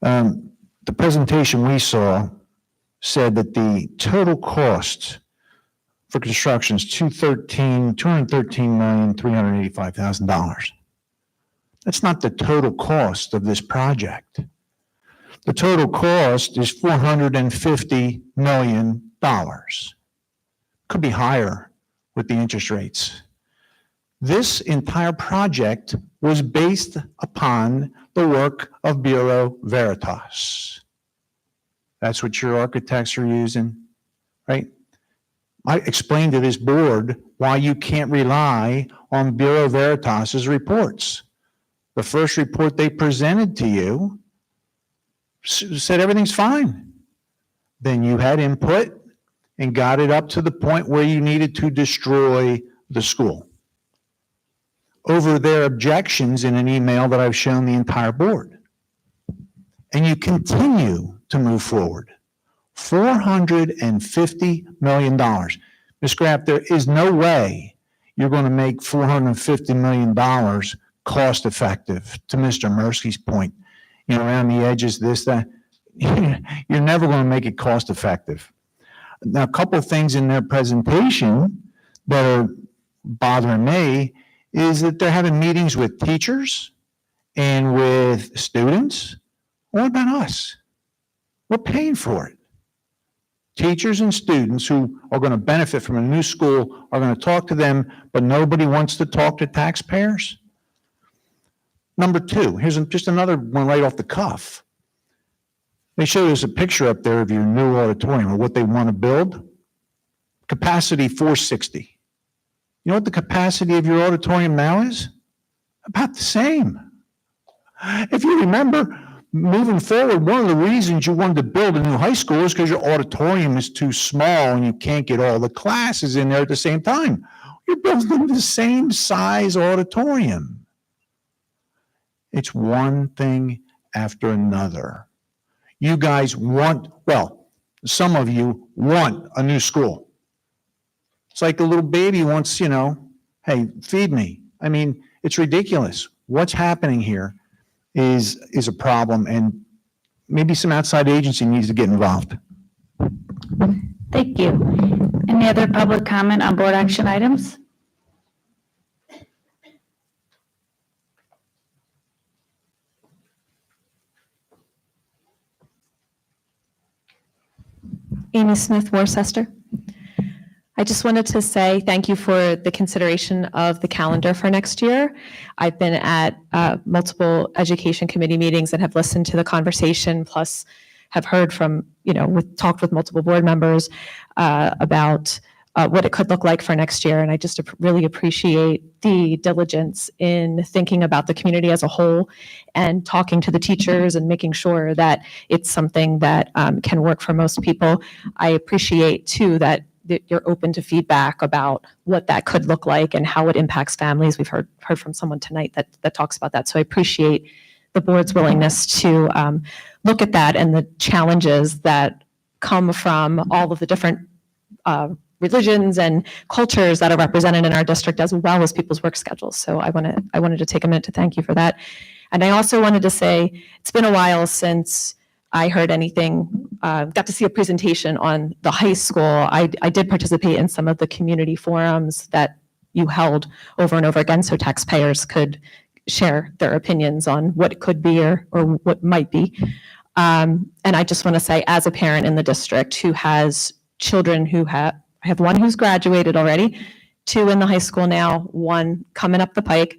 The presentation we saw said that the total cost for construction is $213,385,000. That's not the total cost of this project. The total cost is $450 million. Could be higher with the interest rates. This entire project was based upon the work of Bureau Veritas. That's what your architects are using, right? I explained to this board why you can't rely on Bureau Veritas's reports. The first report they presented to you said everything's fine. Then you had input and got it up to the point where you needed to destroy the school over their objections in an email that I've shown the entire board. And you continue to move forward. $450 million. Ms. Graff, there is no way you're going to make $450 million cost effective, to Mr. Mursky's point, around the edges, this, that. You're never going to make it cost effective. Now, a couple of things in their presentation that are bothering me is that they're having meetings with teachers and with students. What about us? We're paying for it. Teachers and students who are going to benefit from a new school are going to talk to them, but nobody wants to talk to taxpayers. Number two, here's just another one right off the cuff. They showed us a picture up there of your new auditorium, or what they want to build. Capacity 460. You know what the capacity of your auditorium now is? About the same. If you remember, moving forward, one of the reasons you wanted to build a new high school is because your auditorium is too small and you can't get all the classes in there at the same time. You're building the same size auditorium. It's one thing after another. You guys want, well, some of you want a new school. It's like a little baby wants, hey, feed me. I mean, it's ridiculous. What's happening here is a problem, and maybe some outside agency needs to get involved. Thank you. Any other public comment on board action items? Amy Smith, Worcester. I just wanted to say thank you for the consideration of the calendar for next year. I've been at multiple education committee meetings and have listened to the conversation, plus have heard from, talked with multiple board members about what it could look like for next year. And I just really appreciate the diligence in thinking about the community as a whole and talking to the teachers and making sure that it's something that can work for most people. I appreciate too that you're open to feedback about what that could look like and how it impacts families. We've heard from someone tonight that talks about that. So I appreciate the board's willingness to look at that and the challenges that come from all of the different religions and cultures that are represented in our district, as well as people's work schedules. So I wanted to take a minute to thank you for that. And I also wanted to say, it's been a while since I heard anything, got to see a presentation on the high school. I did participate in some of the community forums that you held over and over again, so taxpayers could share their opinions on what it could be or what might be. And I just want to say, as a parent in the district who has children who I have one who's graduated already, 2 in the high school now, 1 coming up the pike,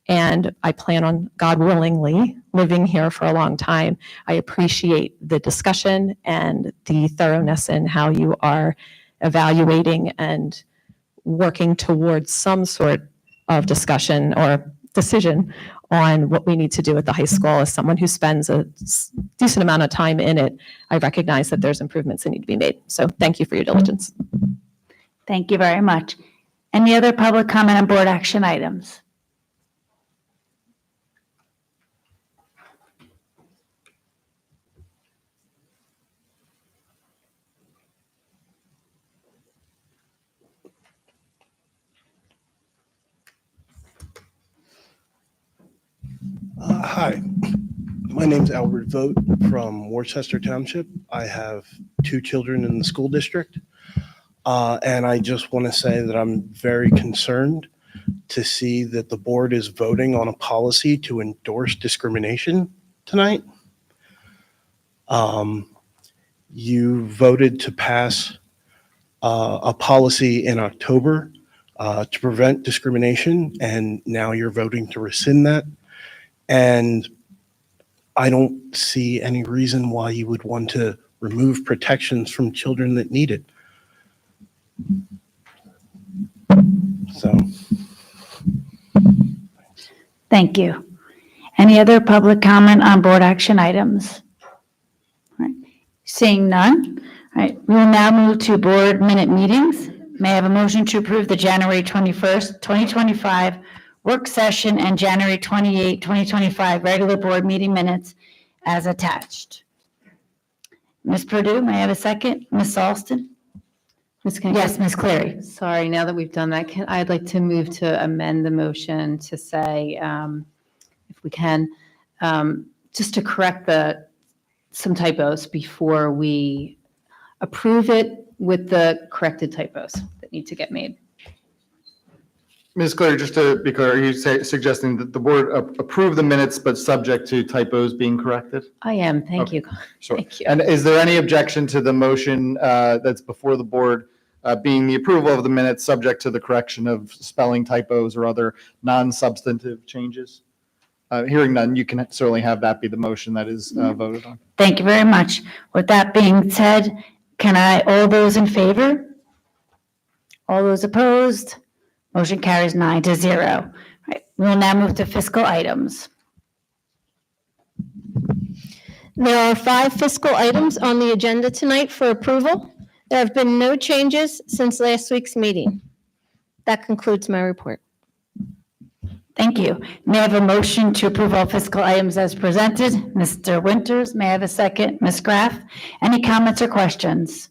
and I plan on, God willingly, living here for a long time. I appreciate the discussion and the thoroughness in how you are evaluating and working towards some sort of discussion or decision on what we need to do at the high school. As someone who spends a decent amount of time in it, I recognize that there's improvements that need to be made. So thank you for your diligence. Thank you very much. Any other public comment on board action items? Hi, my name's Albert Vogt from Worcester Township. I have 2 children in the school district. And I just want to say that I'm very concerned to see that the board is voting on a policy to endorse discrimination tonight. You voted to pass a policy in October to prevent discrimination, and now you're voting to rescind that. And I don't see any reason why you would want to remove protections from children that need it. So. Thank you. Any other public comment on board action items? All right. Seeing none, all right, we will now move to board minute meetings. May I have a motion to approve the January 21st, 2025 work session and January 28, 2025 regular board meeting minutes as attached? Ms. Purdue, may I have a second? Ms. Alston? Yes, Ms. Cleary. Sorry, now that we've done that, I'd like to move to amend the motion to say, if we can, just to correct some typos before we approve it with the corrected typos that need to get made. Ms. Cleary, just to be clear, are you suggesting that the board approve the minutes but subject to typos being corrected? I am, thank you. Sure. Thank you. And is there any objection to the motion that's before the board being the approval of the minutes subject to the correction of spelling typos or other non-substantive changes? Hearing none, you can certainly have that be the motion that is voted on. Thank you very much. With that being said, all those in favor? All those opposed? Motion carries 9-0. Right, we will now move to fiscal items. There are 5 fiscal items on the agenda tonight for approval. There have been no changes since last week's meeting. That concludes my report. Thank you. May I have a motion to approve all fiscal items as presented? Mr. Winters, may I have a second? Ms. Graff, any comments or questions?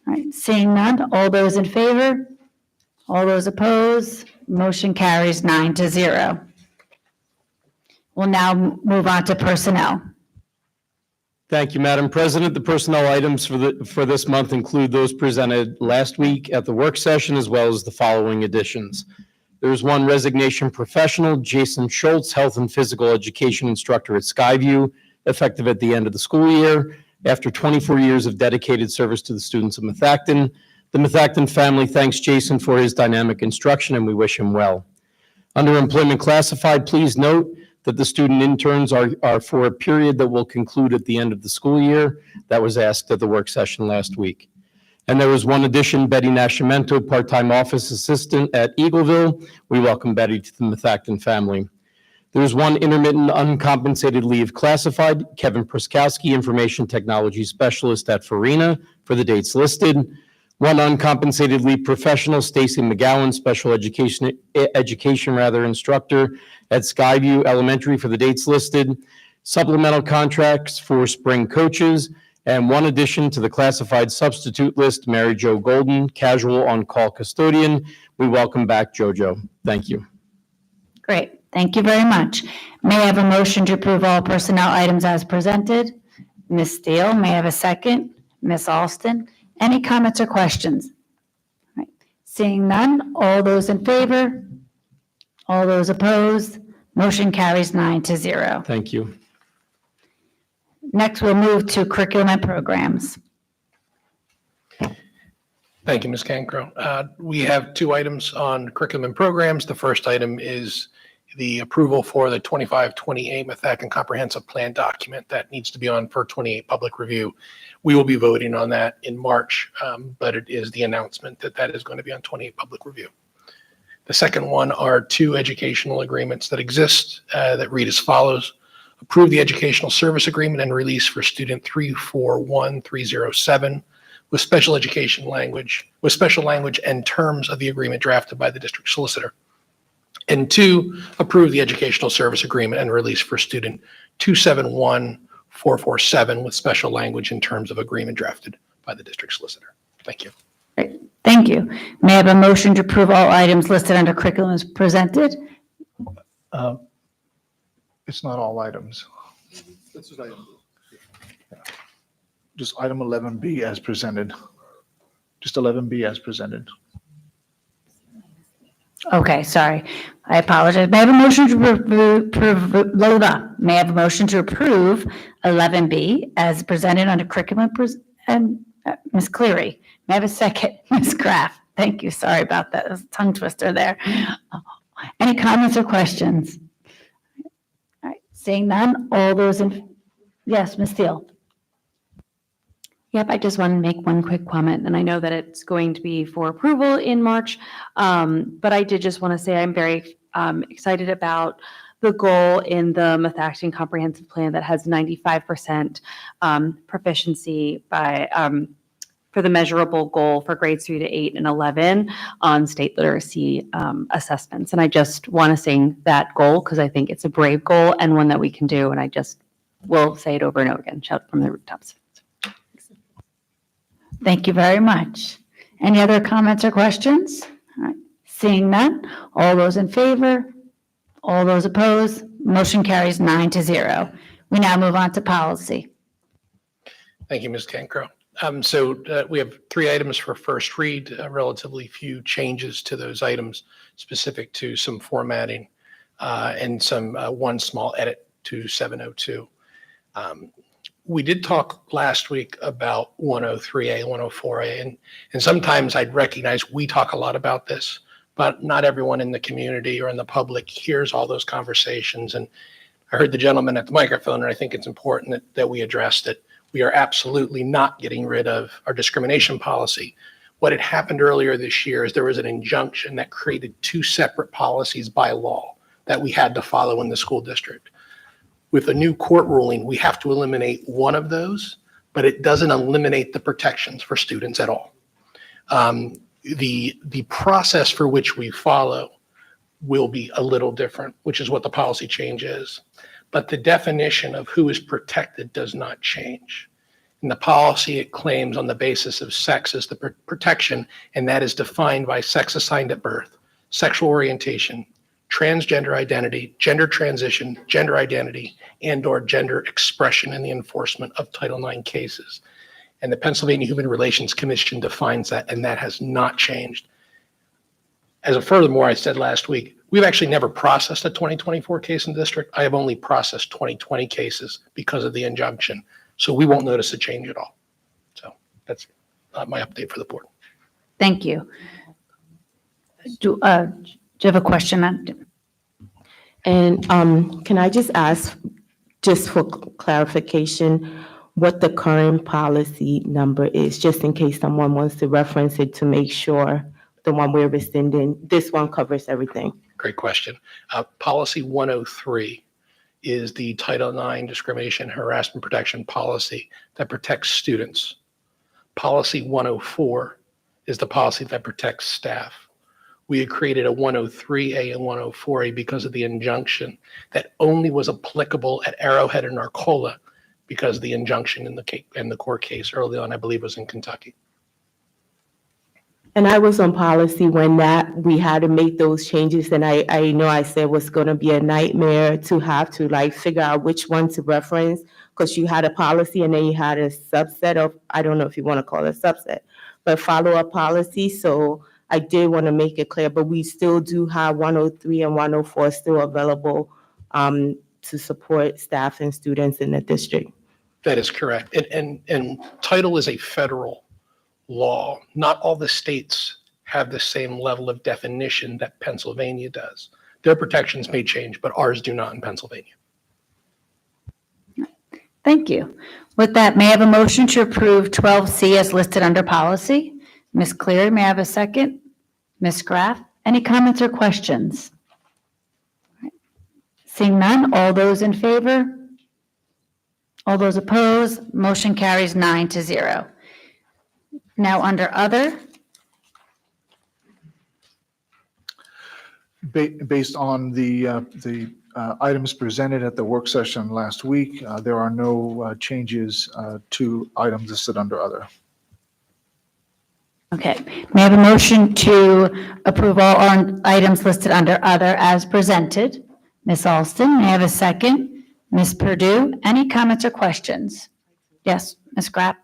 All right, seeing none, all those in favor? All those opposed? Motion carries 9-0. We'll now move on to personnel. Thank you, Madam President. The personnel items for this month include those presented last week at the work session, as well as the following additions. There's one resignation professional, Jason Schultz, health and physical education instructor at Skyview, effective at the end of the school year. After 24 years of dedicated service to the students of Methacton, the Methacton family thanks Jason for his dynamic instruction, and we wish him well. Under employment classified, please note that the student interns are for a period that will conclude at the end of the school year. That was asked at the work session last week. And there was one addition, Betty Nascimento, part-time office assistant at Eagleville. We welcome Betty to the Methacton family. There's one intermittent uncompensated leave classified, Kevin Pruskowski, information technology specialist at Farina, for the dates listed. One uncompensated leave professional, Stacy McGowan, special education instructor at Skyview Elementary, for the dates listed. Supplemental contracts for spring coaches, And one addition to the classified substitute list, Mary Jo Golden, casual on-call custodian. We welcome back JoJo. Thank you. Great. Thank you very much. May I have a motion to approve all personnel items as presented? Ms. Steele, may I have a second? Ms. Alston, any comments or questions? All right. Seeing none, all those in favor? All those opposed? Motion carries 9-0. Thank you. Next, we'll move to curriculum and programs. Thank you, Ms. Cancro. We have two items on curriculum and programs. The first item is the approval for the 25-28 Methacton Comprehensive Plan document that needs to be on for 28 public review. We will be voting on that in March, but it is the announcement that that is going to be on 28 public review. The second one are two educational agreements that exist that read as follows. Approve the educational service agreement and release for student 341307 with special language and terms of the agreement drafted by the district solicitor. And two, approve the educational service agreement and release for student 271447 with special language in terms of agreement drafted by the district solicitor. Thank you. Great. Thank you. May I have a motion to approve all items listed under curriculum as presented? It's not all items. Just item 11B as presented. Just 11B as presented. Okay, sorry. I apologize. May I have a motion to May I have a motion to approve 11B as presented under curriculum and Ms. Cleary? May I have a second? Ms. Kraft? Thank you. Sorry about that. It was a tongue twister there. Any comments or questions? All right, seeing none, all those in, yes, Ms. Steele. Yep, I just want to make one quick comment, and I know that it's going to be for approval in March, but I did just want to say I'm very excited about the goal in the Methacton Comprehensive Plan that has 95% proficiency by for the measurable goal for grades 3 to 8 and 11 on state literacy assessments. And I just want to sing that goal because I think it's a brave goal and one that we can do. And I just will say it over and over again, shout from the rooftops. Thank you very much. Any other comments or questions? All right. Seeing none, all those in favor, all those opposed, motion carries 9-0. We now move on to policy. Thank you, Ms. Cancro. We have three items for first read, relatively few changes to those items specific to some formatting and some one small edit to 702. We did talk last week about 103A, 104A, and sometimes I'd recognize we talk a lot about this, but not everyone in the community or in the public hears all those conversations. And I heard the gentleman at the microphone, and I think it's important that we addressed it. We are absolutely not getting rid of our discrimination policy. What had happened earlier this year is there was an injunction that created two separate policies by law that we had to follow in the school district. With a new court ruling, we have to eliminate one of those, but it doesn't eliminate the protections for students at all. The process for which we follow will be a little different, which is what the policy change is. But the definition of who is protected does not change. In the policy, it claims on the basis of sex as the protection, and that is defined by sex assigned at birth, sexual orientation, transgender identity, gender transition, gender identity, and/or gender expression in the enforcement of Title IX cases. And the Pennsylvania Human Relations Commission defines that, and that has not changed. As a furthermore, I said last week, we've actually never processed a 2024 case in the district. I have only processed 2020 cases because of the injunction. So we won't notice a change at all. So that's my update for the board. Thank you. Do you have a question? And can I just ask, just for clarification, what the current policy number is, just in case someone wants to reference it to make sure the one we're rescinding, this one covers everything? Great question. Policy 103 is the Title IX discrimination, harassment protection policy that protects students. Policy 104 is the policy that protects staff. We had created a 103A and 104A because of the injunction that only was applicable at Arrowhead and Arcola because the injunction in the court case early on, I believe, was in Kentucky. And I was on policy when we had to make those changes, and I know I said it was gonna be a nightmare to have to like figure out which one to reference, because you had a policy and then you had a subset of, I don't know if you wanna call it a subset, but follow-up policy, so I did wanna make it clear, but we still do have 103 and 104 still available to support staff and students in the district. That is correct. And title is a federal law. Not all the states have the same level of definition that Pennsylvania does. Their protections may change, but ours do not in Pennsylvania. Thank you. With that, may I have a motion to approve 12C as listed under policy? Ms. Cleary, may I have a second? Ms. Graff, any comments or questions? Seeing none, all those in favor? All those opposed? Motion carries 9-0. Now, under other, Based on the items presented at the work session last week, there are no changes to items listed under other. okay. May I have a motion to approve all items listed under other as presented? Ms. Alston, may I have a second? Ms. Purdue, any comments or questions? Yes, Ms. Grapp?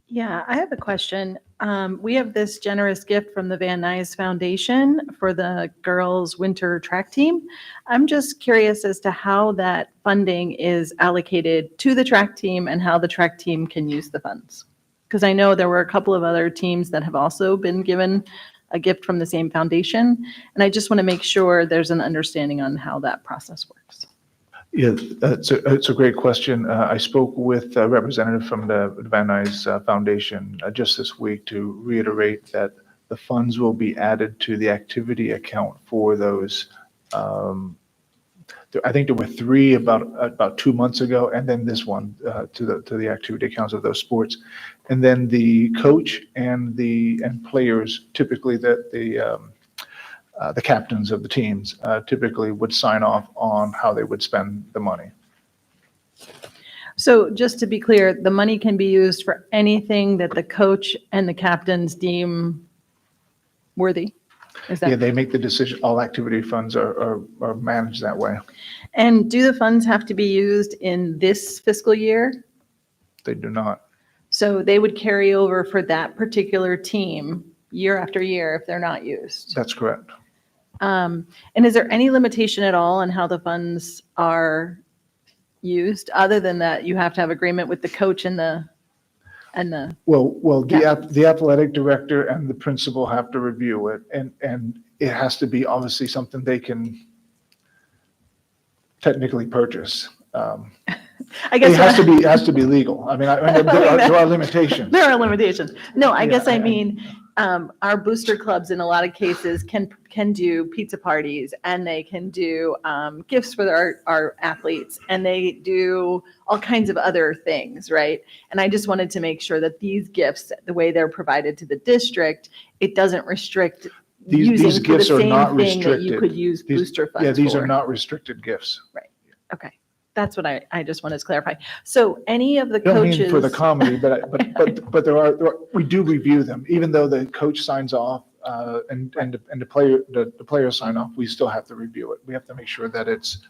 Yeah, I have a question. We have this generous gift from the Van Nuys Foundation for the girls' winter track team. I'm just curious as to how that funding is allocated to the track team and how the track team can use the funds. Because I know there were a couple of other teams that have also been given a gift from the same foundation. And I just want to make sure there's an understanding on how that process works. Yeah, it's a great question. I spoke with a representative from the Van Nuys Foundation just this week to reiterate that the funds will be added to the activity account for those. I think there were 3 about 2 months ago, and then this one to the activity accounts of those sports. And then the coach and players, typically the captains of the teams typically would sign off on how they would spend the money. So just to be clear, the money can be used for anything that the coach and the captains deem worthy? Is that? Yeah, they make the decision. All activity funds are managed that way. And do the funds have to be used in this fiscal year? They do not. So they would carry over for that particular team year after year if they're not used? That's correct. And is there any limitation at all on how the funds are used, other than that you have to have agreement with the coach and the Well, the athletic director and the principal have to review it, and it has to be obviously something they can technically purchase. I guess it has to be legal. I mean, there are limitations. There are limitations. No, I guess I mean, our booster clubs in a lot of cases can do pizza parties, and they can do gifts for our athletes, and they do all kinds of other things, right? And I just wanted to make sure that these gifts, the way they're provided to the district, it doesn't restrict These gifts are not thing that restricted. you could use booster funds for. Yeah, these are not restricted gifts. Right. Okay. That's what I just wanted to clarify. So any of the I don't mean coaches. for the comedy, but there are we do review them, even though the coach signs off and the players sign off. We still have to review it. We have to make sure that it's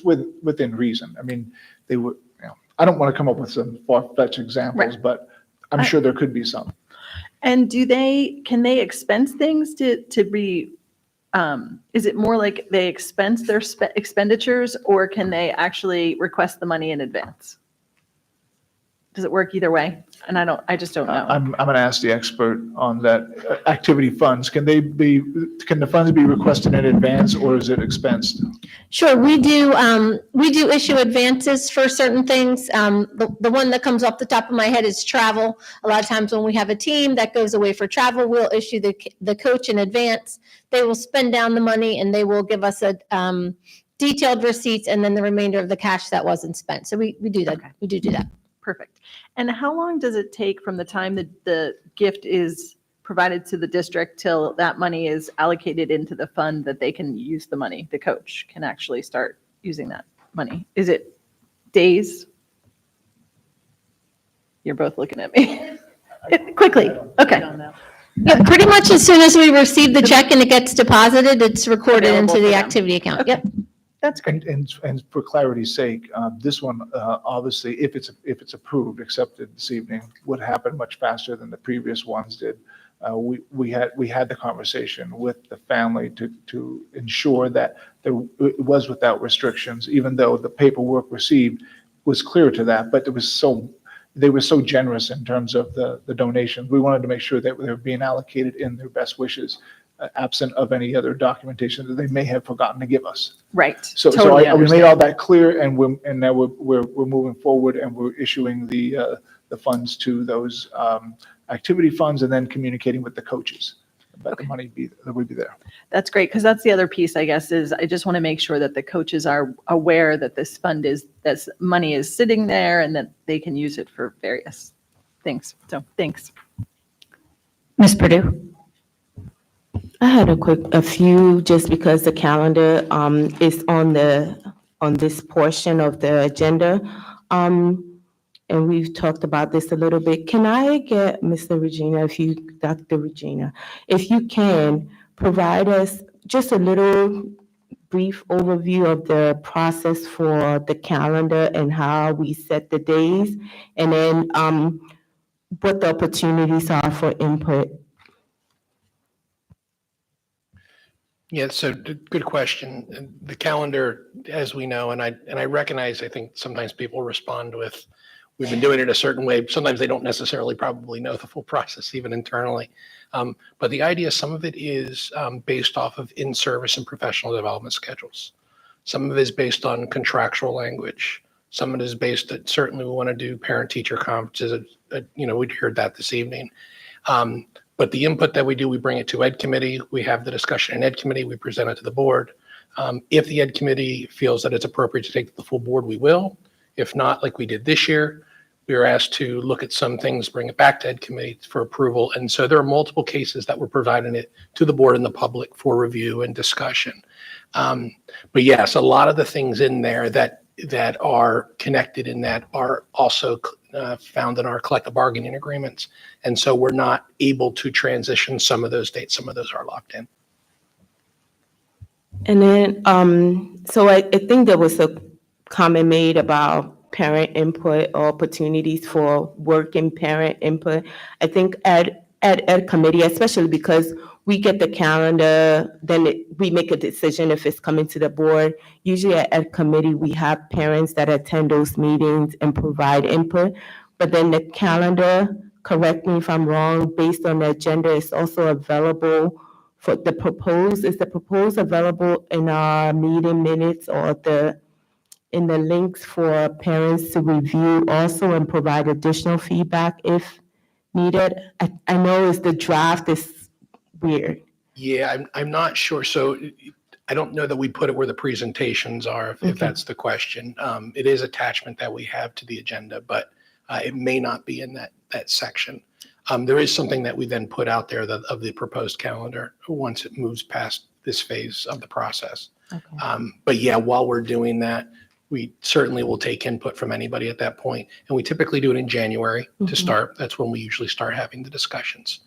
within reason. I mean, they would. You know, I don't want to come up with some far-fetched examples, Right. but I'm sure there could be some. And can they expense things to be, is it more like they expense their expenditures, or can they actually request the money in advance? Does it work either way? And I just don't know. I'm going to ask the expert on that. Activity funds, can the funds be requested in advance, or is it expensed? Sure, we do issue advances for certain things. The one that comes off the top of my head is travel. A lot of times when we have a team that goes away for travel, we'll issue the coach in advance. They will spend down the money and they will give us a detailed receipts and then the remainder of the cash that wasn't spent. So we do that. Okay. We do that. Perfect. And how long does it take from the time that the gift is provided to the district till that money is allocated into the fund that they can use the money? The coach can actually start using that money. Is it days? You're both looking at me. Quickly, okay. Yeah, pretty much as soon as we receive the check and it gets deposited, it's recorded Available into for the them. activity account. Yep. That's great. And for clarity's sake, this one, obviously, if it's approved, accepted this evening, would happen much faster than the previous ones did. We had the conversation with the family to ensure that it was without restrictions, even though the paperwork received was clear to that, but they were so generous in terms of the donations. We wanted to make sure that they were being allocated in their best wishes, absent of any other documentation that they may have forgotten to give us. Right. So Totally we made understand. all that clear, and now we're moving forward, and we're issuing the funds to those activity funds, and then communicating with the coaches about the money that would be there. That's great, because that's the other piece, I guess, is I just want to make sure that the coaches are aware that this money is sitting there and that they can use it for various things. So, thanks. Ms. Purdue? I had a few, just because the calendar is on this portion of the agenda. And we've talked about this a little bit. Can I get Dr. Regina, if you can, provide us just a little brief overview of the process for the calendar and how we set the days, and then what the opportunities are for input? Yeah, so good question. The calendar, as we know, and I recognize, I think sometimes people respond with, we've been doing it a certain way. Sometimes they don't necessarily probably know the full process, even internally. But the idea, some of it is based off of in-service and professional development schedules. Some of it is based on contractual language. Some of it is based that certainly we want to do parent-teacher conferences. We heard that this evening. But the input that we do, we bring it to Ed Committee. We have the discussion in Ed Committee. We present it to the board. If the Ed Committee feels that it's appropriate to take to the full board, we will. If not, like we did this year, we were asked to look at some things, bring it back to Ed Committee for approval. And so there are multiple cases that we're providing it to the board and the public for review and discussion. But yes, a lot of the things in there that are connected in that are also found in our collective bargaining agreements. And so we're not able to transition some of those dates. Some of those are locked in. And then, so I think there was a comment made about parent input or opportunities for work and parent input. I think at Ed Committee, especially because we get the calendar, then we make a decision if it's coming to the board. Usually at Ed Committee, we have parents that attend those meetings and provide input. But then the calendar, correct me if I'm wrong, based on the agenda, is also available for the proposed. Is the proposed available in our meeting minutes or in the links for parents to review also and provide additional feedback if needed? I know the draft is weird. Yeah, I'm not sure. So I don't know that we put it where the presentations are, if that's the question. It is attachment that we have to the agenda, but it may not be in that section. There is something that we then put out there of the proposed calendar once it moves past this phase of the process. Okay. But yeah, while we're doing that, we certainly will take input from anybody at that point. And we typically do it in January to start. That's when we usually start having the discussions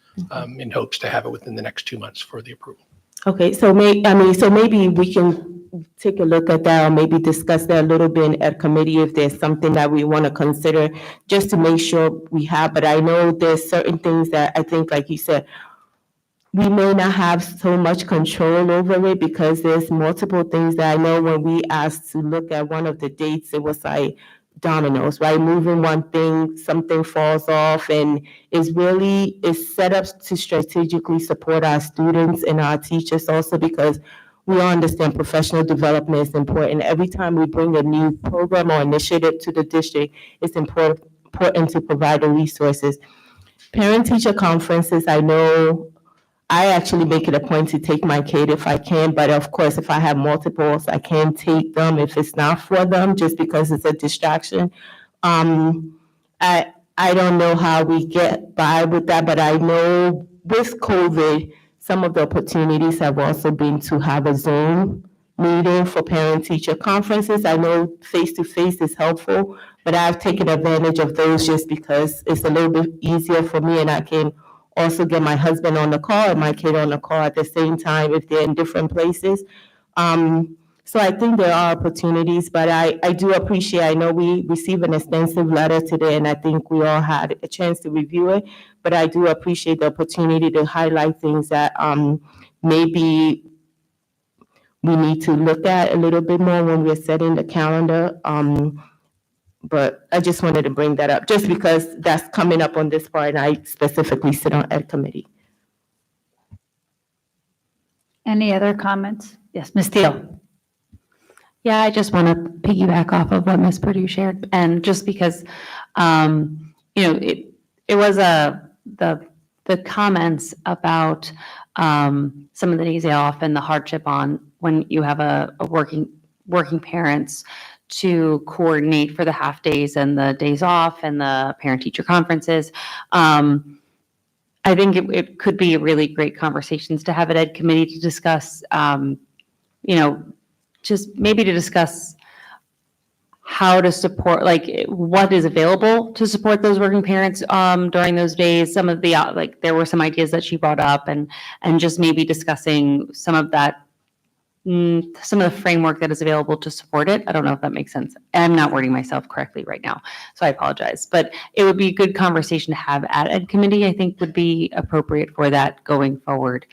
in hopes to have it within the next 2 months for the approval. Okay, so maybe we can take a look at that or maybe discuss that a little bit at committee if there's something that we want to consider just to make sure we have. But I know there's certain things that I think, like you said, we may not have so much control over it because there's multiple things that I know when we asked to look at one of the dates, it was like dominoes, right? Moving one thing, something falls off, and it's set up to strategically support our students and our teachers also because we all understand professional development is important. Every time we bring a new program or initiative to the district, it's important to provide the resources. Parent-teacher conferences, I know I actually make it a point to take my kid if I can, but of course, if I have multiples, I can take them if it's not for them, just because it's a distraction. I don't know how we get by with that, but I know with COVID, some of the opportunities have also been to have a Zoom meeting for parent-teacher conferences. I know face-to-face is helpful, but I've taken advantage of those just because it's a little bit easier for me, and I can also get my husband on the call and my kid on the call at the same time if they're in different places. So I think there are opportunities, but I do appreciate, I know we received an extensive letter today, and I think we all had a chance to review it, but I do appreciate the opportunity to highlight things that maybe we need to look at a little bit more when we're setting the calendar. But I just wanted to bring that up, just because that's coming up on this part, and I specifically sit on Ed Committee. Any other comments? Yes, Ms. Thiel. Yeah, I just want to piggyback off of what Ms. Purdue shared, and just because, it was the comments about some of the days off and the hardship on when you have a working parents to coordinate for the half days and the days off and the parent-teacher conferences. I think it could be really great conversations to have at Ed Committee to discuss, just maybe to discuss how to support, like what is available to support those working parents during those days. Some of the, there were some ideas that she brought up, and just maybe discussing some of that, some of the framework that is available to support it. I don't know if that makes sense. I'm not wording myself correctly right now, so I apologize. But it would be a good conversation to have at Ed Committee. I think would be appropriate for that going forward,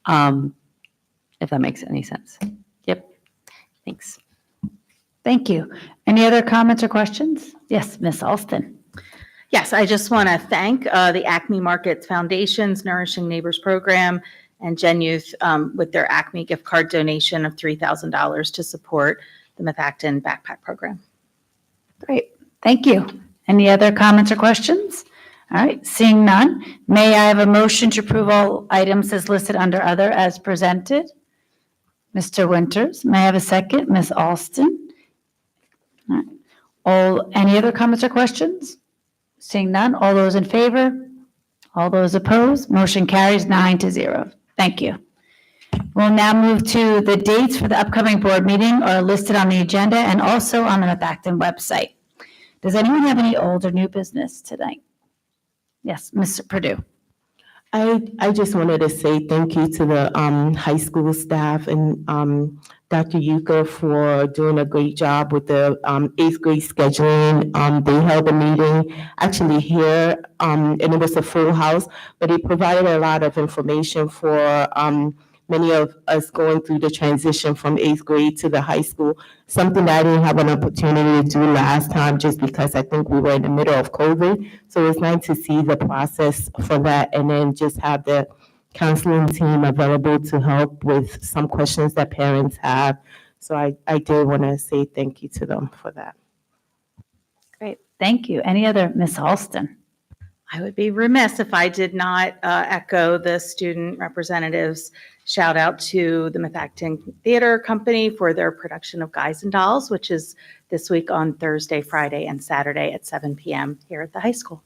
if that makes any sense. Yep. Thanks. Thank you. Any other comments or questions? Yes, Ms. Alston. Yes, I just want to thank the Acme Markets Foundation's Nourishing Neighbors Program and Gen Youth with their Acme gift card donation of $3,000 to support the Methacton backpack program. Great. Thank you. Any other comments or questions? All right, seeing none, may I have a motion to approve all items as listed under other as presented? Mr. Winters, may I have a second? Ms. Alston? All right. Any other comments or questions? Seeing none, all those in favor? All those opposed? Motion carries 9-0. Thank you. We'll now move to the dates for the upcoming board meeting are listed on the agenda and also on the Methacton website. Does anyone have any old or new business tonight? Yes, Mr. Purdue. I just wanted to say thank you to the high school staff and Dr. Euchre for doing a great job with the 8th grade scheduling. They held a meeting actually here, and it was a full house, but it provided a lot of information for many of us going through the transition from 8th grade to the high school, something that I didn't have an opportunity to do last time just because I think we were in the middle of COVID. So it's nice to see the process for that, and then just have the counseling team available to help with some questions that parents have. So I did want to say thank you to them for that. Great, thank you. Any other, Ms. Alston? I would be remiss if I did not echo the student representatives' shout out to the Methacton Theater Company for their production of Guys and Dolls, which is this week on Thursday, Friday, and Saturday at 7 p.m. here at the high school.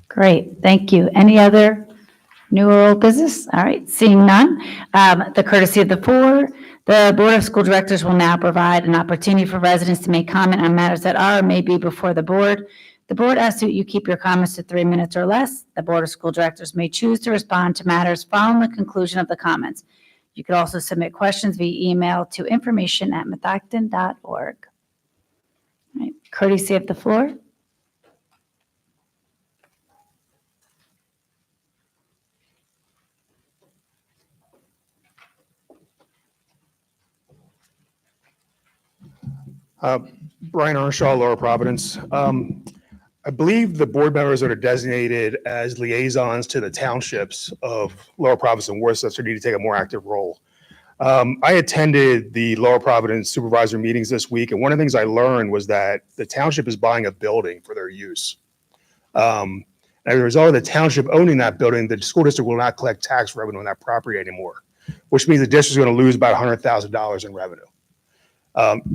Great, thank you. Any other new or old business? All right, seeing none, the courtesy of the floor, the Board of School Directors will now provide an opportunity for residents to make comment on matters that are or may be before the board. The board asks that you keep your comments to 3 minutes or less. The Board of School Directors may choose to respond to matters following the conclusion of the comments. You could also submit questions via email to information@methacton.org. All right, courtesy of the floor. Brian Earnshaw, Lower Providence. I believe the board members that are designated as liaisons to the townships of Lower Providence and Worcester need to take a more active role. I attended the Lower Providence supervisor meetings this week, and one of the things I learned was that the township is buying a building for their use. And as a result of the township owning that building, the school district will not collect tax revenue on that property anymore, which means the district is going to lose about $100,000 in revenue.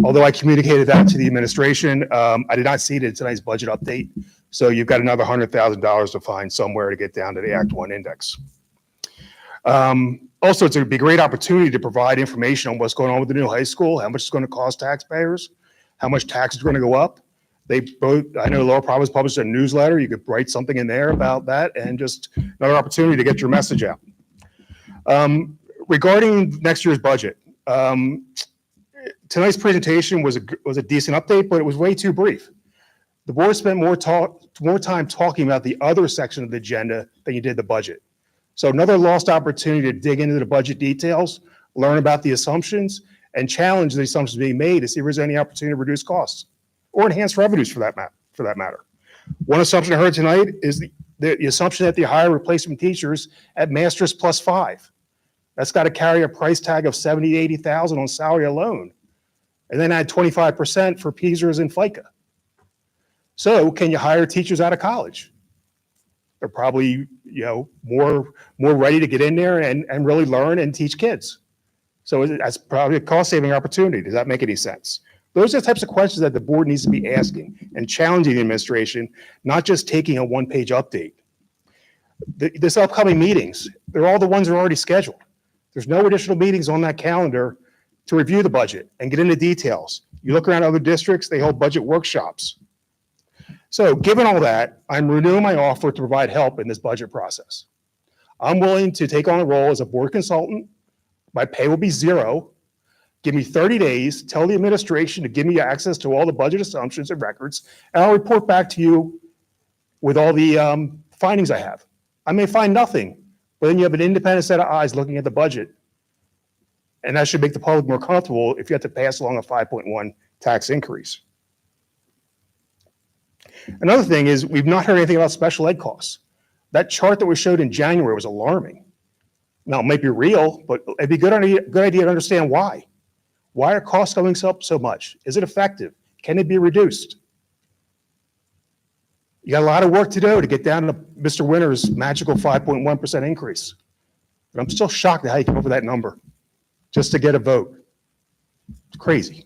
Although I communicated that to the administration, I did not see it in tonight's budget update. So you've got another $100,000 to find somewhere to get down to the Act 1 index. Also, it's a great opportunity to provide information on what's going on with the new high school, how much it's going to cost taxpayers, how much tax is going to go up. They both, I know Lower Providence published a newsletter. You could write something in there about that, and just another opportunity to get your message out. Regarding next year's budget, tonight's presentation was a decent update, but it was way too brief. The board spent more time talking about the other section of the agenda than you did the budget. So another lost opportunity to dig into the budget details, learn about the assumptions, and challenge the assumptions being made to see if there's any opportunity to reduce costs or enhance revenues for that matter. One assumption I heard tonight is the assumption that they hire replacement teachers at Masters +5. That's got to carry a price tag of $70,000 to $80,000 on salary alone, and then add 25% for PSERS and FICA. So can you hire teachers out of college? They're probably, more ready to get in there and really learn and teach kids. So that's probably a cost-saving opportunity. Does that make any sense? Those are the types of questions that the board needs to be asking and challenging the administration, not just taking a one-page update. This upcoming meetings, they're all the ones that are already scheduled. There's no additional meetings on that calendar to review the budget and get into details. You look around other districts, they hold budget workshops. So given all that, I'm renewing my offer to provide help in this budget process. I'm willing to take on a role as a board consultant. My pay will be $0. Give me 30 days, tell the administration to give me access to all the budget assumptions and records, and I'll report back to you with all the findings I have. I may find nothing, but then you have an independent set of eyes looking at the budget. And that should make the public more comfortable if you have to pass along a 5.1 tax increase. Another thing is we've not heard anything about special ed costs. That chart that was showed in January was alarming. Now, it might be real, but it'd be a good idea to understand why. Why are costs going up so much? Is it effective? Can it be reduced? You got a lot of work to do to get down to Mr. Winter's magical 5.1% increase. But I'm still shocked at how you came up with that number just to get a vote. It's crazy.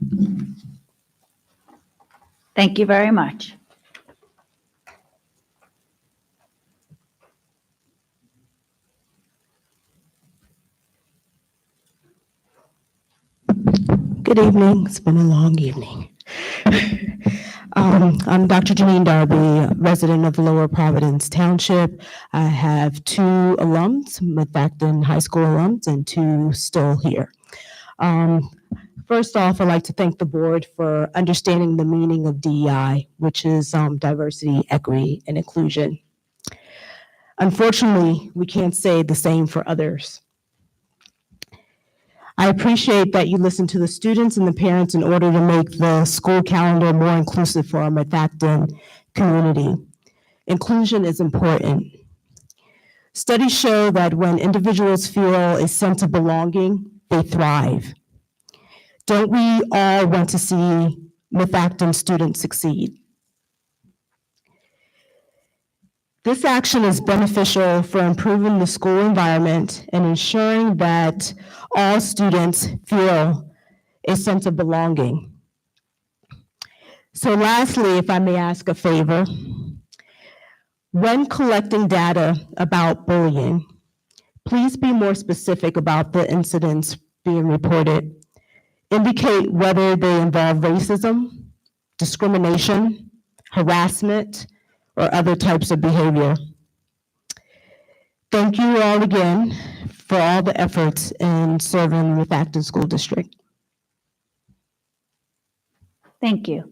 Thank you very much. Good evening. It's been a long evening. I'm Dr. Janine Darby, resident of Lower Providence Township. I have 2 alums, Methacton High School alums, and 2 still here. First off, I'd like to thank the board for understanding the meaning of DEI, which is diversity, equity, and inclusion. Unfortunately, we can't say the same for others. I appreciate that you listen to the students and the parents in order to make the school calendar more inclusive for our Methacton community. Inclusion is important. Studies show that when individuals feel a sense of belonging, they thrive. Don't we all want to see Methacton students succeed? This action is beneficial for improving the school environment and ensuring that all students feel a sense of belonging. So lastly, if I may ask a favor, when collecting data about bullying, please be more specific about the incidents being reported. Indicate whether they involve racism, discrimination, harassment, or other types of behavior. Thank you all again for all the efforts in serving the Methacton School District. Thank you.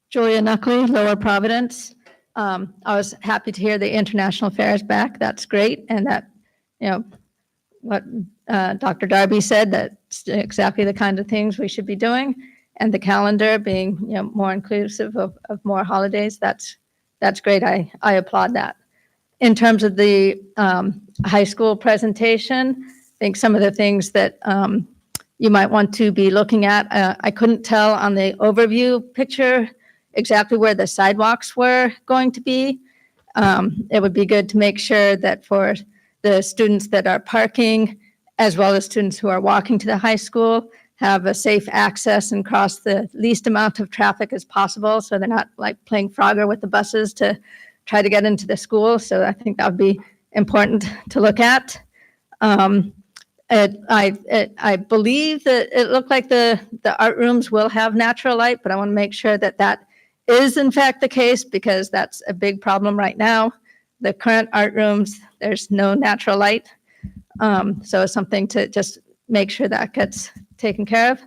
Julia Nuckley, Lower Providence. I was happy to hear the international affairs back. That's great. And that, what Dr. Darby said, that's exactly the kind of things we should be doing. And the calendar being, more inclusive of more holidays, that's great. I applaud that. In terms of the high school presentation, I think some of the things that you might want to be looking at, I couldn't tell on the overview picture exactly where the sidewalks were going to be. It would be good to make sure that for the students that are parking, as well as students who are walking to the high school, have a safe access and cross the least amount of traffic as possible, so they're not like playing Frogger with the buses to try to get into the school. So I think that would be important to look at. I believe that it looked like the art rooms will have natural light, but I want to make sure that that is in fact the case, because that's a big problem right now. The current art rooms, there's no natural light. So it's something to just make sure that gets taken care of.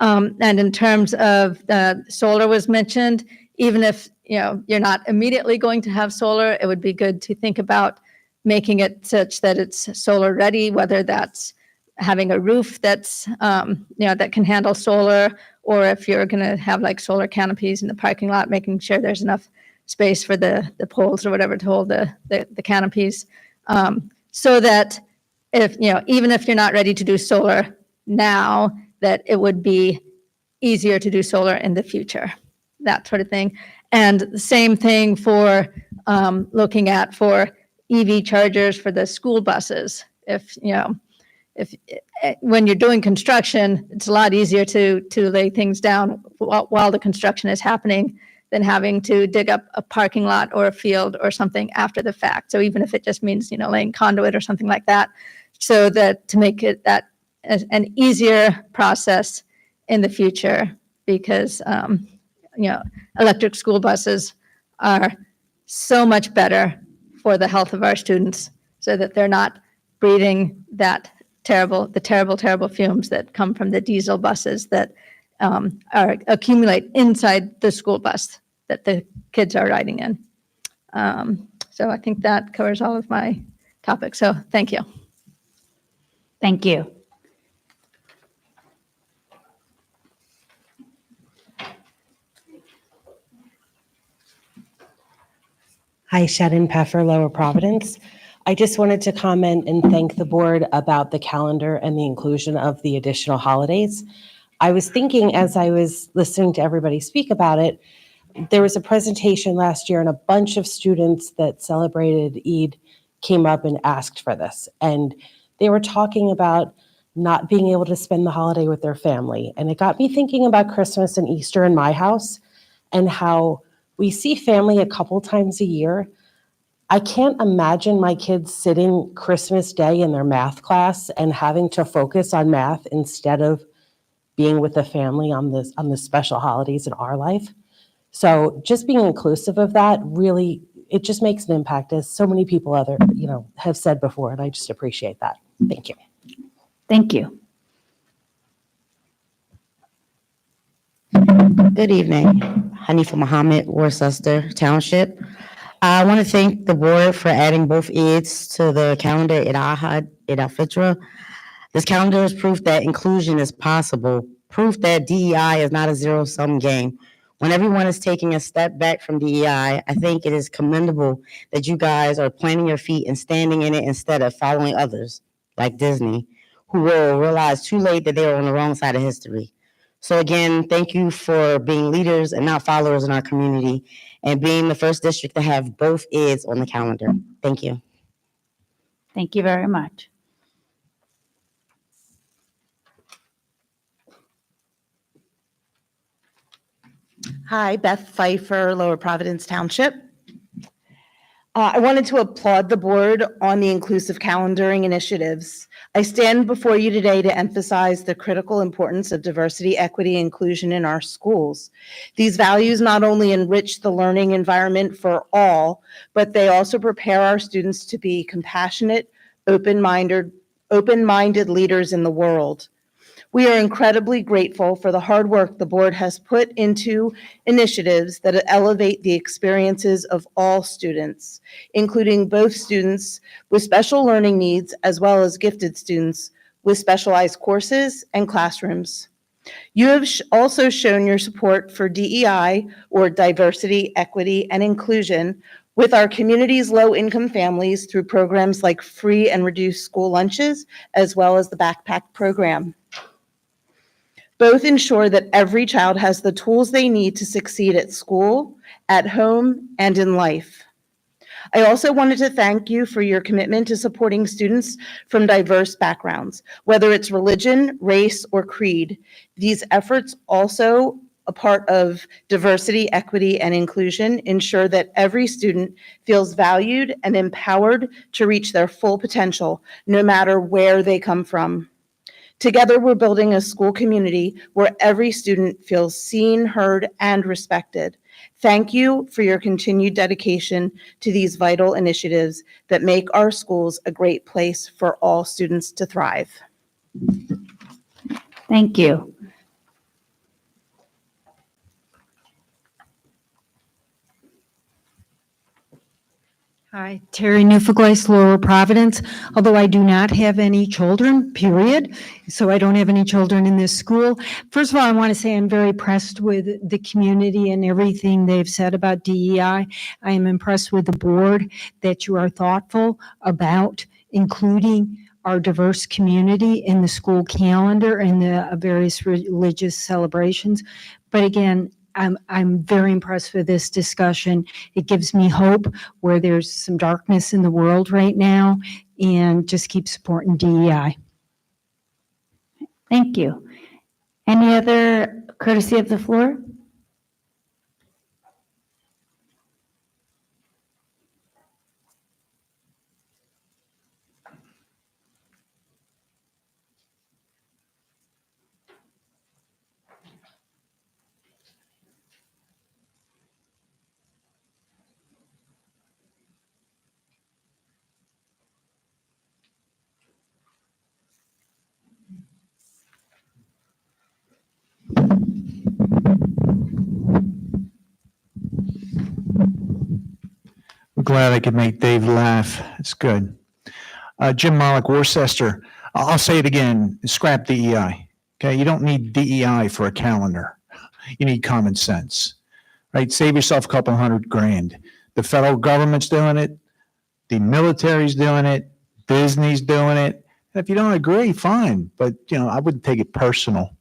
And in terms of solar was mentioned, even if you're not immediately going to have solar, it would be good to think about making it such that it's solar ready, whether that's having a roof that's that can handle solar, or if you're going to have like solar canopies in the parking lot, making sure there's enough space for the poles or whatever to hold the canopies, so that if even if you're not ready to do solar now, that it would be easier to do solar in the future, that sort of thing. And the same thing for looking at for EV chargers for the school buses. If when you're doing construction, it's a lot easier to lay things down while the construction is happening than having to dig up a parking lot or a field or something after the fact. So even if it just means laying conduit or something like that, so that to make it that an easier process in the future, because electric school buses are so much better for the health of our students, so that they're not breathing the terrible fumes that come from the diesel buses that accumulate inside the school bus that the kids are riding in. So I think that covers all of my topics. So thank you. Thank you. Hi, Shannon Peffer, Lower Providence. I just wanted to comment and thank the board about the calendar and the inclusion of the additional holidays. I was thinking as I was listening to everybody speak about it, there was a presentation last year and a bunch of students that celebrated Eid came up and asked for this. And they were talking about not being able to spend the holiday with their family. And it got me thinking about Christmas and Easter in my house and how we see family a couple times a year. I can't imagine my kids sitting Christmas Day in their math class and having to focus on math instead of being with the family on the special holidays in our life. So just being inclusive of that, really, it just makes an impact, as so many people have said before, and I just appreciate that. Thank you. Thank you. Good evening. Hanifa Muhammad, Worcester Township. I want to thank the board for adding both Eids to the calendar, Eid al-Adha, Eid al-Fitr. This calendar is proof that inclusion is possible, proof that DEI is not a zero-sum game. When everyone is taking a step back from DEI, I think it is commendable that you guys are planting your feet and standing in it instead of following others, like Disney, who will realize too late that they are on the wrong side of history. So again, thank you for being leaders and not followers in our community, and being the first district to have both Eids on the calendar. Thank you. Thank you very much. Hi, Beth Pfeiffer, Lower Providence Township. I wanted to applaud the board on the inclusive calendaring initiatives. I stand before you today to emphasize the critical importance of diversity, equity, and inclusion in our schools. These values not only enrich the learning environment for all, but they also prepare our students to be compassionate, open-minded leaders in the world. We are incredibly grateful for the hard work the board has put into initiatives that elevate the experiences of all students, including both students with special learning needs as well as gifted students with specialized courses and classrooms. You have also shown your support for DEI, or diversity, equity, and inclusion, with our community's low-income families through programs like free and reduced school lunches, as well as the backpack program. Both ensure that every child has the tools they need to succeed at school, at home, and in life. I also wanted to thank you for your commitment to supporting students from diverse backgrounds, whether it's religion, race, or creed. These efforts also a part of diversity, equity, and inclusion ensure that every student feels valued and empowered to reach their full potential, no matter where they come from. Together, we're building a school community where every student feels seen, heard, and respected. Thank you for your continued dedication to these vital initiatives that make our schools a great place for all students to thrive. Thank you. Hi, Terry Newfoglace, Lower Providence. Although I do not have any children, period, so I don't have any children in this school. First of all, I want to say I'm very impressed with the community and everything they've said about DEI. I am impressed with the board that you are thoughtful about including our diverse community in the school calendar and the various religious celebrations. But again, I'm very impressed with this discussion. It gives me hope where there's some darkness in the world right now, and just keep supporting DEI. Thank you. Any other courtesy of the floor? I'm glad I could make Dave laugh. It's good. Jim Mollick, Worcester. I'll say it again, scrap DEI. Okay, you don't need DEI for a calendar. You need common sense, right? Save yourself a couple $100,000. The federal government's doing it. The military's doing it. Disney's doing it. And if you don't agree, fine. But, I wouldn't take it personal.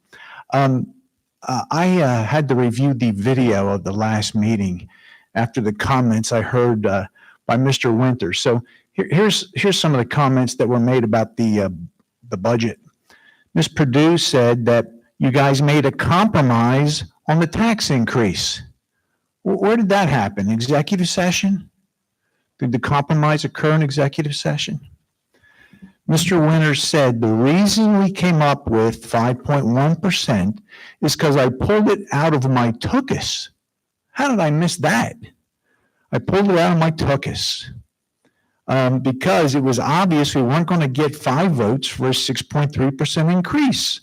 I had to review the video of the last meeting after the comments I heard by Mr. Winters. So here's some of the comments that were made about the budget. Ms. Perdue said that you guys made a compromise on the tax increase. Where did that happen? Executive session? Did the compromise occur in executive session? Mr. Winters said the reason we came up with 5.1% is because I pulled it out of my tuchus. How did I miss that? I pulled it out of my tuchus because it was obvious we weren't going to get 5 votes for a 6.3% increase.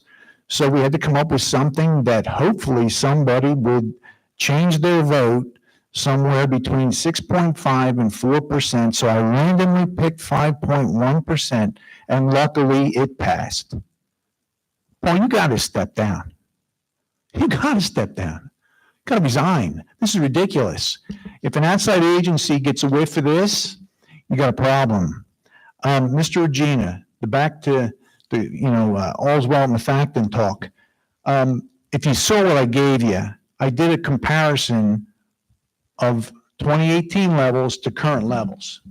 So we had to come up with something that hopefully somebody would change their vote somewhere between 6.5 and 4%. So I randomly picked 5.1%, and luckily it passed. Boy, you got to step down. You got to step down. Got to resign. This is ridiculous. If an outside agency gets a whiff of this, you got a problem. Mr. Regina, back to the all's well in the Methacton talk. If you saw what I gave you, I did a comparison of 2018 levels to current levels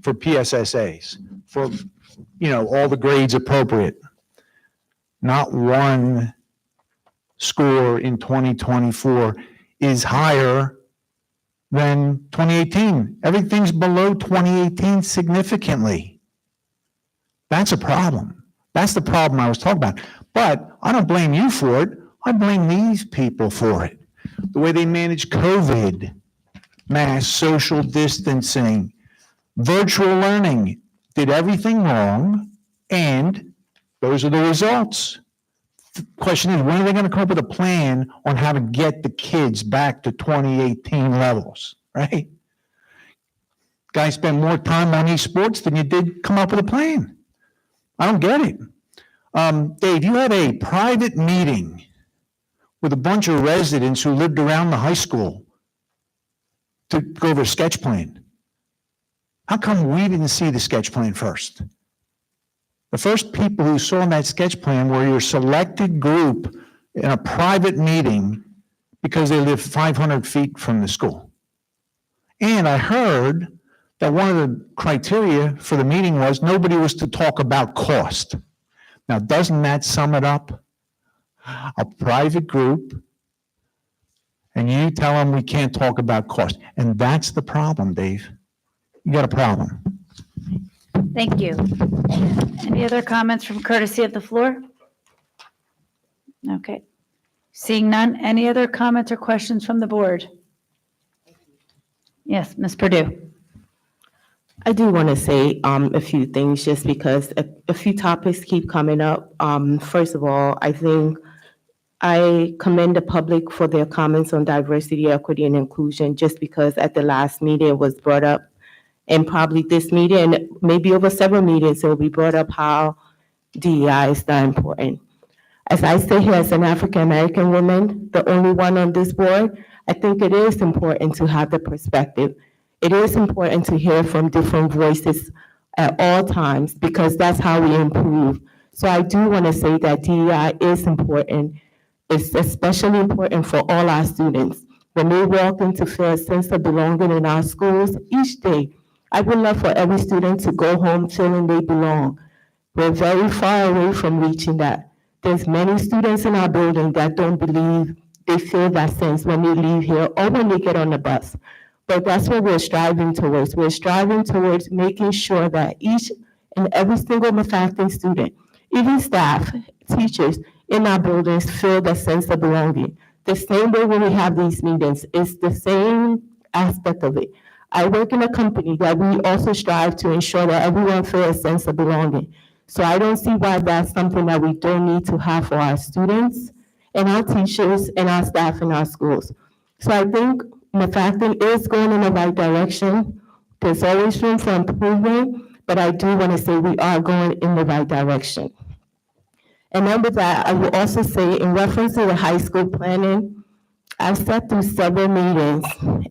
for PSSAs, for all the grades appropriate. Not one score in 2024 is higher than 2018. Everything's below 2018 significantly. That's a problem. That's the problem I was talking about. But I don't blame you for it. I blame these people for it. The way they manage COVID, mass social distancing, virtual learning, did everything wrong, and those are the results. The question is, when are they going to come up with a plan on how to get the kids back to 2018 levels, right? Guys spend more time on esports than you did come up with a plan. I don't get it. Dave, you had a private meeting with a bunch of residents who lived around the high school to go over a sketch plan. How come we didn't see the sketch plan first? The first people who saw that sketch plan were your selected group in a private meeting because they live 500 feet from the school. And I heard that one of the criteria for the meeting was nobody was to talk about cost. Now, doesn't that sum it up? A private group, and you tell them we can't talk about cost. And that's the problem, Dave. You got a problem. Thank you. Any other comments from courtesy of the floor? Okay. Seeing none, any other comments or questions from the board? Yes, Ms. Purdue. I do want to say a few things just because a few topics keep coming up. First of all, I think I commend the public for their comments on diversity, equity, and inclusion just because at the last meeting it was brought up, and probably this meeting, and maybe over several meetings, it will be brought up how DEI is that important. As I sit here as an African-American woman, the only one on this board, I think it is important to have the perspective. It is important to hear from different voices at all times because that's how we improve. So I do want to say that DEI is important. It's especially important for all our students. When they walk in to feel a sense of belonging in our schools each day, I would love for every student to go home feeling they belong. We're very far away from reaching that. There's many students in our building that don't believe they feel that sense when they leave here or when they get on the bus. But that's what we're striving towards. We're striving towards making sure that each and every single Methacton student, even staff, teachers in our buildings feel the sense of belonging. The same way when we have these meetings, it's the same aspect of it. I work in a company that we also strive to ensure that everyone feels a sense of belonging. So I don't see why that's something that we don't need to have for our students and our teachers and our staff in our schools. So I think Methacton is going in the right direction. There's always room for improvement, but I do want to say we are going in the right direction. And then with that, I will also say in reference to the high school planning, I've sat through several meetings,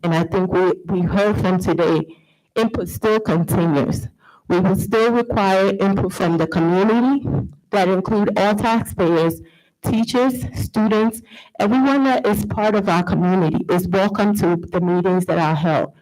and I think we heard from today, input still continues. We will still require input from the community that include all taxpayers, teachers, students, everyone that is part of our community is welcome to the meetings that are held.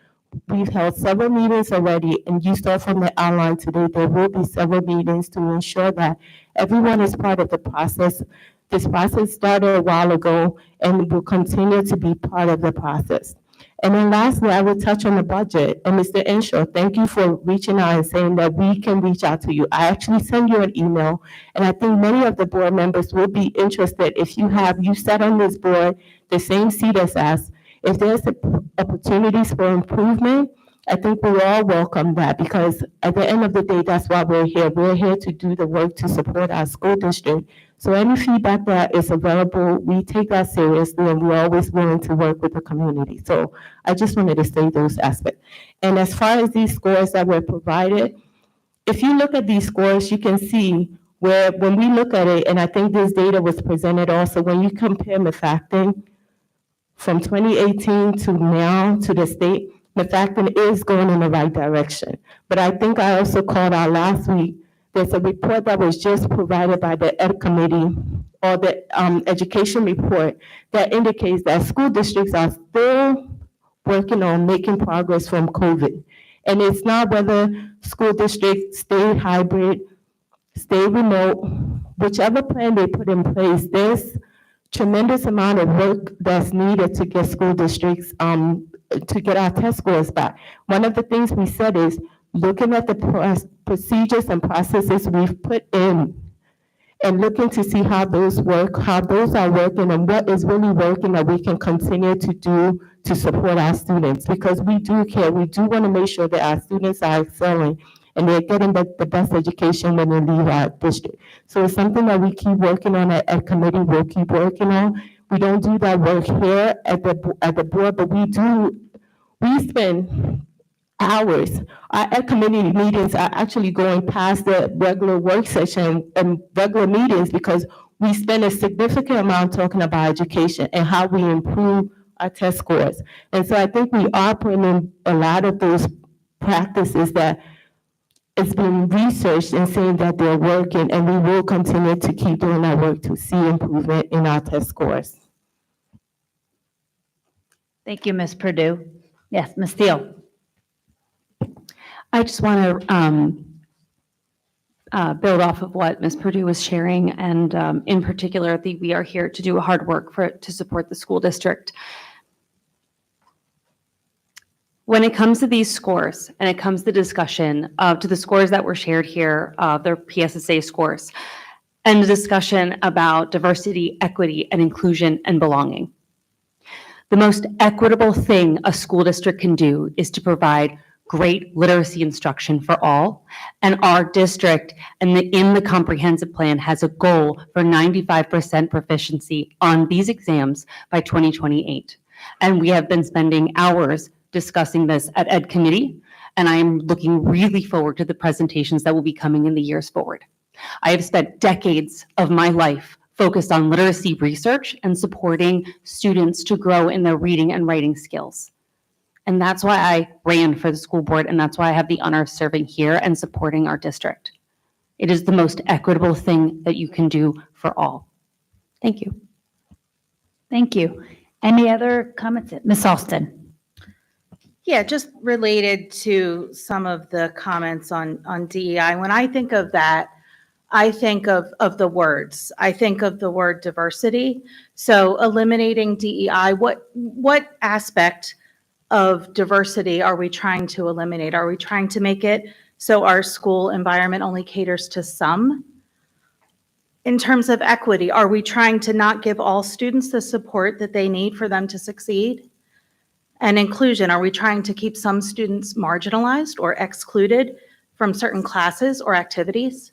We've held several meetings already, and you saw from the outline today, there will be several meetings to ensure that everyone is part of the process. This process started a while ago and will continue to be part of the process. And then lastly, I will touch on the budget. And Mr. Enshaw, thank you for reaching out and saying that we can reach out to you. I actually sent you an email, and I think many of the board members will be interested if you sat on this board, the same seat as us. If there's opportunities for improvement, I think we all welcome that because at the end of the day, that's why we're here. We're here to do the work to support our school district. So any feedback that is available, we take that seriously and we're always willing to work with the community. So I just wanted to say those aspects. And as far as these scores that were provided, if you look at these scores, you can see where when we look at it, and I think this data was presented also, when you compare Methacton from 2018 to now to the state, Methacton is going in the right direction. But I think I also called out last week, there's a report that was just provided by the Ed Committee or the education report that indicates that school districts are still working on making progress from COVID. And it's not whether school districts stay hybrid, stay remote, whichever plan they put in place, there's tremendous amount of work that's needed to get school districts, to get our test scores back. One of the things we said is looking at the procedures and processes we've put in and looking to see how those work, how those are working and what is really working that we can continue to do to support our students. Because we do care, we do want to make sure that our students are excelling and they're getting the best education when they leave our district. So it's something that we keep working on at committee, we'll keep working on. We don't do that work here at the board, but we spend hours. Our committee meetings are actually going past the regular work session and regular meetings because we spend a significant amount talking about education and how we improve our test scores. And so I think we are putting in a lot of those practices that it's been researched and saying that they're working, and we will continue to keep doing that work to see improvement in our test scores. Thank you, Ms. Purdue. Yes, Ms. Steele. I just want to build off of what Ms. Purdue was sharing, and in particular, we are here to do hard work to support the school district. When it comes to these scores, and it comes to discussion to the scores that were shared here, their PSSA scores, and the discussion about diversity, equity, and inclusion and belonging. The most equitable thing a school district can do is to provide great literacy instruction for all. And our district in the comprehensive plan has a goal for 95% proficiency on these exams by 2028. And we have been spending hours discussing this at Ed Committee, and I am looking really forward to the presentations that will be coming in the years forward. I have spent decades of my life focused on literacy research and supporting students to grow in their reading and writing skills. And that's why I ran for the school board, and that's why I have the honor of serving here and supporting our district. It is the most equitable thing that you can do for all. Thank you. Thank you. Any other comments? Ms. Alston? Yeah, just related to some of the comments on DEI. When I think of that, I think of the words. I think of the word diversity. So eliminating DEI, what aspect of diversity are we trying to eliminate? Are we trying to make it so our school environment only caters to some? In terms of equity, are we trying to not give all students the support that they need for them to succeed? And inclusion, are we trying to keep some students marginalized or excluded from certain classes or activities?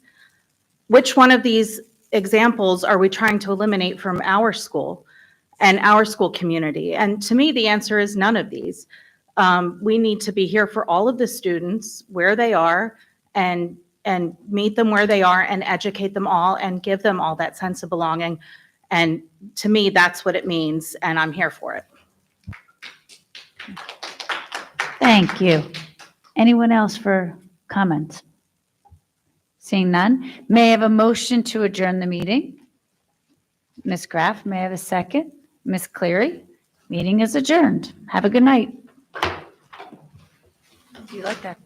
Which one of these examples are we trying to eliminate from our school and our school community? And to me, the answer is none of these. We need to be here for all of the students where they are and meet them where they are and educate them all and give them all that sense of belonging. And to me, that's what it means, and I'm here for it. Thank you. Anyone else for comments? Seeing none, may I have a motion to adjourn the meeting? Ms. Graff, may I have a second? Ms. Cleary, meeting is adjourned. Have a good night. Do you like that?